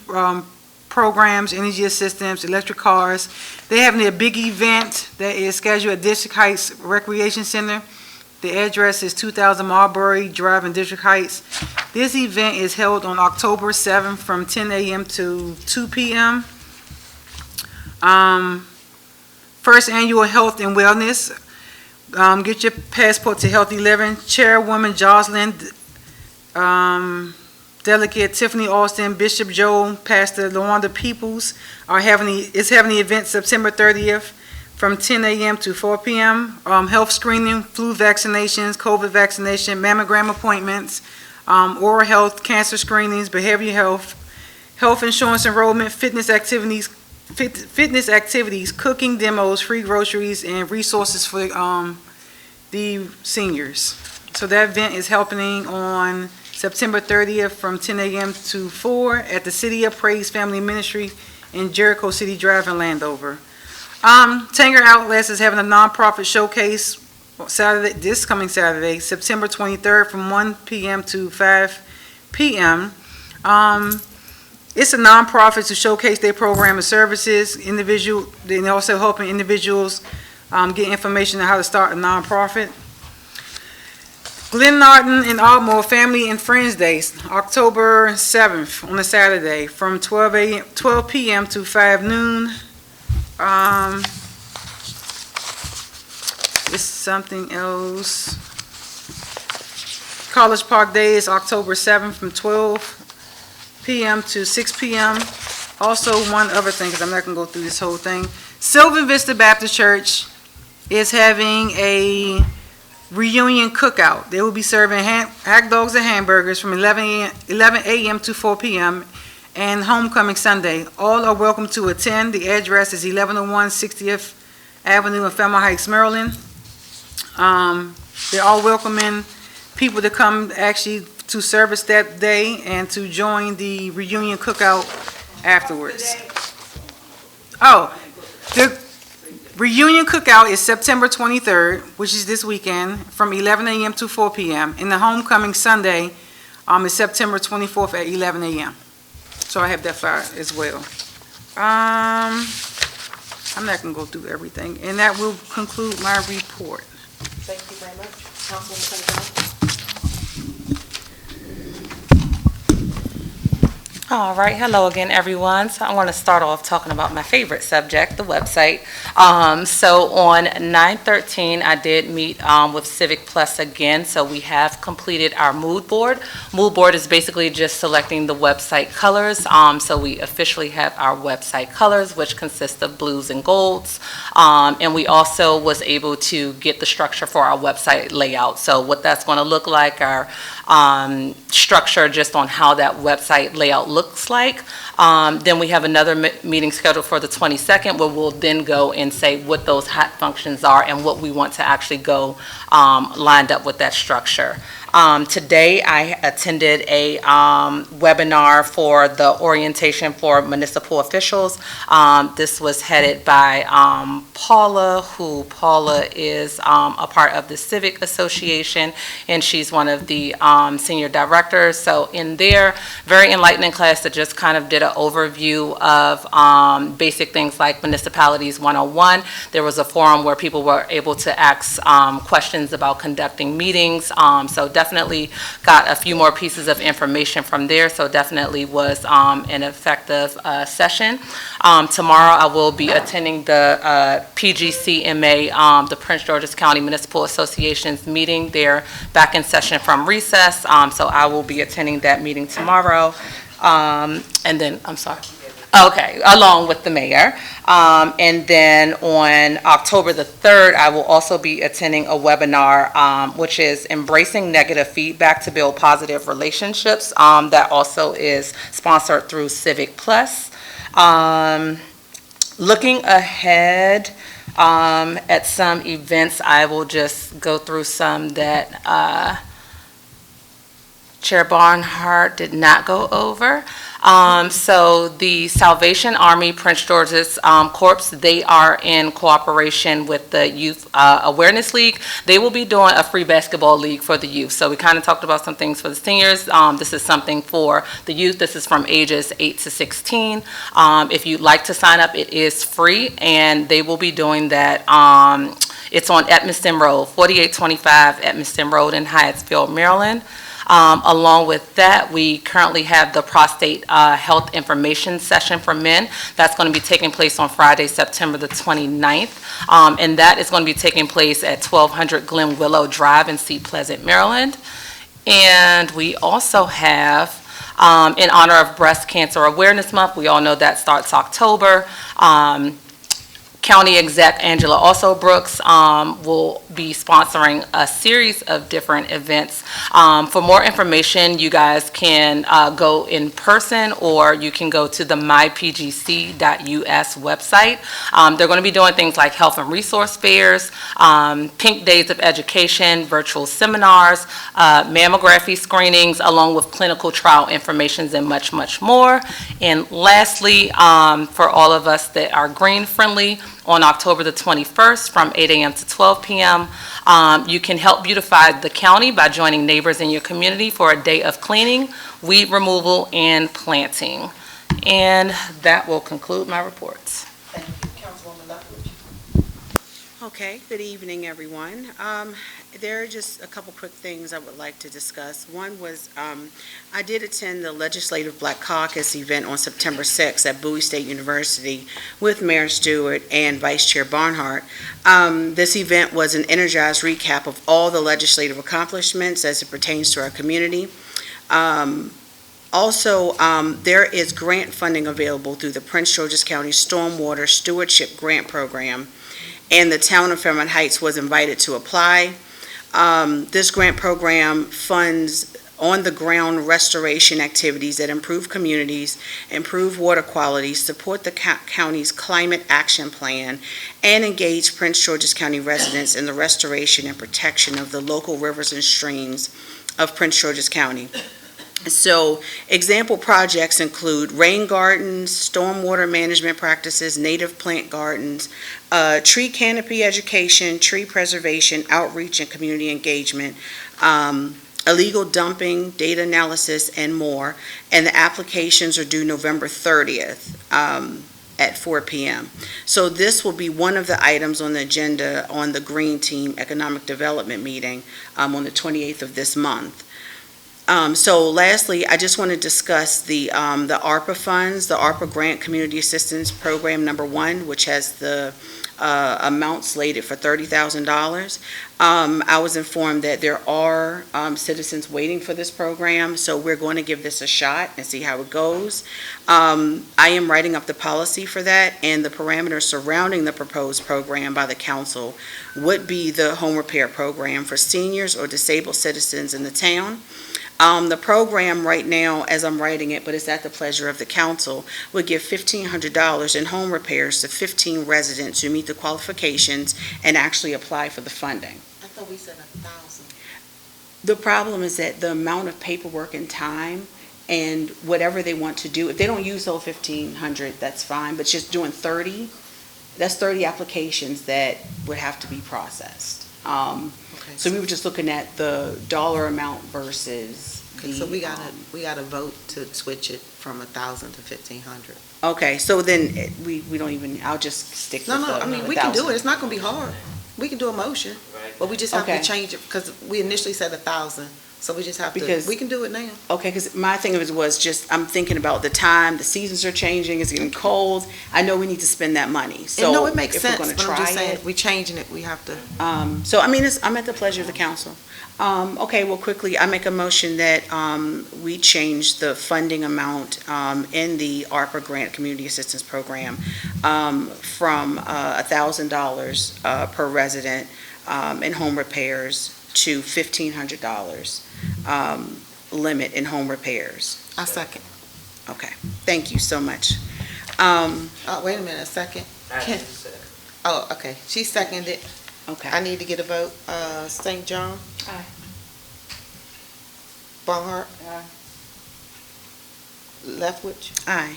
programs, energy assistance, electric cars. They're having a big event that is scheduled at District Heights Recreation Center. The address is 2000 Marbury Drive in District Heights. This event is held on October 7th from 10 a.m. to 2 p.m. First annual health and wellness. Get your passport to Healthy Living. Chairwoman Jocelyn, Delegate Tiffany Austin, Bishop Joel, Pastor LaWanda Peoples is having the event September 30th from 10 a.m. to 4 p.m. Health screening, flu vaccinations, COVID vaccination, mammogram appointments, oral health, cancer screenings, behavioral health, health insurance enrollment, fitness activities fitness activities, cooking demos, free groceries, and resources for the seniors. So that event is happening on September 30th from 10 a.m. to 4 at the City of Praise Family Ministry in Jericho City Drive in Landover. Tanger Outlets is having a nonprofit showcase Saturday, this coming Saturday, September 23rd from 1 p.m. to 5 p.m. It's a nonprofit to showcase their program and services. They're also helping individuals get information on how to start a nonprofit. Glen Norton and Ardmore Family and Friends Days, October 7th on a Saturday from 12 p.m. to 5 noon. It's something else. College Park Day is October 7th from 12 p.m. to 6 p.m. Also, one other thing, because I'm not going to go through this whole thing. Sylvan Vista Baptist Church is having a reunion cookout. They will be serving hot dogs and hamburgers from 11 a.m. to 4 p.m. and Homecoming Sunday. All are welcome to attend. The address is 1101 60th Avenue in Fairmount Heights, Maryland. They're all welcoming people to come actually to service that day and to join the reunion cookout afterwards. Oh, the reunion cookout is September 23rd, which is this weekend, from 11 a.m. to 4 p.m. And the homecoming Sunday is September 24th at 11 a.m. So I have that flyer as well. I'm not going to go through everything. And that will conclude my report. Thank you very much. Councilwoman Cunningham. All right, hello again, everyone. So I want to start off talking about my favorite subject, the website. So on 9/13, I did meet with Civic Plus again. So we have completed our mood board. Mood board is basically just selecting the website colors. So we officially have our website colors, which consist of blues and golds. And we also was able to get the structure for our website layout. So what that's going to look like, our structure just on how that website layout looks like. Then we have another meeting scheduled for the 22nd where we'll then go and say what those hot functions are and what we want to actually go lined up with that structure. Today I attended a webinar for the orientation for municipal officials. This was headed by Paula, who is a part of the Civic Association, and she's one of the senior directors. So in there, very enlightening class that just kind of did an overview of basic things like Municipalities 101. There was a forum where people were able to ask questions about conducting meetings. So definitely got a few more pieces of information from there. So definitely was an effective session. Tomorrow I will be attending the PGCMA, the Prince George's County Municipal Association's meeting. They're back in session from recess. So I will be attending that meeting tomorrow. And then, I'm sorry. Okay, along with the mayor. And then on October the 3rd, I will also be attending a webinar, which is Embracing Negative Feedback to Build Positive Relationships. That also is sponsored through Civic Plus. Looking ahead at some events, I will just go through some that Chair Barnhart did not go over. So the Salvation Army Prince George's Corps, they are in cooperation with the Youth Awareness League. They will be doing a free basketball league for the youth. So we kind of talked about some things for the seniors. This is something for the youth. This is from ages 8 to 16. If you'd like to sign up, it is free, and they will be doing that. It's on Edmiston Road, 4825 Edmiston Road in Hyattsville, Maryland. Along with that, we currently have the prostate health information session for men. That's going to be taking place on Friday, September the 29th. And that is going to be taking place at 1200 Glen Willow Drive in Seat Pleasant, Maryland. And we also have, in honor of Breast Cancer Awareness Month, we all know that starts October. County Exec Angela Also Brooks will be sponsoring a series of different events. For more information, you guys can go in person, or you can go to the mypgc.us website. They're going to be doing things like health and resource fairs, pink days of education, virtual seminars, mammography screenings, along with clinical trial information and much, much more. And lastly, for all of us that are green friendly, on October the 21st from 8 a.m. to 12 p.m., you can help beautify the county by joining neighbors in your community for a day of cleaning, weed removal, and planting. And that will conclude my reports. Thank you. Councilwoman Lethbridge. Okay, good evening, everyone. There are just a couple quick things I would like to discuss. One was, I did attend the Legislative Black Caucus event on September 6th at Bowie State University with Mayor Stewart and Vice Chair Barnhart. This event was an energized recap of all the legislative accomplishments as it pertains to our community. Also, there is grant funding available through the Prince George's County Stormwater Stewardship Grant Program, and the town of Fairmount Heights was invited to apply. This grant program funds on-the-ground restoration activities that improve communities, improve water quality, support the county's climate action plan, and engage Prince George's County residents in the restoration and protection of the local rivers and streams of Prince George's County. So, example projects include rain gardens, stormwater management practices, native plant gardens, tree canopy education, tree preservation, outreach, and community engagement, illegal dumping, data analysis, and more. And the applications are due November 30th at 4 p.m. So this will be one of the items on the agenda on the Green Team Economic Development meeting on the 28th of this month. So lastly, I just want to discuss the ARPA funds, the ARPA Grant Community Assistance Program number 1, which has the amount slated for $30,000. I was informed that there are citizens waiting for this program, so we're going to give this a shot and see how it goes. I am writing up the policy for that, and the parameters surrounding the proposed program by the council would be the home repair program for seniors or disabled citizens in the town. The program right now, as I'm writing it, but it's at the pleasure of the council, would give $1,500 in home repairs to 15 residents who meet the qualifications and actually apply for the funding. I thought we said 1,000. The problem is that the amount of paperwork and time and whatever they want to do, if they don't use the whole 1,500, that's fine, but just doing 30, that's 30 applications that would have to be processed. So we were just looking at the dollar amount versus the. So we gotta vote to switch it from 1,000 to 1,500. Okay, so then we don't even, I'll just stick with the. No, I mean, we can do it. It's not gonna be hard. We can do a motion, but we just have to change it because we initially said 1,000. So we just have to, we can do it now. Okay, because my thing of it was just, I'm thinking about the time, the seasons are changing, it's getting cold. I know we need to spend that money. So no, it makes sense, if we're but gonna I'm just try saying, it. we changing it, we have to. So, I mean, I'm at the pleasure of the council. Okay, well, quickly, I make a motion that we change the funding amount in the ARPA Grant Community Assistance Program from $1,000 per resident in home repairs to $1,500 limit in home repairs. I second. Okay, thank you so much. Wait a minute, a second. I just said. Oh, okay, she seconded. Okay. I need to get a vote. St. John? Aye. Barnhart? Aye. Lethbridge? Aye.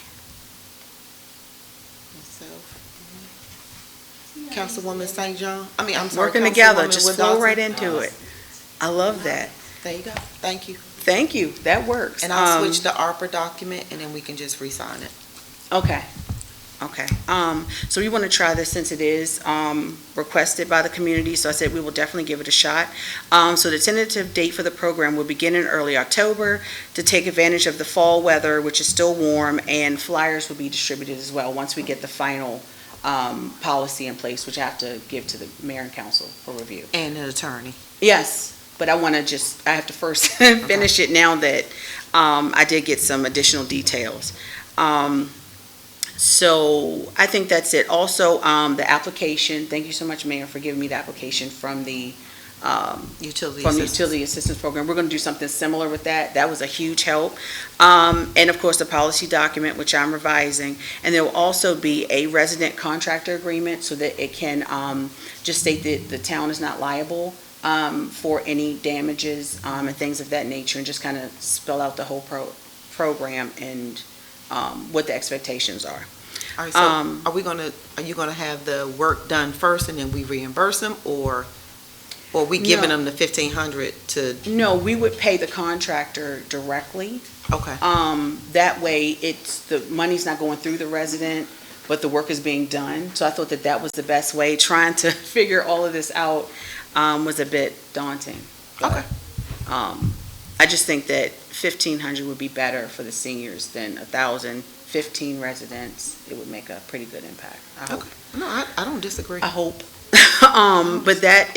Myself. Councilwoman St. John? I mean, I'm sorry. Working together, Councilwoman just flow Woodall. right into it. I love that. There you go. Thank you. Thank you, that works. And I'll switch the ARPA document and then we can just re-sign it. Okay, okay. So we want to try this since it is requested by the community, so I said we will definitely give it a shot. So the tentative date for the program will begin in early October to take advantage of the fall weather, which is still warm, and flyers will be distributed as well once we get the final policy in place, which I have to give to the mayor and council for review. And an attorney. Yes, but I want to I have to first finish it now that I did get some additional details. So I think that's it. Also, the application, thank you so much, Mayor, for giving me the application from the Utility Assistance Program. We're going to do something similar with that. That was a huge help. And of course, the policy document, which I'm revising. And there will also be a resident contractor agreement so that it can just state that the town is not liable for any damages and things of that nature, and just kind of spell out the whole program and what the expectations are. All right, so are you gonna have the work done first and then we reimburse them, or we giving them the 1,500 to? No, we would pay the contractor directly. Okay. That way, the money's not going through the resident, but the work is being done. So I thought that was the best way. Trying to figure all of this out was a bit daunting. Okay. I just think that 1,500 would be better for the seniors than 1,000. 15 residents, it would make a pretty good impact. I hope. Okay. No, I don't disagree. I hope. But that,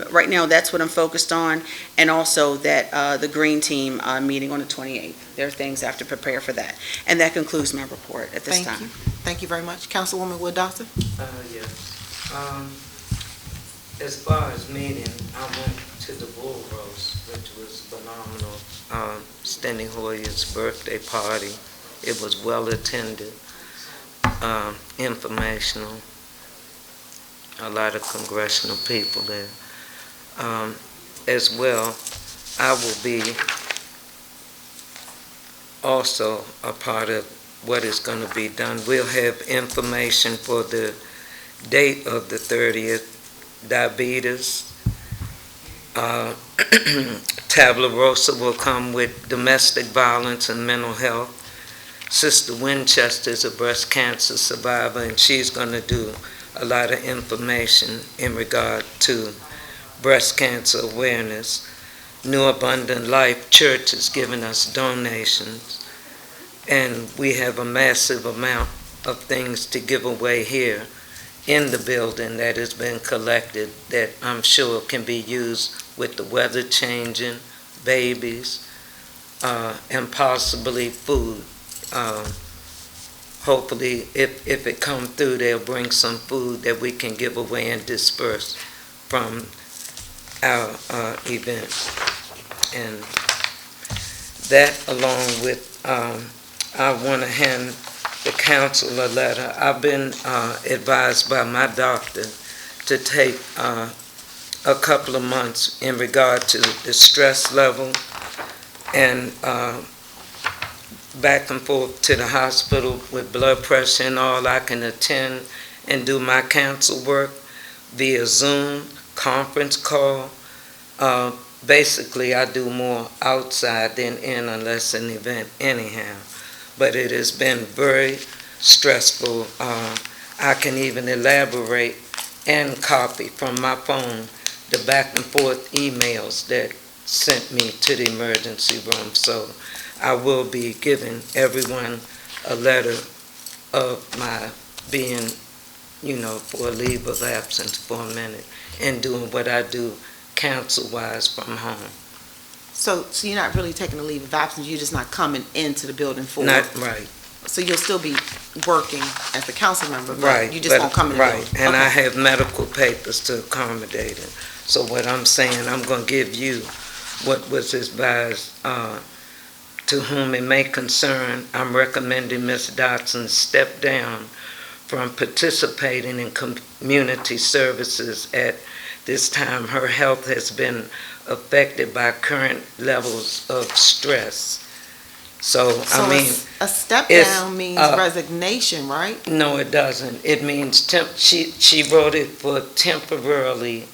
right now, that's what I'm focused on, and also that the Green Team meeting on the 28th. There are things I have to prepare for that. And that concludes my report at this time. Thank you. Thank you very much. Councilwoman Wood Dawson? Yes. As far as meeting, I went to the bull roast, which was phenomenal. Steny Hoyer's birthday party. It was well attended, informational, a lot of congressional people there. As well, I will be also a part of what is going to be done. We'll have information for the date of the 30th, diabetes. Tabla Rosa will come with domestic violence and mental health. Sister Winchester is a breast cancer survivor, and she's going to do a lot of information in regard to breast cancer awareness. New Abundant Life Church is giving us donations, and we have a massive amount of things to give away here in the building that has been collected that I'm sure can be used with the weather changing, babies, and possibly food. Hopefully, if it comes through, they'll bring some food that we can give away and disperse from our event. And that, along with, I want to hand the council a letter. I've been advised by my doctor to take a couple of months in regard to the stress level, and back and forth to the hospital with blood pressure and all. I can attend and do my council work via Zoom, conference call. Basically, I do more outside than in unless an event anyhow. But it has been very stressful. I can even elaborate and copy from my phone the back and forth emails that sent me to the emergency room. So I will be giving everyone a letter of my being, for a leave of absence for a minute and doing what I do council-wise from home. So you're not really taking a leave of absence, you're just not coming into the building for? Not right. So you'll still be working as a council member, but Right. you just won't come in the building? Right, and Okay. I have medical papers to accommodate it. So what I'm saying, I'm going to give you what was advised, to whom it may concern. I'm recommending Ms. Dotson step down from participating in community services at this time. Her health has been affected by current levels of stress. So I mean, a step down means resignation, right? No, it doesn't. It means she wrote it for temporarily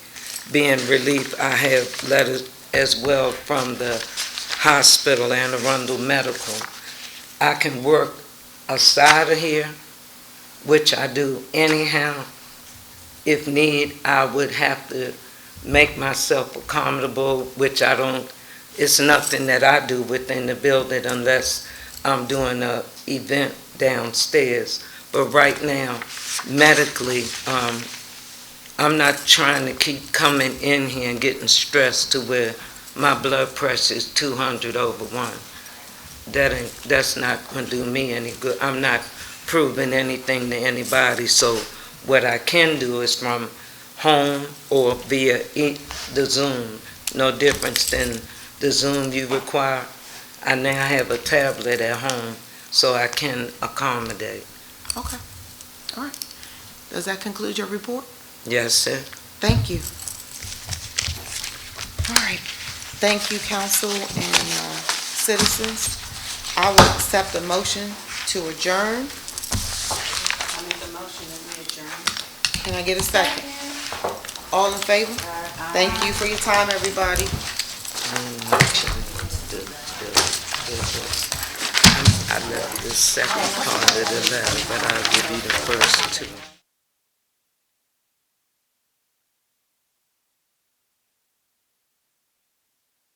being relieved. I have letters as well from the hospital and Arundel Medical. I can work aside of here, which I do anyhow. If need, I would have to make myself accommodable, which I don't. It's nothing that I do within the building unless I'm doing an event downstairs. But right now, medically, I'm not trying to keep coming in here and getting stressed to where my blood pressure is 200/1. That's not going to do me any good. I'm not proving anything to anybody. So what I can do is from home or via the Zoom. No difference than the Zoom you require. I now have a tablet at home, so I can accommodate. Okay, all right. Does that conclude your report? Yes, sir. Thank you. All right, thank you, council and citizens. I will accept the motion to adjourn. I make a motion that we adjourn. Can I get a second? All in favor? Thank you for your time, everybody. I left the second part of the letter, but I'll give you the first two.